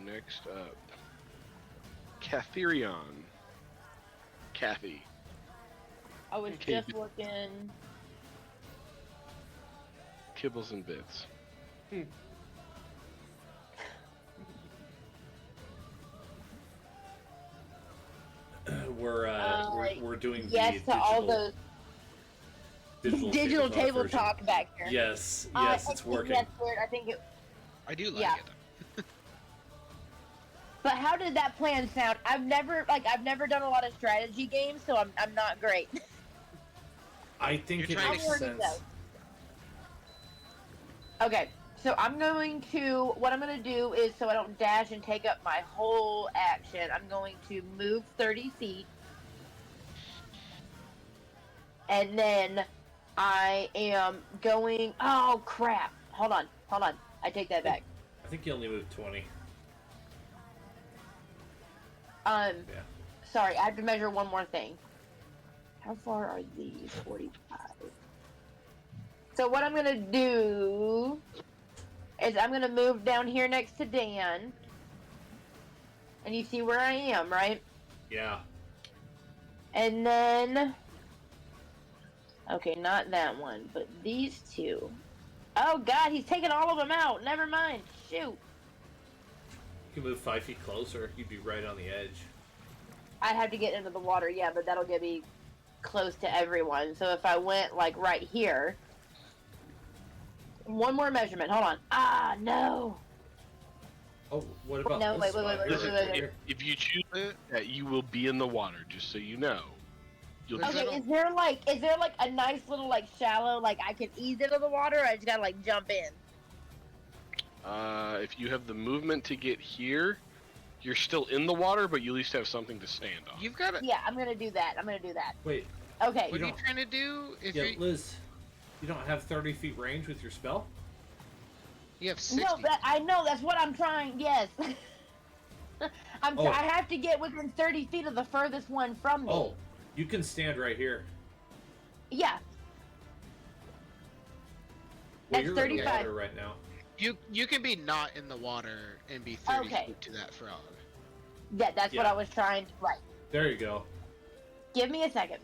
Next up, Catherion. Kathy. I was Okay, just but- looking. Kibbles and bits. We're doing Yes the to all those digital table version. talk back here. Yes, I it's think working. that's weird. I think it. I do like Yeah. it. But how did that plan sound? I've never done a lot of strategy games, so I'm not great. I think You're it trying makes to- sense. Okay, so what I'm going to do is, so I don't dash and take up my whole action, I'm going to move 30 feet. And then I am going, oh crap. Hold on. I take that back. I think you only moved 20. Yeah. Sorry, I have to measure one more thing. How far are these? 45. So what I'm going to do is I'm going to move down here next to Dan. And you see where I am, right? Yeah. And then... Okay, not that one, but these two. Oh god, he's taking all of them out. Never mind. Shoot. You can move 5 feet closer. You'd be right on the edge. I'd have to get into the water, yeah, but that'll get me close to everyone. So if I went, like, right here... One more measurement. Hold on. Ah, no. Oh, what about No, this wait, spot wait, here? wait, wait. If you choose it, that you will be in the water, just so you know. You'll Okay. Okay, is there like a nice little, like, shallow, like, I can ease into the water, or I just gotta, like, jump in? If you have the movement to get here, you're still in the water, but you at least have something to stand on. You've got to. Yeah, I'm gonna do that. Wait, Okay. What You are you don't- trying to do? If yeah, you Liz, you don't have 30 feet range with your spell? you have 60. No, I know, that's what I'm trying, yes. Oh. I have to get within 30 feet of the furthest one from me. Oh, you can stand right here. Yeah, Well, That's you're in the 35. water right now. You can be not in the water and be 30 Okay. feet to that frog. yeah, that's what Yeah. I was trying to, right. There you go. Give me a second.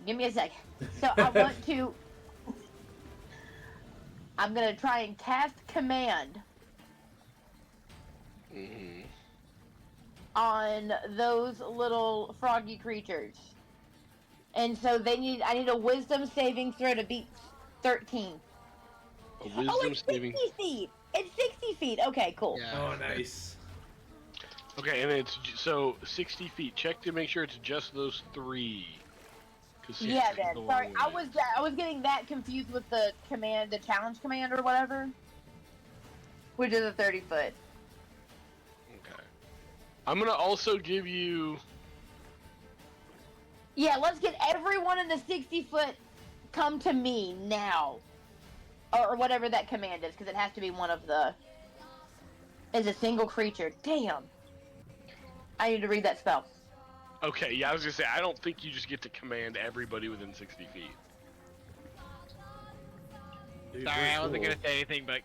So I want to, I'm gonna try and cast command Mm-hmm. on those little froggy creatures. And so I need a wisdom saving throw to beat 13. A Oh, wisdom it's saving. 60 feet! It's 60 feet! Okay, cool. Yeah. Oh, nice. Okay, and it's so 60 feet. Check to make sure it's just those 3. 'Cause 60 Yeah, is then. a long Sorry, I way. was getting that confused with the challenge command or whatever. Which is a 30 foot. Okay. I'm gonna also give you. Yeah, let's get everyone in the 60 foot come to me now. Or whatever that command is, because it has to be one of the... is a single creature. Damn. I need to read that spell. Okay, yeah, I was gonna say I don't think you just get to command everybody within 60 feet. Dude, Sorry, very I wasn't cool. gonna say anything, but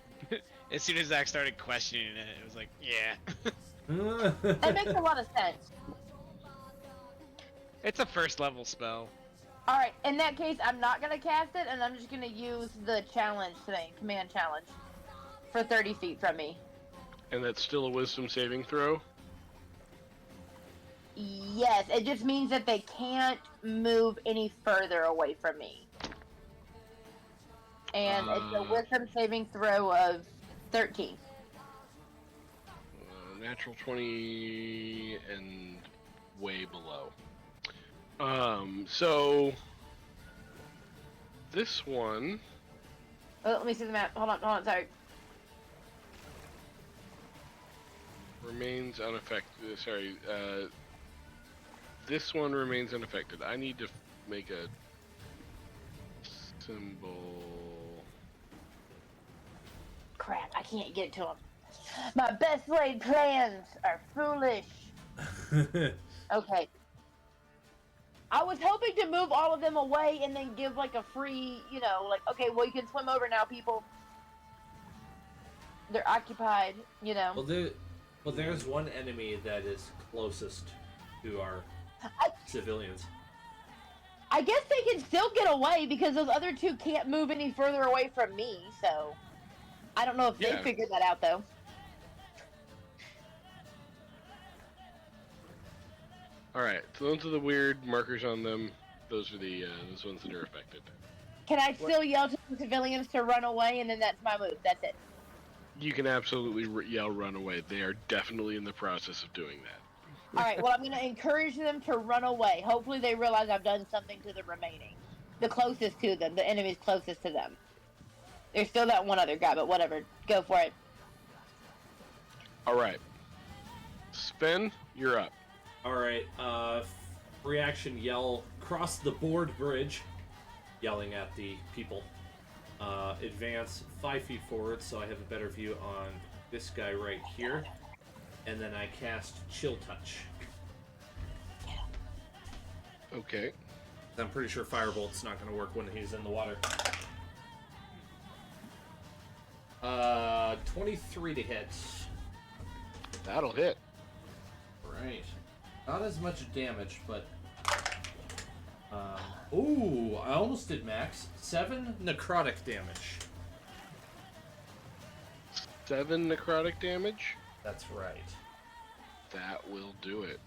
as soon as Zach started questioning it, it was like, yeah. That makes a lot of sense. It's a first level spell. Alright, in that case, I'm not gonna cast it, and I'm just gonna use the challenge thing, command challenge, for 30 feet from me. And that's still a wisdom saving throw? Yes, it just means that they can't move any further away from me. And it's a wisdom saving throw of 13. Natural 20 and way below. So this one Oh, let me see the map. Hold on, sorry. remains unaffected. Sorry, this one remains unaffected. I need to make a symbol. Crap, I can't get to him. My best laid plans are foolish. Okay. I was hoping to move all of them away and then give like a free, like, okay, well, you can swim over now, people. They're occupied, Well, there's one enemy that is closest to our civilians. I guess they can still get away because those other two can't move any further away from me, so I don't know if they Yeah. figured that out, though. Alright, so those are the weird markers on them. Those are the those ones that are affected. Can I still yell to the civilians to run away, and then that's my move? That's it. You can absolutely yell run away. They are definitely in the process of doing that. All right, well, I'm going to encourage them to run away. Hopefully they realize I've done something to the remaining. The closest to them, the enemies closest to them. There's still that one other guy, but whatever. Go for it. Alright. Sven, you're up. Alright, reaction yell, cross the board bridge, yelling at the people. Advance 5 feet forward so I have a better view on this guy right here. And then I cast Chill Touch. Okay. I'm pretty sure Firebolt's not going to work when he's in the water. 23 to hit. That'll hit. Right. Not as much damage, but... ooh, I almost did max. 7 necrotic damage. 7 necrotic damage? That's right. That will do it.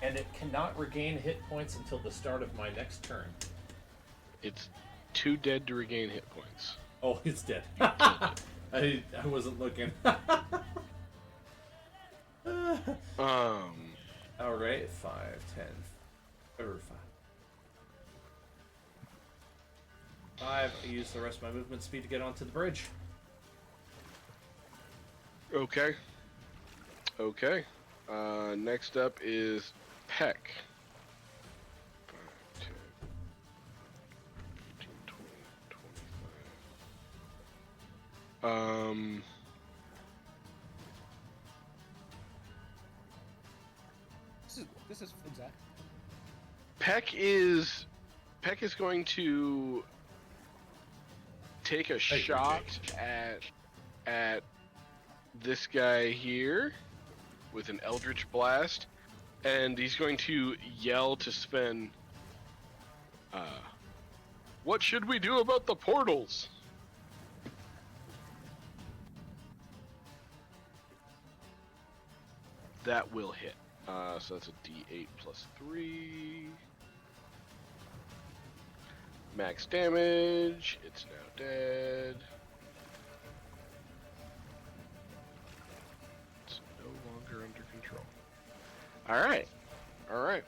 And it cannot regain hit points until the start of my next turn. It's too dead to regain hit points. Oh, it's dead. I wasn't looking. Alright, 5, 10, or 5. I use the rest of my movement speed to get onto the bridge. Okay. Okay. Next up is Peck. 5, 10, 15, 20, 25. This is Zach. Peck is going to take a shot at this guy here with an Eldritch Blast, and he's going to yell to Sven, what should we do about the portals? That will hit. So that's a D8 plus 3. Max damage. It's now dead. It's no longer under control. Alright. Alright.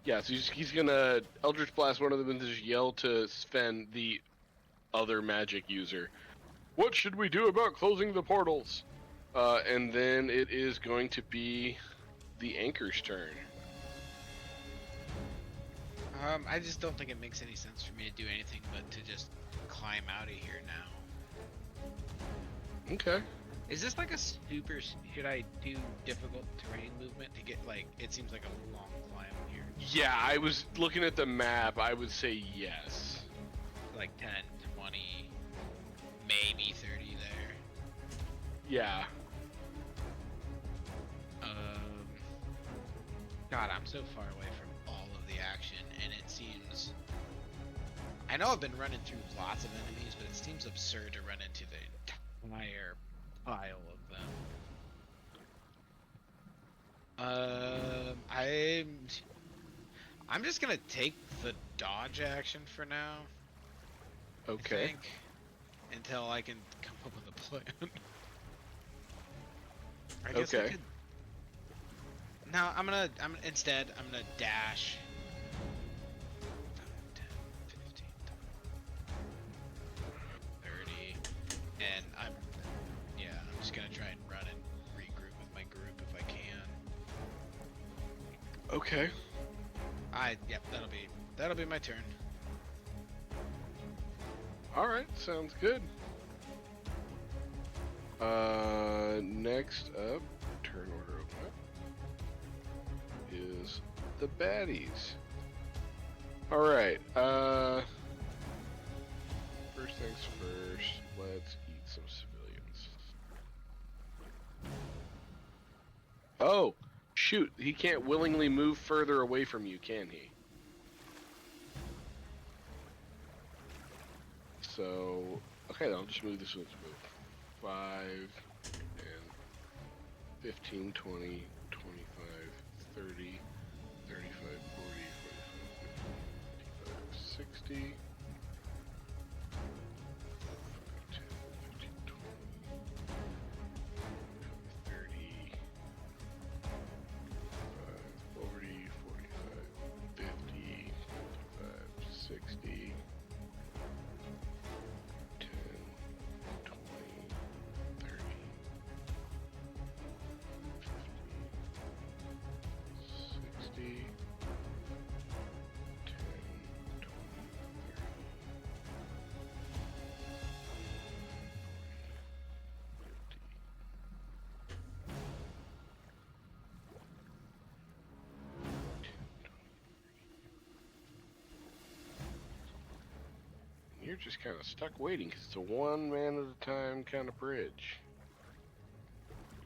Yeah, so he's gonna Eldritch Blast one of them and just yell to Sven, the other magic user, what should we do about closing the portals? And then it is going to be the Anchor's turn. I just don't think it makes any sense for me to do anything but to just climb out of here now. Okay. Is this like a super? Should I do difficult terrain movement to get like? It seems like a long climb here. Yeah, I was looking at the map. I would say yes. Like 10, 20, maybe 30 there. Yeah. God, I'm so far away from all of the action, and it seems. I know I've been running through lots of enemies, but it seems absurd to run into the entire pile of them. I'm just gonna take the dodge action for now. I Okay. think, until I can come up with a plan. I guess I Okay. could. No, I'm gonna dash. 10, 15, 30, and I'm just gonna try and run and regroup with my group if I can. Okay. Yep, that'll be my turn. All right. Sounds good. Next up, turn order open up, is the baddies. All right. First things first. Let's eat some civilians. Oh, shoot! He can't willingly move further away from you, can he? So, okay, I'll just move this one. 5, 10, 15, 20, 25, 30, 35, 40, 45, 60. 10, 15, 20, 30, 40, 45, 50, 55, 60. 10, 20, 30, 50, 60, 10, 20, 30, 50. You're just kind of stuck waiting because it's a one man at a time kind of bridge.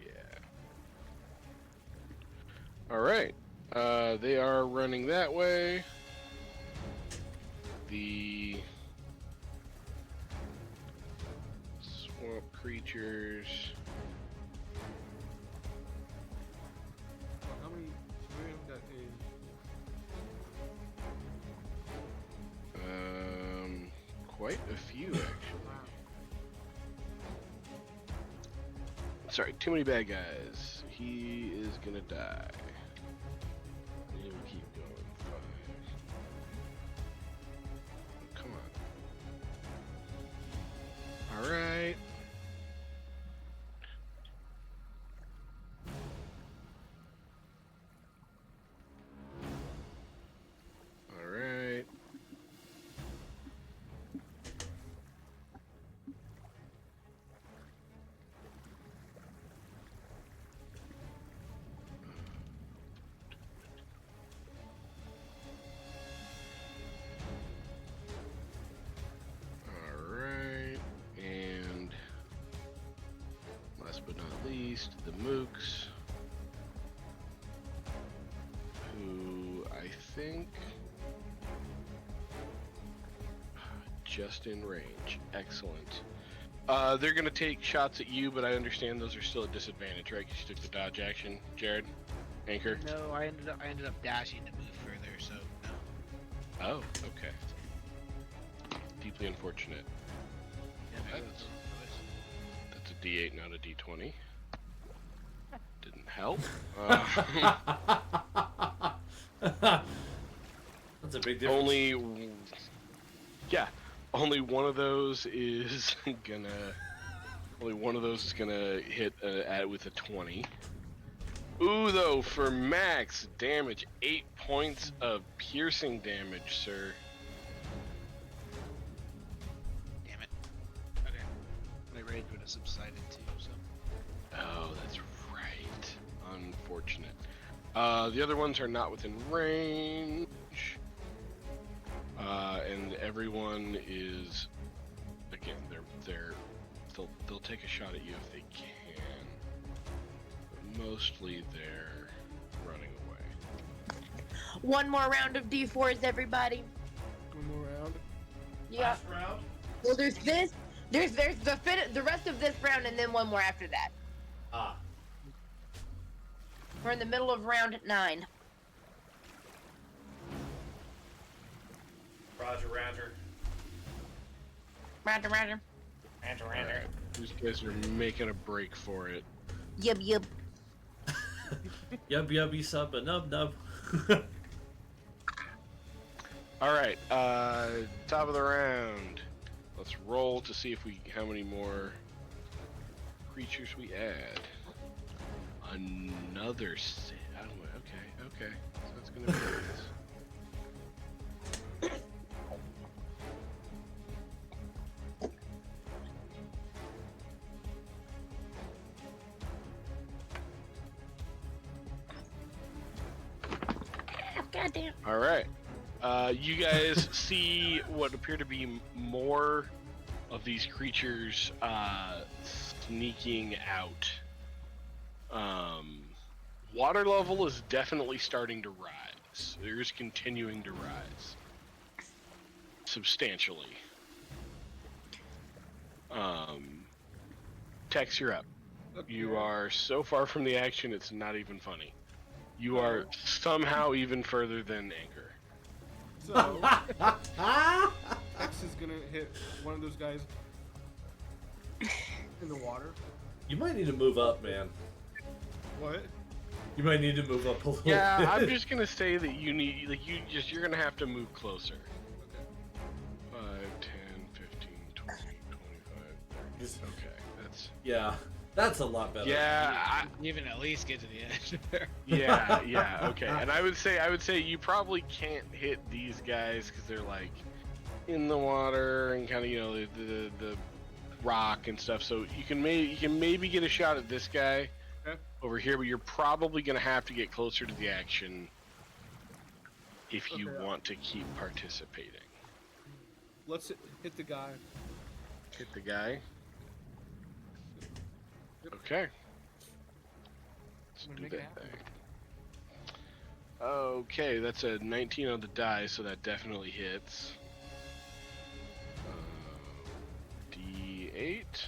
Yeah. All right. They are running that way. The swamp creatures. How many civilians that is? Quite a few actually. Wow. Sorry, too many bad guys. He is gonna die. He'll keep going. 5. Come on. Alright. Alright. Alright, and last but not least, the Mooks, who I think just in range. Excellent. They're gonna take shots at you, but I understand those are still a disadvantage, right? Because you took the dodge action, Jared, Anchor. No, I ended up dashing to move further, so no. Oh, okay. Deeply unfortunate. Yeah, That's- That's a D8, not a D20. Didn't help. That's a big difference. Only one of those is gonna. Only one of those is gonna hit with a 20, Ooh, though, for max damage, 8 points of piercing damage, sir. Damn it. Okay. My rage would have subsided too, so. Oh, that's right. Unfortunate. The other ones are not within range. And everyone is, again, they'll take a shot at you if they can. But mostly they're running away. One more round of D4s, everybody. One more round. Yeah. Last round. Well, there's this. There's the rest of this round, and then one more after that. Ah. We're in the middle of round 9. Roger, Roger. Roger, roger. Alright, these guys are making a break for it. Yub, yub. Yub yubby sub a nub nub. Alright, top of the round. Let's roll to see if how many more creatures we add. Another okay. So that's gonna be nice. Goddamn. All right. You guys see what appear to be more of these creatures sneaking out. Water level is definitely starting to rise. It is continuing to rise substantially. Tex, you're up. Okay. You are so far from the action, it's not even funny. You are somehow even further than Anchor. So, X is gonna hit one of those guys in the water. You might need to move up, man. What? You might need to move up a little Yeah, bit. I'm just gonna say that you're gonna have to move closer. Okay. 5, 10, 15, 20, 25, 30. Okay, that's Yeah, that's a lot better. yeah, Even at least get to the edge there. yeah, okay. And I would say you probably can't hit these guys because they're like in the water and kind of the rock and stuff. So you can maybe get a shot at this guy over here, but you're probably gonna have to get closer to the action if you Okay. want to keep participating. Let's hit the guy. Hit the guy. Okay. Let's Wanna do make it that happen. thing. Okay, that's a 19 on the die, so that definitely hits. D8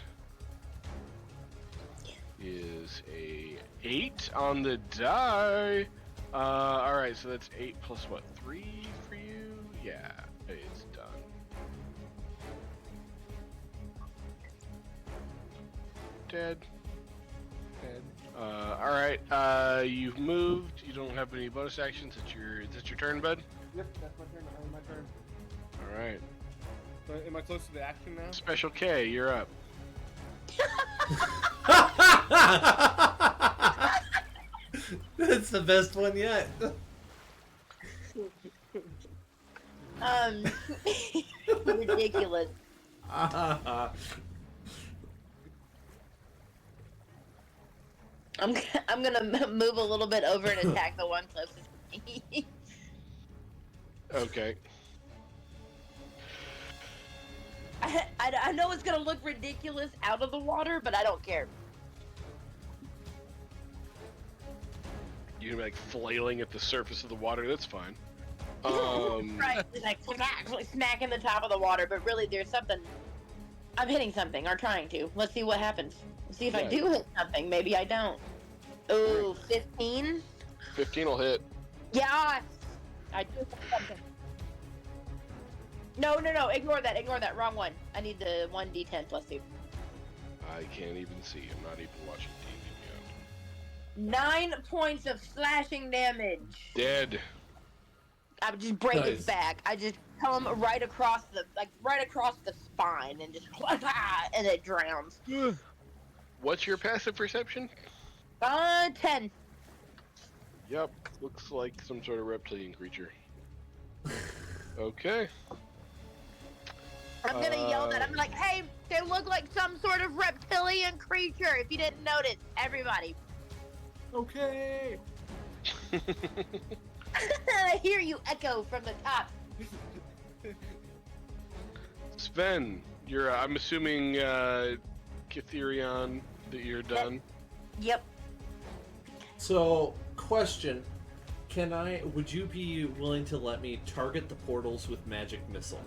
is a 8 on the die. All right, so that's 8 plus what? 3 for you? Yeah, it's done. Dead. Head. All right. You've moved. You don't have any bonus actions. Is that your turn, bud? Yep, that's my turn. My turn. All right. So, am I close to the action now? Special K, you're up. That's the best one yet. Ridiculous. I'm gonna move a little bit over and attack the one closest to me. Okay. I know it's gonna look ridiculous out of the water, but I don't care. You're gonna be like flailing at the surface of the water. That's fine. Right, it's like smacking the top of the water, but really there's something. I'm hitting something, or trying to. Let's see what happens. Let's see if I Yeah. do hit something. Maybe I don't. Ooh, 15? 15 will hit. Yeah! I do hit something. No, ignore that, wrong one. I need the 1d10 plus 2. I can't even see. I'm not even watching TV 9 points of slashing damage. Beyond. Dead. I would just break its Nice. back. I just come right across the spine and just and it drowns. What's your passive perception? 10. Yep, looks like some sort of reptilian creature. Okay. I'm gonna yell that. I'm like, hey, they look like some sort of reptilian creature. If you didn't notice, everybody. Okay. I hear you echo from the top. Sven, you're. I'm assuming Kitherion that you're done. Yep. So, question: would you be willing to let me target the portals with magic missile?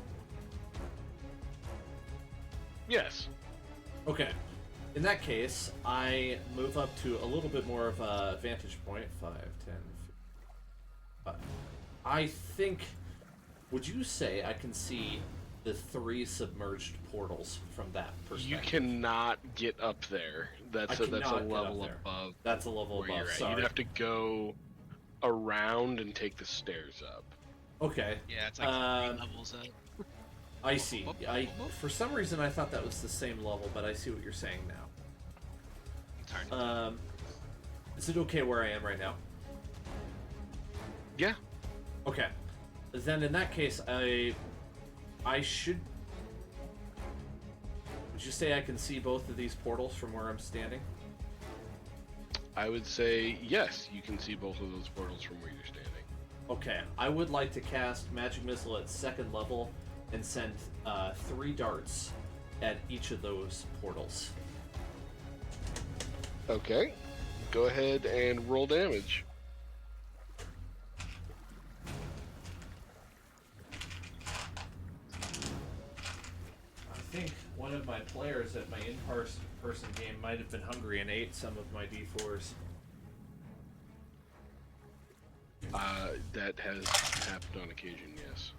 Yes. Okay. In that case, I move up to a little bit more of a vantage point. 5, 10, 5. I think. Would you say I can see the 3 submerged portals from that perspective? You cannot get up there. That's a cannot get up level there. above That's a level where above. you're at. Sorry. You'd have to go around and take the stairs up. Okay. Yeah, it's like 3 levels up. I see. For some reason I thought that was the same level, but I see what you're saying now. It's hard to tell. Is it okay where I am right now? Yeah. Okay. Then in that case, I should. Would you say I can see both of these portals from where I'm standing? I would say yes. You can see both of those portals from where you're standing. Okay. I would like to cast Magic Missile at 2nd level and send 3 darts at each of those portals. Okay. Go ahead and roll damage. I think one of my players at my in-person game might have been hungry and ate some of my D4s. That has happened on occasion, yes.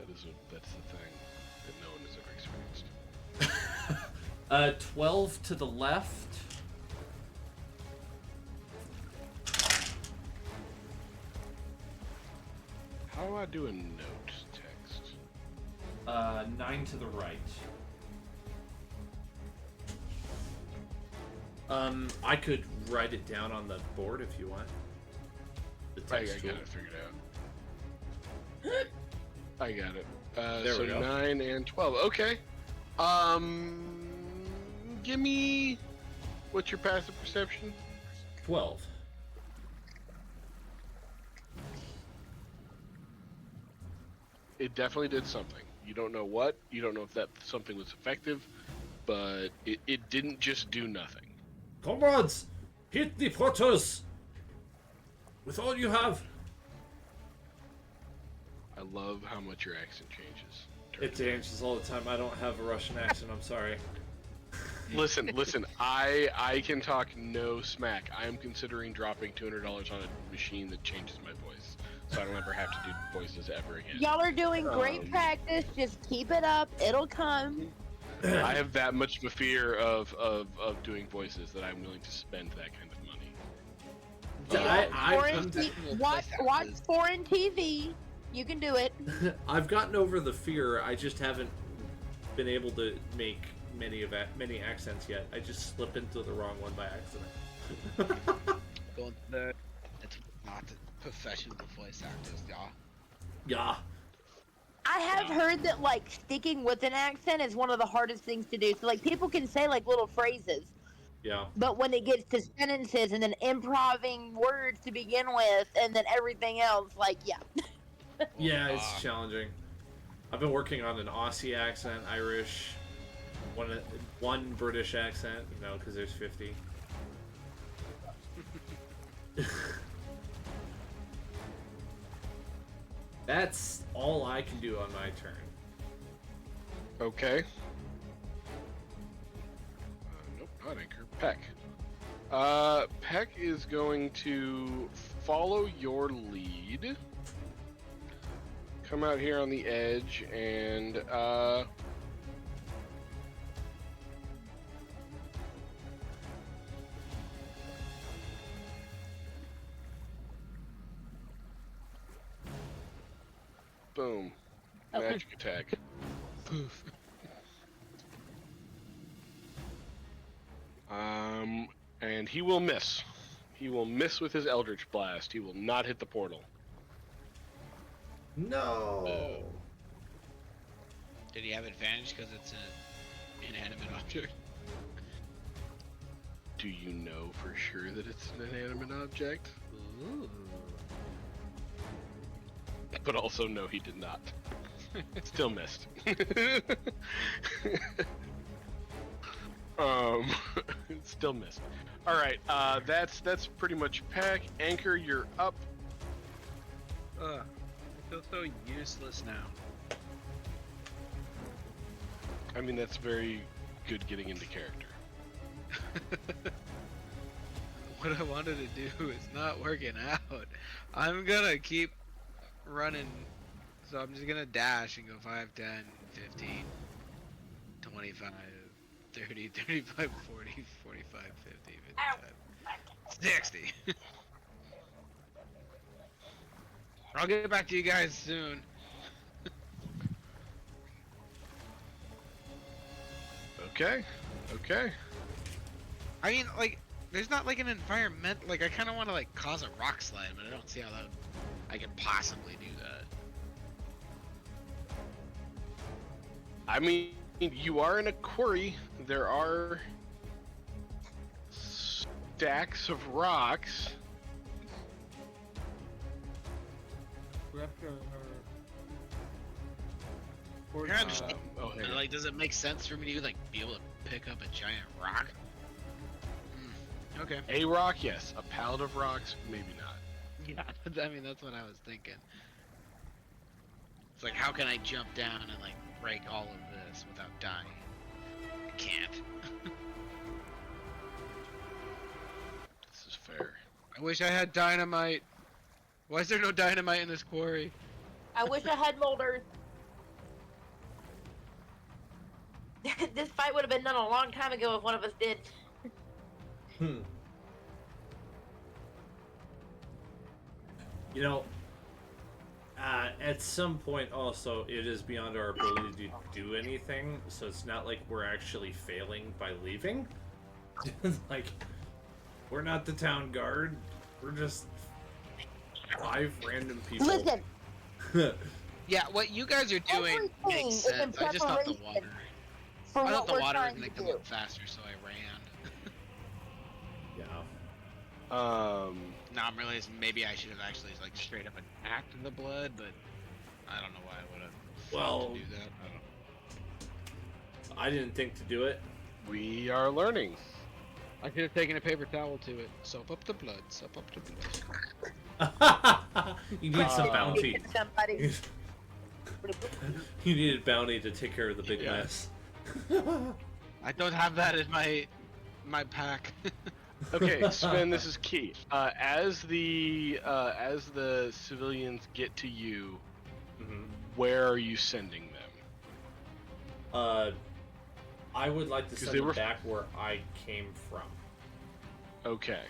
That's the thing that no one has ever experienced. 12 to the left. How do I do a note text? 9 to the right. I could write it down on the board if you want. The I text got tool. it figured out. I got it. There so we go. 9 and 12. Okay. Give me. What's your passive perception? 12. It definitely did something. You don't know what. You don't know if that something was effective, but it didn't just do nothing. Comrades, hit the portals with all you have. I love how much your accent changes. It changes all the time. I don't have a Russian accent. I'm sorry. Listen. I can talk no smack. I am considering dropping $200 on a machine that changes my voice, so I don't ever have to do voices ever again. Y'all are doing great practice. Just keep it up. It'll come. I have that much of a fear of doing voices that I'm willing to spend that kind of money. Watch foreign TV. You can do it. I've gotten over the fear. I just haven't been able to make many accents yet. I just slip into the wrong one by accident. It's not the professional voice actors, y'all. Yeah. I have heard that like sticking with an accent is one of the hardest things to do. So like people can say like little phrases, Yeah. but when it gets to sentences and then improving words to begin with, and then everything else, like yeah. Yeah, it's challenging. I've been working on an Aussie accent, Irish, one British accent, because there's 50. That's all I can do on my turn. Okay. Nope, not Anchor. Peck. Peck is going to follow your lead. Come out here on the edge and boom. Okay. Magic attack. Poof. And he will miss. He will miss with his Eldritch Blast. He will not hit the portal. No. Did he have advantage because it's an inanimate object? Do you know for sure that it's an inanimate object? Ooh. But also, no, he did not. Still missed. Still missed. All right, that's pretty much pack. Anchor, you're up. I feel so useless now. I mean, that's very good getting into character. What I wanted to do is not working out. I'm gonna keep running, so I'm just gonna dash and go 5, 10, 15, 25, 30, 35, 40, 45, 50, 55, 60. I'll get back to you guys soon. Okay. I mean, like, there's not like an environment. Like, I kind of want to like cause a rock slide, but I don't see how that I could possibly do that. I mean, you are in a quarry. There are stacks of rocks. We have to. I understand. Oh, hang on. Like, does it make sense for me to like be able to pick up a giant rock? Okay. A rock, yes. A pallet of rocks, maybe not. Yeah, I mean that's what I was thinking. It's like, how can I jump down and like break all of this without dying? I can't. This is fair. I wish I had dynamite. Why is there no dynamite in this quarry? I wish I had molders. This fight would have been done a long time ago if one of us did. You know, at some point also, it is beyond our ability to do anything, so it's not like we're actually failing by leaving. Like, we're not the town guard. We're just 5 random people. Listen, Yeah, what you guys are doing Everything makes is in sense. I just thought the preparation water. for I what thought the we're water was trying make to them do. look faster, so I ran. Yeah. Now I'm realizing maybe I should have actually like straight up attacked the blood, but I don't know why I would have Well, to do that. I don't know. I didn't think to do it. We are learning. I could have taken a paper towel to it. Soap up the blood. Soap up the blood. You need some bounty. Somebody. You needed bounty to take care of the big Yeah. mess. I don't have that in my pack. Okay, Sven, this is key. As the civilians get to you, Mhm. where are you sending them? I would like to 'Cause send they them were- back where I came from. Okay.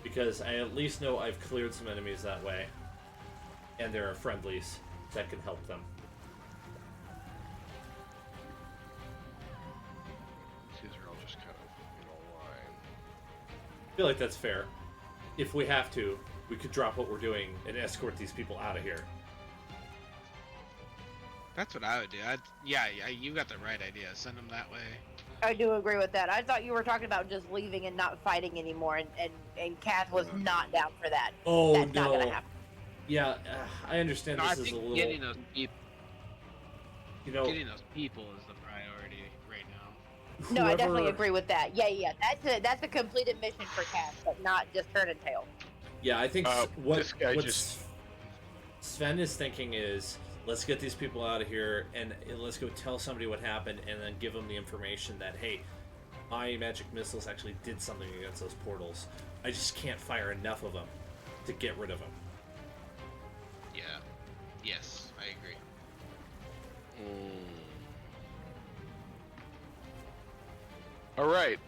Because I at least know I've cleared some enemies that way. And there are friendlies that can help them. These are all just kind of in a line. I feel like that's fair. If we have to, we could drop what we're doing and escort these people out of here. That's what I would do. Yeah, you got the right idea. Send them that way. I do agree with that. I thought you were talking about just leaving and not fighting anymore, and Kath was not down for that. Oh, That's not no. gonna happen. Yeah, I understand No, I this is think a little... getting those people, You know, getting those people is the priority right now. No, I whoever- definitely agree with that. Yeah. That's a completed mission for Kath, but not just turn and tail. Yeah, I think what this guy what just- Sven is thinking is, let's get these people out of here and let's go tell somebody what happened and then give them the information that, hey, my magic missiles actually did something against those portals. I just can't fire enough of them to get rid of them. Yeah. Yes, I agree. All right.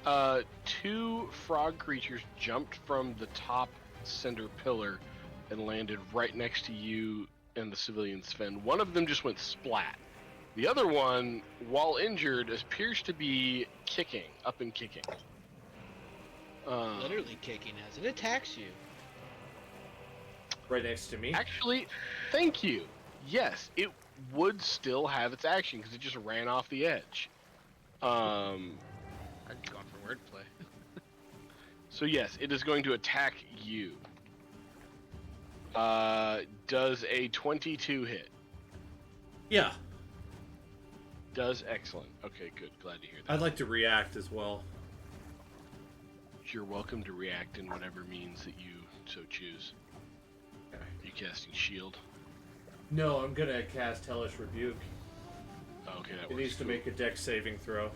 2 frog creatures jumped from the top center pillar and landed right next to you and the civilian Sven. One of them just went splat. The other one, while injured, appears to be kicking, up and kicking. Literally kicking as it attacks you. Right next to me. Actually, thank you. Yes, it would still have its action because it just ran off the edge. I'm just going for wordplay. So yes, it is going to attack you. Does a 22 hit? Yeah. Does excellent. Okay, good. Glad to hear that. I'd like to react as well. You're welcome to react in whatever means that you so choose. Okay. Are you casting shield? No, I'm gonna cast Hellish Rebuke. Oh, okay, that It works. needs to make a dex saving throw.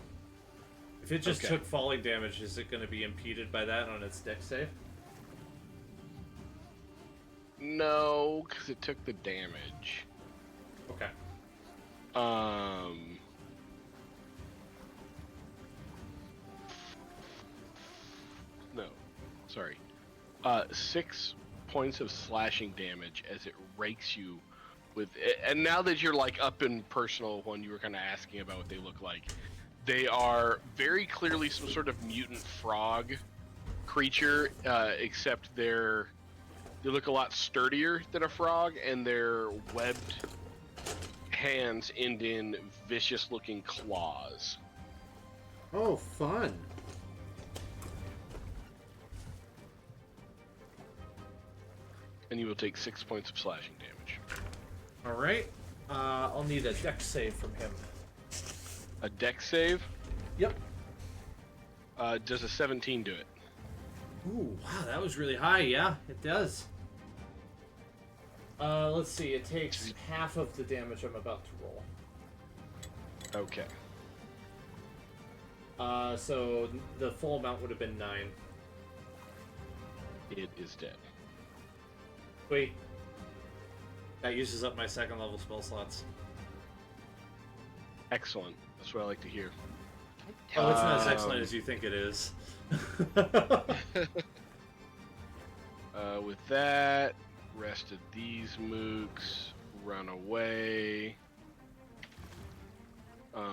If it just Okay. took falling damage, is it going to be impeded by that on its dex save? No, because it took the damage. Okay. No, sorry. 6 points of slashing damage as it rakes you with. And now that you're like up in personal, when you were kind of asking about what they look like, they are very clearly some sort of mutant frog creature, except they look a lot sturdier than a frog, and their webbed hands end in vicious-looking claws. Oh, fun. And you will take 6 points of slashing damage. Alright. I'll need a dex save from him. A dex save? Yep. Does a 17 do it? Ooh, wow, that was really high. Yeah, it does. Let's see. It takes half of the damage I'm about to roll. Okay. So the full amount would have been 9. It is dead. Wait. That uses up my second level spell slots. Excellent. That's what I like to hear. Oh, it's not as excellent as you think it is. With that, rest of these mooks run away. And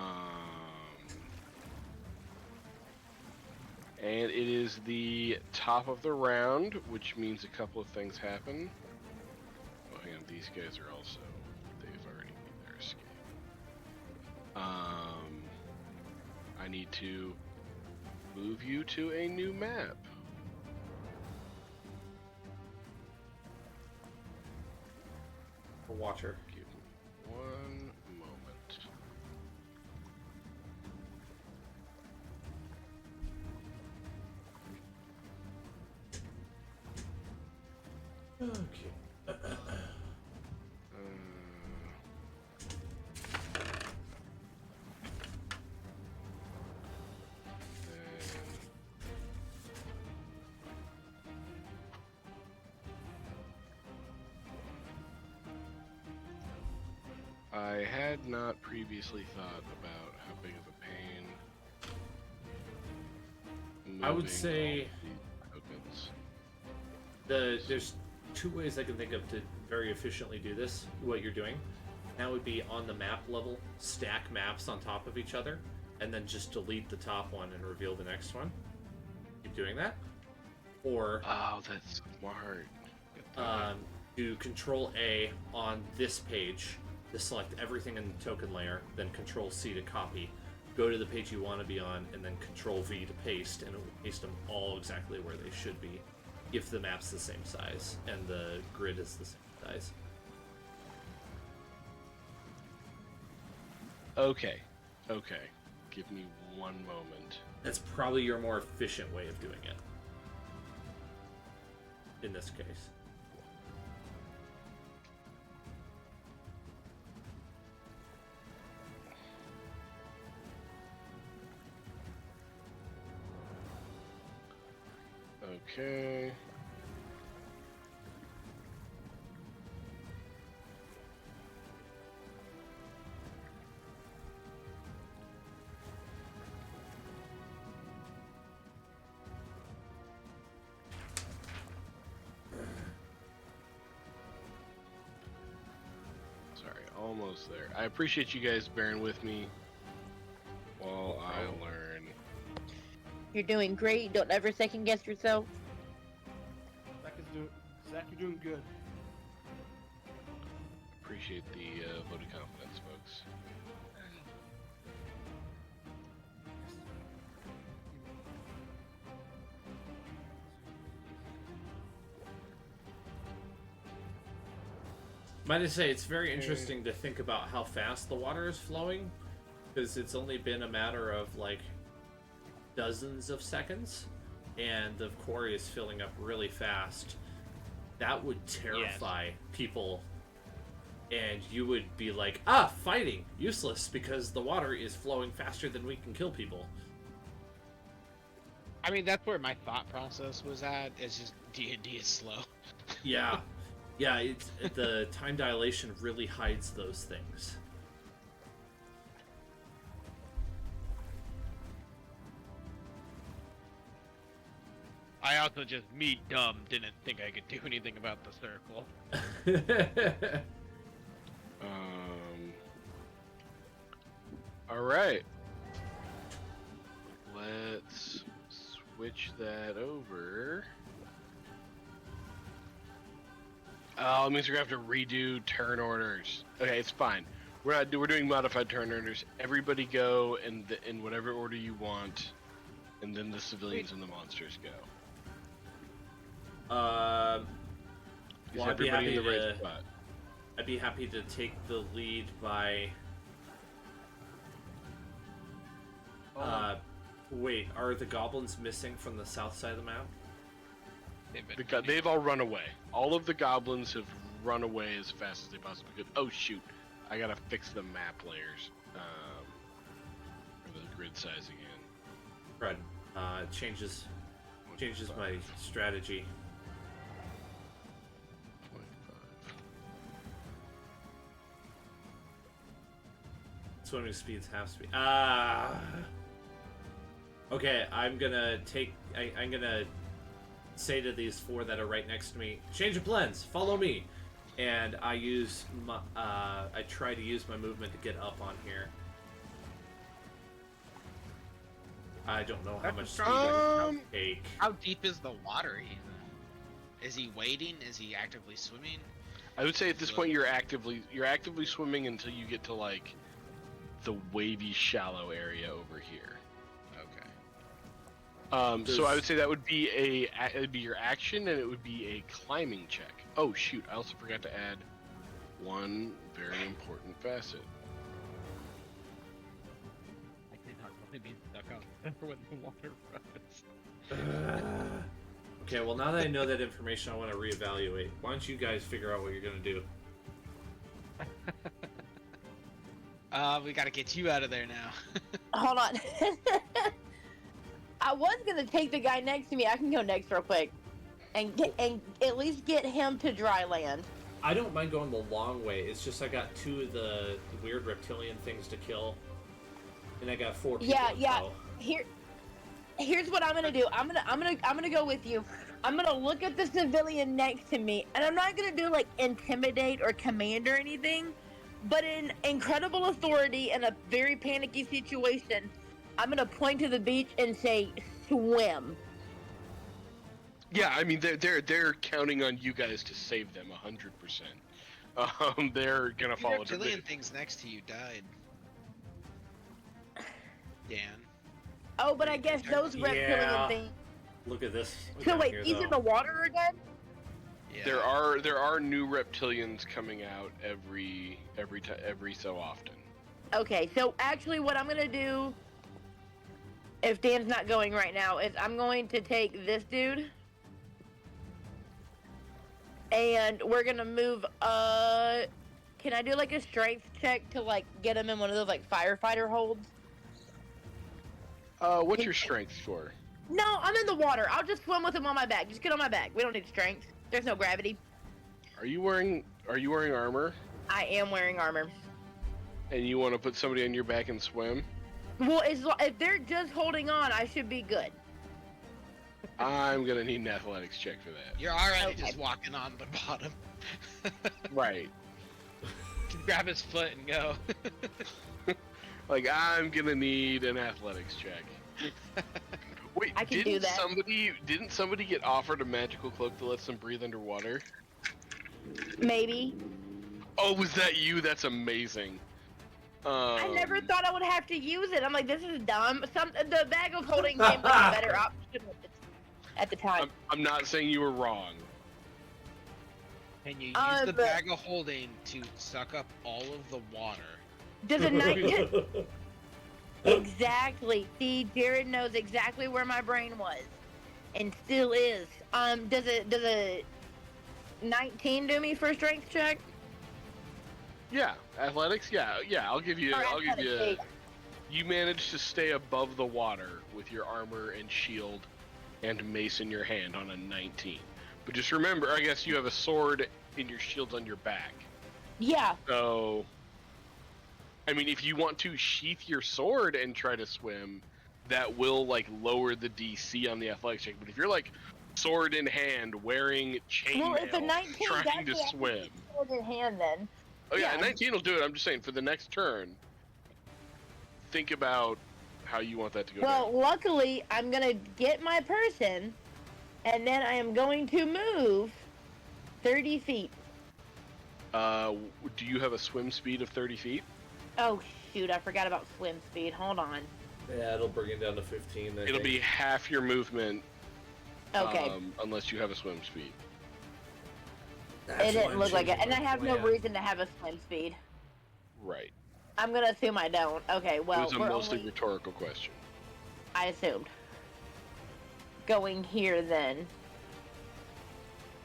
it is the top of the round, which means a couple of things happen. Oh, hang on, these guys are also, they've already made their escape. I need to move you to a new map. Watcher. Give me one moment. Okay. I had not previously thought about how big of a pain. I would moving say all these tokens. there's 2 ways I can think of to very efficiently do this. What you're doing, that would be on the map level, stack maps on top of each other, and then just delete the top one and reveal the next one. Keep doing that, or Oh, that's smart. do Control A on this page to select everything in the token layer, then Control C to copy, go to the page you want to be on, and then Control V to paste, and it will paste them all exactly where they should be if the map's the same size and the grid is the same size. Okay. Give me one moment. That's probably your more efficient way of doing it in this case. Okay. Sorry, almost there. I appreciate you guys bearing with me while I learn You're doing great. Don't ever second guess yourself. Zach, you're doing good. Appreciate the vote of confidence, folks. Might I say, it's very interesting to think about how fast the water is flowing, because it's only been a matter of like dozens of seconds, and the quarry is filling up really fast. That would terrify people, and you would be like, fighting, useless, because the water is flowing faster than we can kill people. I mean, that's where my thought process was at. It's just D&D is slow. Yeah. Yeah, the time dilation really hides those things. I also just, me dumb, didn't think I could do anything about the circle. All right. Let's switch that over. Oh, it means we're gonna have to redo turn orders. Okay, it's fine. We're doing modified turn orders. Everybody go in whatever order you want, and then the civilians and the monsters go. Well, I'd be everybody happy in the right to. spot. I'd be happy to take the lead by. Wait, are the goblins missing from the south side of the map? They've all run away. All of the goblins have run away as fast as they possibly could. Oh shoot! I gotta fix the map layers. For the grid sizing in. Fred, changes my strategy. 25. Swimming speed's half speed. Okay, I'm gonna say to these four that are right next to me, change of plans, follow me. And I try to use my movement to get up on here. I don't know how much speed I can take. How deep is the water even? Is he wading? Is he actively swimming? I would say at this point you're actively swimming until you get to like the wavy shallow area over here. So I would say that would be it'd be your action, and it would be a climbing check. Oh shoot! I also forgot to add one very important facet. I did not really be stuck out there when the water runs. Okay, well now that I know that information, I want to reevaluate. Why don't you guys figure out what you're gonna do? We gotta get you out of there now. Hold on. I was gonna take the guy next to me. I can go next real quick, and at least get him to dry land. I don't mind going the long way. It's just I got 2 of the weird reptilian things to kill, and I got 4 people. Yeah. Here's what I'm gonna do. I'm gonna go with you. I'm gonna look at the civilian next to me, and I'm not gonna do like intimidate or command or anything, but in incredible authority in a very panicky situation, I'm gonna point to the beach and say, swim. Yeah, I mean they're counting on you guys to save them 100%. They're gonna The follow. reptilian things next to you died. Dan. Oh, but I guess those reptilian Yeah. things. Look at this. So wait, these in the water are dead? Yeah. There are new reptilians coming out every so often. Okay, so actually what I'm gonna do, if Dan's not going right now, is I'm going to take this dude, and we're gonna move, can I do like a strength check to like get him in one of those like firefighter holds? What's your strength for? No, I'm in the water. I'll just swim with him on my back. Just get on my back. We don't need strength. There's no gravity. Are you wearing armor? I am wearing armor. And you want to put somebody on your back and swim? Well, if they're just holding on, I should be good. I'm gonna need an athletics check for that. You're already Okay. just walking on the bottom. Right. Just grab his foot and go. Like I'm gonna need an athletics check. Wait, I can do that. Didn't somebody get offered a magical cloak that lets them breathe underwater? Maybe. Oh, was that you? That's amazing. I never thought I would have to use it. I'm like, this is dumb. The bag of holding seemed like a better option at the time. I'm not saying you were wrong. Can you use the bag of holding to suck up all of the water? Does a 19... Exactly. See, Jared knows exactly where my brain was, and still is. Does a 19 do me for a strength check? Yeah, athletics. Yeah. I'll give you. Or I'll give you. athletics, You managed to stay above the water with your armor and shield and mace in your hand on a 19. But just remember, I guess you have a sword and your shield's on your back. Yeah. So, I mean, if you want to sheath your sword and try to swim, that will like lower the DC on the athletics check. But if you're like sword in hand, wearing chainmail, Well, if a 19 trying to does it, I can swim. keep sword in hand then. Oh yeah, Yeah. 19 will do it. I'm just saying for the next turn, think about how you want that to go. Well, luckily, I'm gonna get my person, and then I am going to move 30 feet. Do you have a swim speed of 30 feet? Oh shoot, I forgot about swim speed. Hold on. Yeah, it'll bring it down to 15. It'll be half your movement. Okay. Unless you have a swim speed. It didn't look like it, and I have no reason to have a swim speed. Right. I'm gonna assume I don't. Okay, well, It was a we're mostly only, rhetorical question. I assumed. Going here then.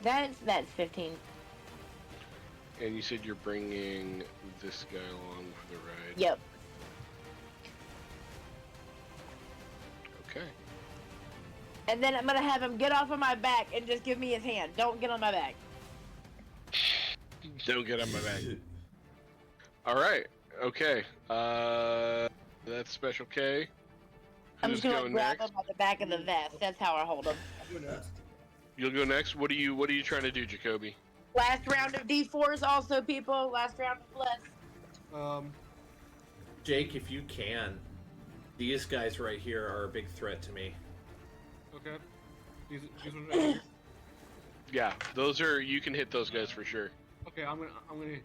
That's 15. And you said you're bringing this guy along for the ride. Yep. Okay. And then I'm gonna have him get off of my back and just give me his hand. Don't get on my back. Don't get on my back. All right. Okay. That's Special K. I'm Who's just gonna going grab next? him by the back of the vest. That's how I hold him. You'll go next. What are you trying to do, Jacoby? Last round of D4s also, people. Last round of bless. Jake, if you can, these guys right here are a big threat to me. Okay. These ones right here. Yeah, those are. You can hit those guys for sure. Okay, I'm gonna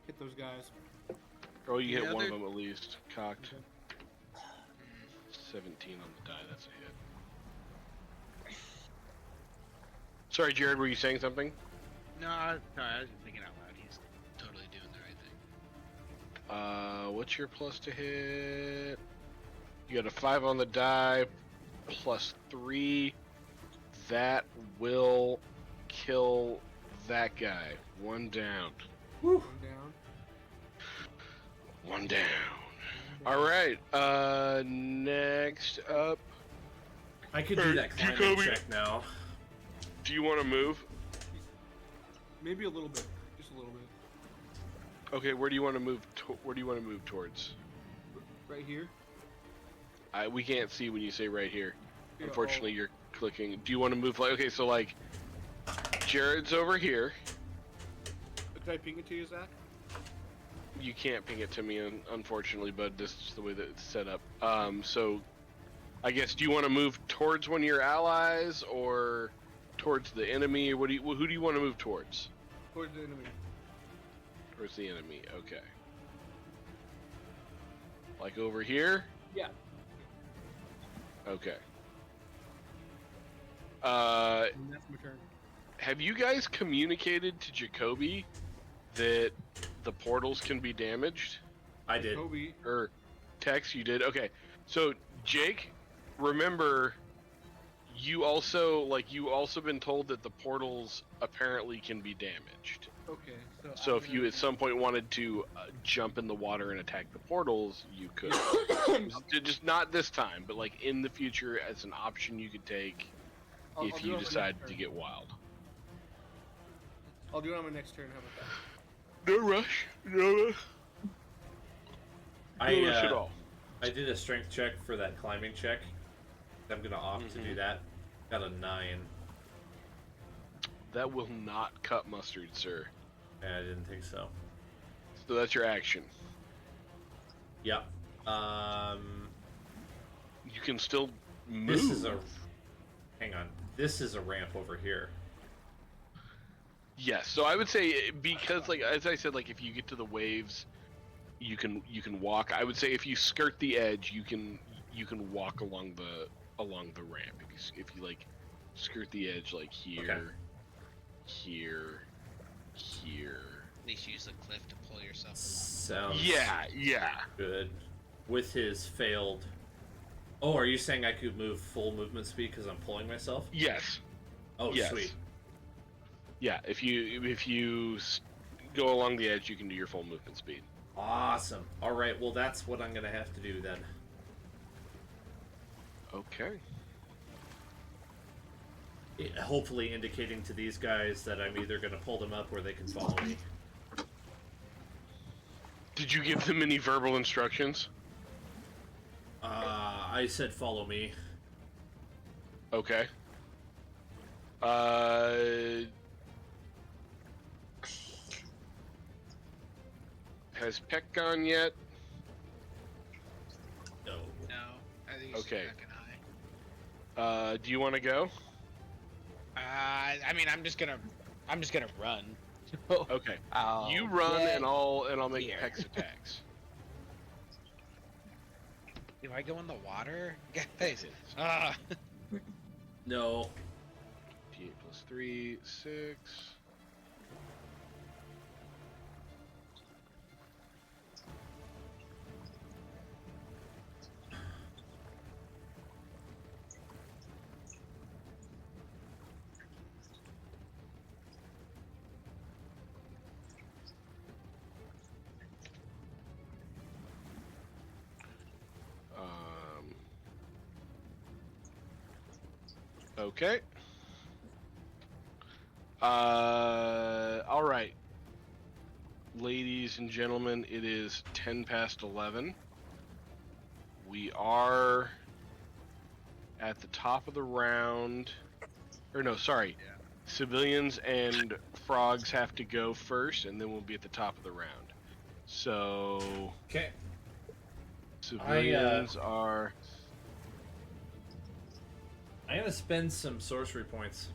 hit those guys. Oh, you The hit one of other- them at least. Cocked. Okay. 17 on the die. That's a hit. Sorry, Jared. Were you saying something? No, I was thinking out loud. He's totally doing the right thing. What's your plus to hit? You got a 5 on the die, plus 3. That will kill that guy. One down. One down. One down. All right. Next up. I could do that climbing Jacoby. check now. Do you want to move? Maybe a little bit. Just a little bit. Okay. Where do you want to move? Where do you want to move towards? Right here. We can't see when you say right here. Yeah, Unfortunately, you're clicking. Do you want to move like? Okay, so like, Jared's over here. Can I ping it to you, Zach? You can't ping it to me, unfortunately, bud. This is the way that it's set up. So, I guess, do you want to move towards one of your allies or towards the enemy? Who do you want to move towards? Towards the enemy. Towards the enemy. Okay. Like over here? Yeah. Okay. And that's my turn. Have you guys communicated to Jacoby that the portals can be damaged? I did. Kobe. Or Tex, you did? Okay. So, Jake, remember, you also been told that the portals apparently can be damaged. Okay. So if you at some point wanted to jump in the water and attack the portals, you could. Just not this time, but like in the future as an option you could take I'll if do it you on my decide next to turn. get wild. I'll do it on my next turn. How about that? No rush. No rush. No rush at all. I did a strength check for that climbing check. I'm gonna opt to do that. Got a 9. That will not cut mustard, sir. Yeah, I didn't think so. So that's your action. Yep. You can still This is a. Hang on. This is a ramp over here. Yes, so I would say because, like, as I said, like if you get to the waves, you can walk. I would say if you skirt the edge, you can walk along the ramp. If you like skirt the edge, like here, Okay. here. At least use the cliff to pull yourself Sounds Yeah. good. With his failed. Oh, are you saying I could move full movement speed because I'm pulling myself? Yes. Oh, Yes. sweet. Yeah. If you go along the edge, you can do your full movement speed. Awesome. All right. Well, that's what I'm gonna have to do then. Okay. Hopefully, indicating to these guys that I'm either gonna pull them up or they can follow me. Did you give them any verbal instructions? I said follow me. Okay. Has Peck gone yet? No. No, I think it's Okay. Peck and I. Do you want to go? I mean, I'm just gonna run. Okay. You run yeah. and I'll make Here. Peck's attacks. Do I go in the water, guys? Ah. No. D8 plus 3, 6. Okay. All right. Ladies and gentlemen, it is 10 past 11. We are at the top of the round. Or no, sorry. Civilians and frogs have to go first, and then we'll be at the top of the round. So, Okay. civilians are... I'm gonna spend some sorcery points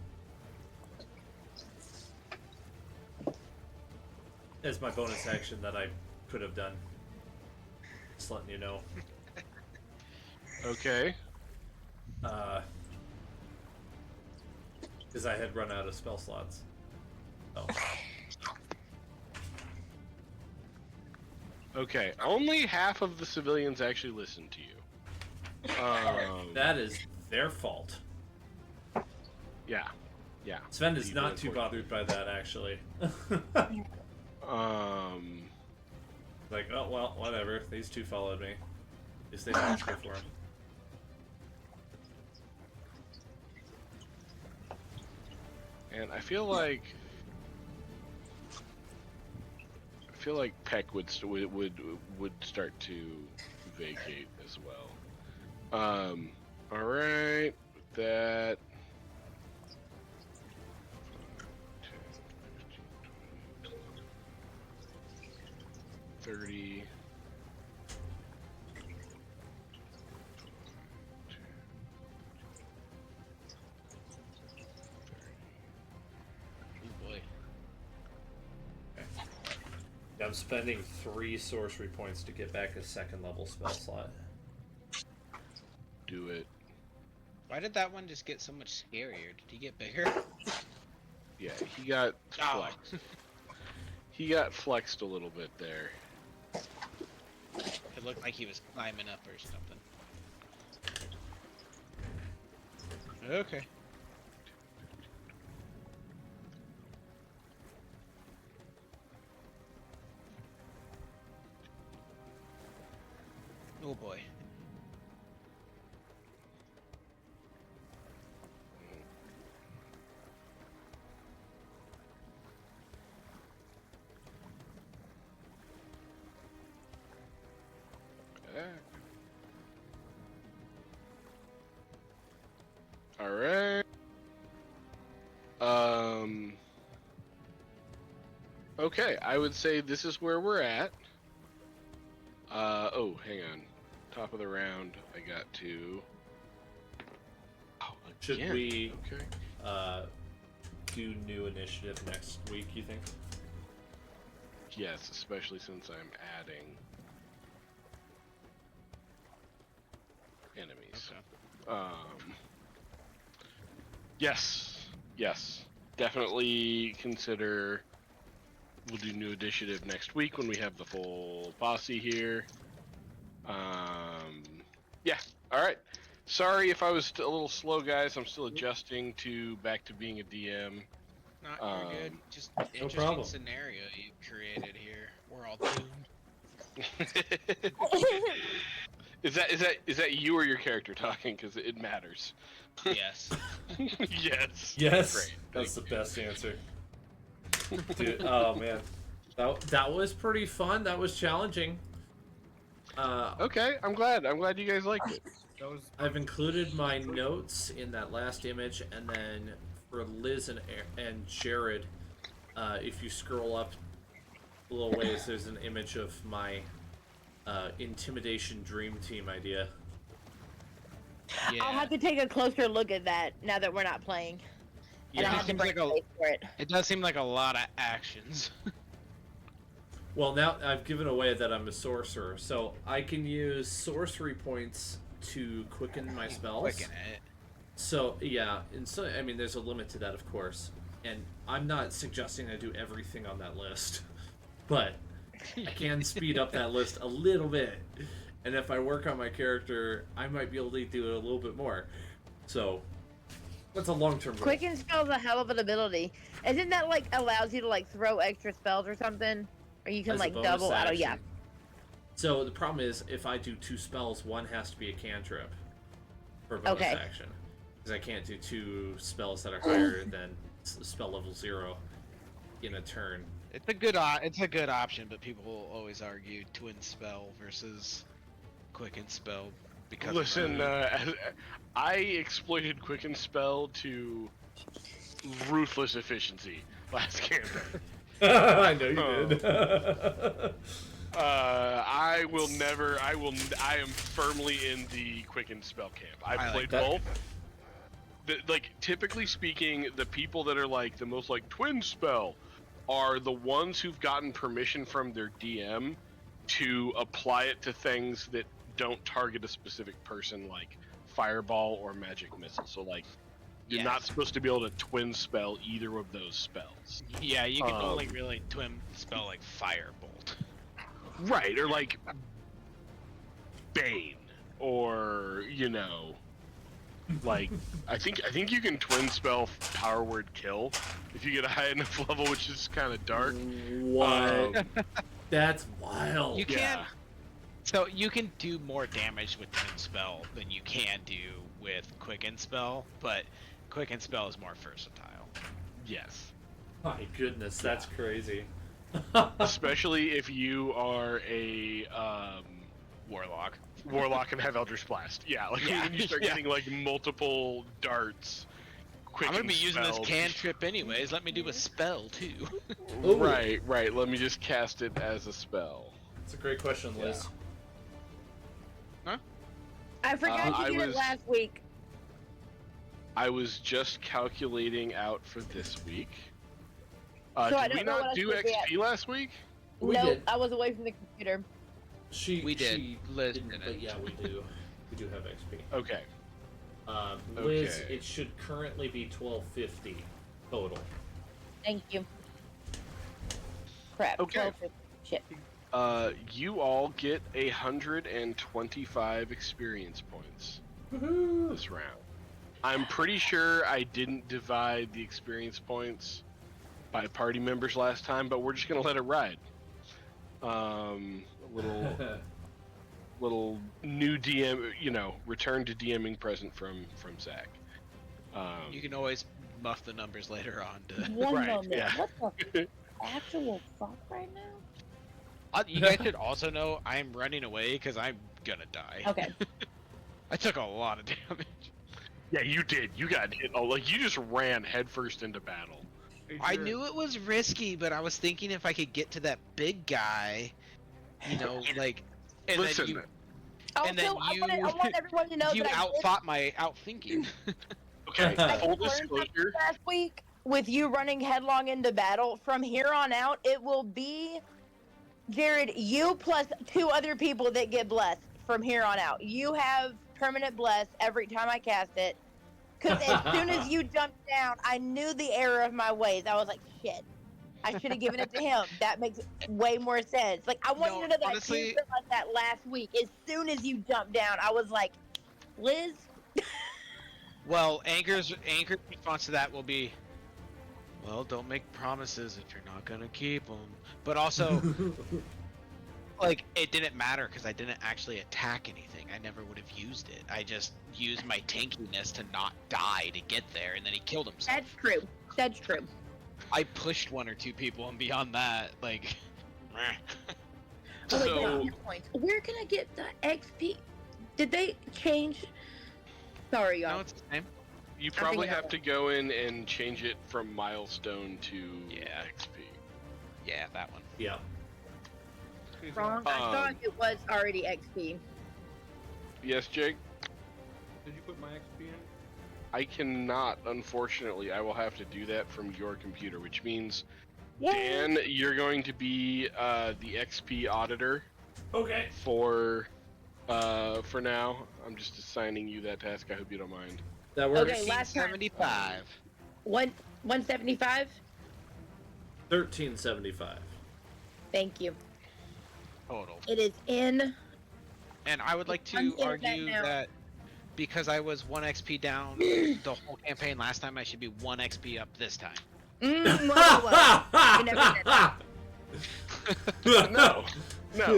as my bonus action that I could have done. Just letting you know. Okay. Because I had run out of spell slots. Oh. Okay. Only half of the civilians actually listen to you. That is their fault. Yeah. Yeah. Sven is People not too important. bothered by that, actually. Like, oh, well, whatever. These two followed me. At least they watched me for him. And I feel like Peck would start to vacate as well. All right, with that. 30. Oh boy. I'm spending 3 sorcery points to get back a second level spell slot. Do it. Why did that one just get so much scarier? Did he get bigger? Yeah, he got Oh. flexed. He got flexed a little bit there. It looked like he was climbing up or something. Okay. Oh boy. All right. Okay, I would say this is where we're at. Oh, hang on. Top of the round, I got to. Should Yeah, we Okay. do new initiative next week, you think? Yes, especially since I'm adding enemies. Yes, definitely consider. We'll do new initiative next week when we have the full posse here. Yeah. All right. Sorry if I was a little slow, guys. I'm still adjusting back to being a DM. Not you're good. Just interesting problem. scenario you created here. We're all doomed. Is that you or your character talking? Because it matters. Yes. Yes. Yes. Great. That's the Thank you. best answer. Dude, oh man. That was pretty fun. That was challenging. Okay, I'm glad. I'm glad you guys liked it. That was I've included my notes in that last image, and then for Liz and Jared, if you scroll up a little ways, there's an image of my intimidation dream team idea. Yeah. I'll have to take a closer look at that now that we're not playing. And I Yeah, have to seems break like a- space for it. It does seem like a lot of actions. Well, now I've given away that I'm a sorcerer, so I can use sorcery points to quicken my spells. Quicken it. So yeah, and so I mean, there's a limit to that, of course. And I'm not suggesting I do everything on that list, but I can speed up that list a little bit. And if I work on my character, I might be able to do it a little bit more. So that's a long-term goal. Quicken spell's a hell of an ability. Isn't that like allows you to like throw extra spells or something? Or you can As a like bonus double out of action. yeah. So the problem is, if I do 2 spells, one has to be a cantrip for bonus Okay. action, because I can't do 2 spells that are higher than spell level 0 in a turn. It's a good option, but people will always argue twin spell versus quicken spell because Listen, I exploited Quicken Spell to ruthless efficiency last campaign. I know you Oh. did. I am firmly in the Quicken Spell camp. I've I like played that. both. Like, typically speaking, the people that are like the most like twin spell are the ones who've gotten permission from their DM to apply it to things that don't target a specific person, like fireball or magic missile. So like, you're not Yes. supposed to be able to twin spell either of those spells. Yeah, you can only Um, really twin spell like firebolt. Right, or like Bane, or like I think you can twin spell Power Word Kill if you get a high enough level, which is kind of dark. What? Um, That's wild. You yeah. can So you can do more damage with twin spell than you can do with quicken spell, but quicken spell is more versatile. Yes. My goodness, that's crazy. Especially if you are a Warlock. warlock and have Eldritch Blast. Yeah, like Yeah, when you start yeah. getting like multiple darts. I'm gonna be quicken using this spells. cantrip anyways. Let me do a spell too. Ooh. Right. Let me just cast it as a spell. That's a great question, Liz. I forgot I you did was- it last week. I was just calculating out for this week. So I Did we don't know what not I do should be at. XP last week? We Nope, did. I was away from the computer. We did. She Liz didn't, didn't. but yeah, we do. We do have XP. Okay. Liz, Okay. it should currently be 1250 total. Thank you. Crap. Okay. 12. Shit. You all get 125 experience points this round. I'm pretty sure I didn't divide the experience points by party members last time, but we're just gonna let it ride. A little new DM, return to DMing present from Zach. You can always buff the numbers later on to. One Right, moment. yeah. What the actual fuck right now? You guys should also know I'm running away because I'm gonna die. Okay. I took a lot of damage. Yeah, you did. You got hit. Oh, like you just ran headfirst into battle. I knew it was risky, but I was thinking if I could get to that big guy, like, and Listen, then you, Also, And then I want everyone to know you that I did, outfought my outthinking. Okay, I full learned something disclosure. last week with you running headlong into battle. From here on out, it will be Jared, you plus 2 other people that get blessed from here on out. You have permanent bless every time I cast it. Because as soon as you jumped down, I knew the error of my ways. I was like, shit. I should have given it to him. That makes way more sense. Like, I want you to know that I honestly, did realize that last week. As soon as you jumped down, I was like, Liz? well, Anchor's response to that will be, well, don't make promises if you're not gonna keep them. But also, like, it didn't matter because I didn't actually attack anything. I never would have used it. I just used my tankiness to not die to get there, and then he killed himself. That's true. That's true. I pushed 1 or 2 people, and beyond that, like, Oh, wait, So- wait, points. Where can I get the XP? Did they change? Sorry, y'all. no, it's the same. You thinking probably of have that. to go in and change it from milestone to Yeah. XP. Yeah, that one. Yeah. Wrong. I thought it was already XP. Yes, Jake? Did you put my XP in? I cannot, unfortunately. I will have to do that from your computer, which means, Yay. Dan, you're going to be the XP auditor Okay. for now. I'm just assigning you that task. I hope you don't mind. That works. Okay, last time. 75 175. 1375. Thank you. total. It is in. And I would like to I'm getting argue that now. that because I was 1 XP down the whole campaign last time, I should be 1 XP up this time. Whoa. You never did that. No. No.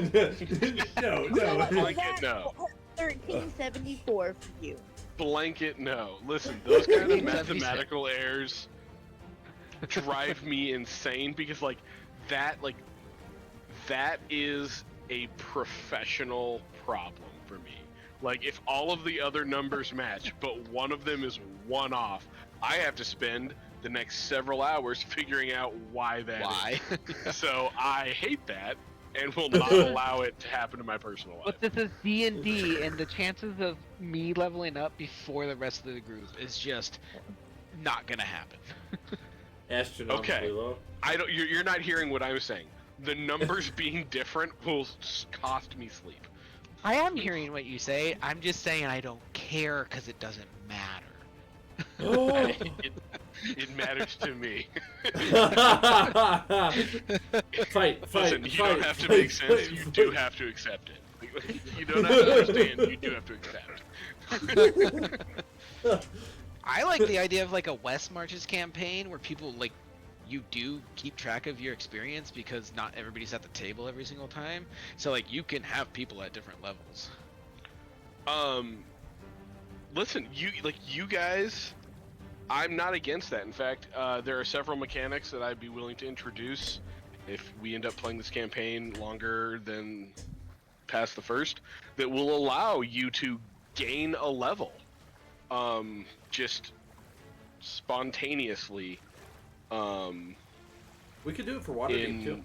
no. Blanket no. 1374 for you. Blanket no. Listen, those kind of 76. mathematical errors drive me insane because that is a professional problem for me. Like, if all of the other numbers match, but one of them is one off, I have to spend the next several hours figuring out why that is. Why? So I hate that and will not allow it to happen in my personal life. But this is D&D, and the chances of me leveling up before the rest of the group It's just not gonna happen. Astronomically Okay. low. I don't. You're not hearing what I'm saying. The numbers being different will cost me sleep. I am hearing what you say. I'm just saying I don't care because it doesn't matter. It matters to me. Fight. Listen, you don't have to make sense. You do have to accept it. You don't have to understand. You do have to accept. I like the idea of like a West Marches campaign where people like you do keep track of your experience because not everybody's at the table every single time. So like you can have people at different levels. Listen, you guys, I'm not against that. In fact, there are several mechanics that I'd be willing to introduce if we end up playing this campaign longer than past the first that will allow you to gain a level, just spontaneously. We could do it for Waterdeep too.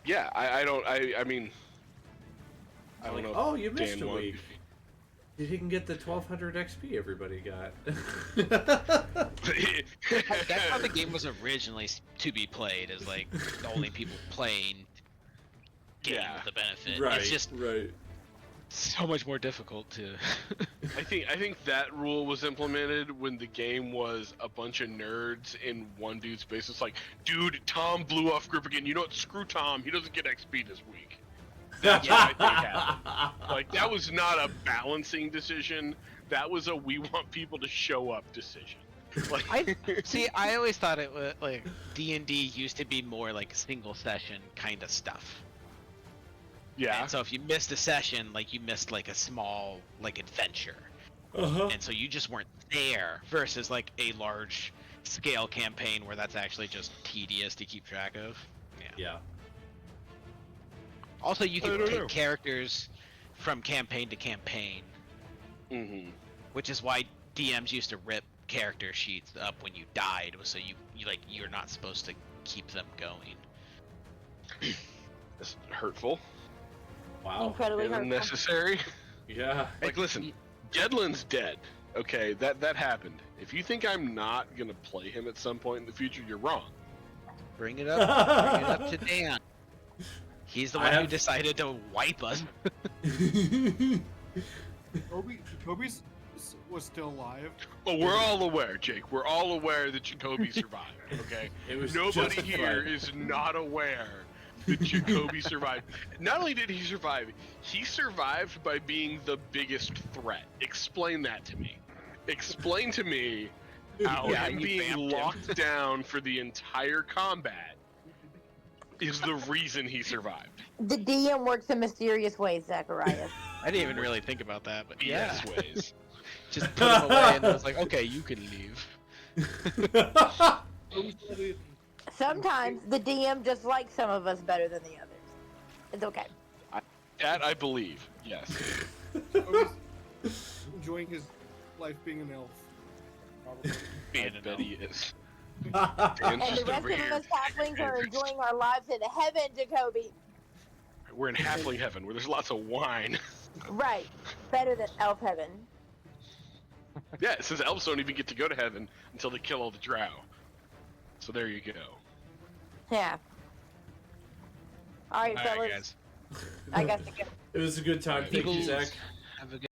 Yeah, I mean, I don't Like, know. oh, you missed Dan a won. week. You didn't get the 1200 XP everybody got. That's how the game was originally to be played, as like the only people playing getting Yeah. the benefit. Right. It's just right. so much more difficult to. I think that rule was implemented when the game was a bunch of nerds in one dude's base. It's like, dude, Tom blew off group again. You know what? Screw Tom. He doesn't get XP this week. That's what I think happened. Like, that was not a balancing decision. That was a we want people to show up decision. Like, I always thought it was like D&D used to be more like single session kind of stuff. yeah. And so if you missed a session, like you missed like a small like adventure. Uh-huh. And so you just weren't there versus like a large scale campaign where that's actually just tedious to keep track of. Yeah. Also, you I can don't pick know. characters from campaign to campaign, Mm-hmm. which is why DMs used to rip character sheets up when you died, was so you like you're not supposed to keep them going. It's hurtful Wow. Incredibly and hurtful. unnecessary. Yeah. Like, listen, Gedlin's dead. Okay, that happened. If you think I'm not gonna play him at some point in the future, you're wrong. Bring it up. Bring it up to Dan. He's the I one who have- decided to wipe us. Jacoby's was still alive. Well, we're all aware, Jake. We're all aware that Jacoby survived. Okay. It was Nobody justified. here is not aware that Jacoby survived. Not only did he survive, he survived by being the biggest threat. Explain that to me. Explain to me how Yeah, him you being vamped him. locked down for the entire combat is the reason he survived. The DM works in mysterious ways, Zacharias. I didn't even really think about that, but yeah. Yes ways. Just put him away and I was like, okay, you can leave. Sometimes the DM just likes some of us better than the others. It's okay. That I believe. Yes. Jacoby's enjoying his life being an elf. Probably. I bet he is. And Dan's the just rest over of here. us halflings are enjoying our lives in heaven, Jacoby. We're in halfling heaven where there's lots of wine. Right. Better than elf heaven. Yeah, it says elves don't even get to go to heaven until they kill all the drow. So there you go. Yeah. Alright, All fellas. right, guys. I got to go. It was a good time. Thank you, Eagles. Zach. Have a good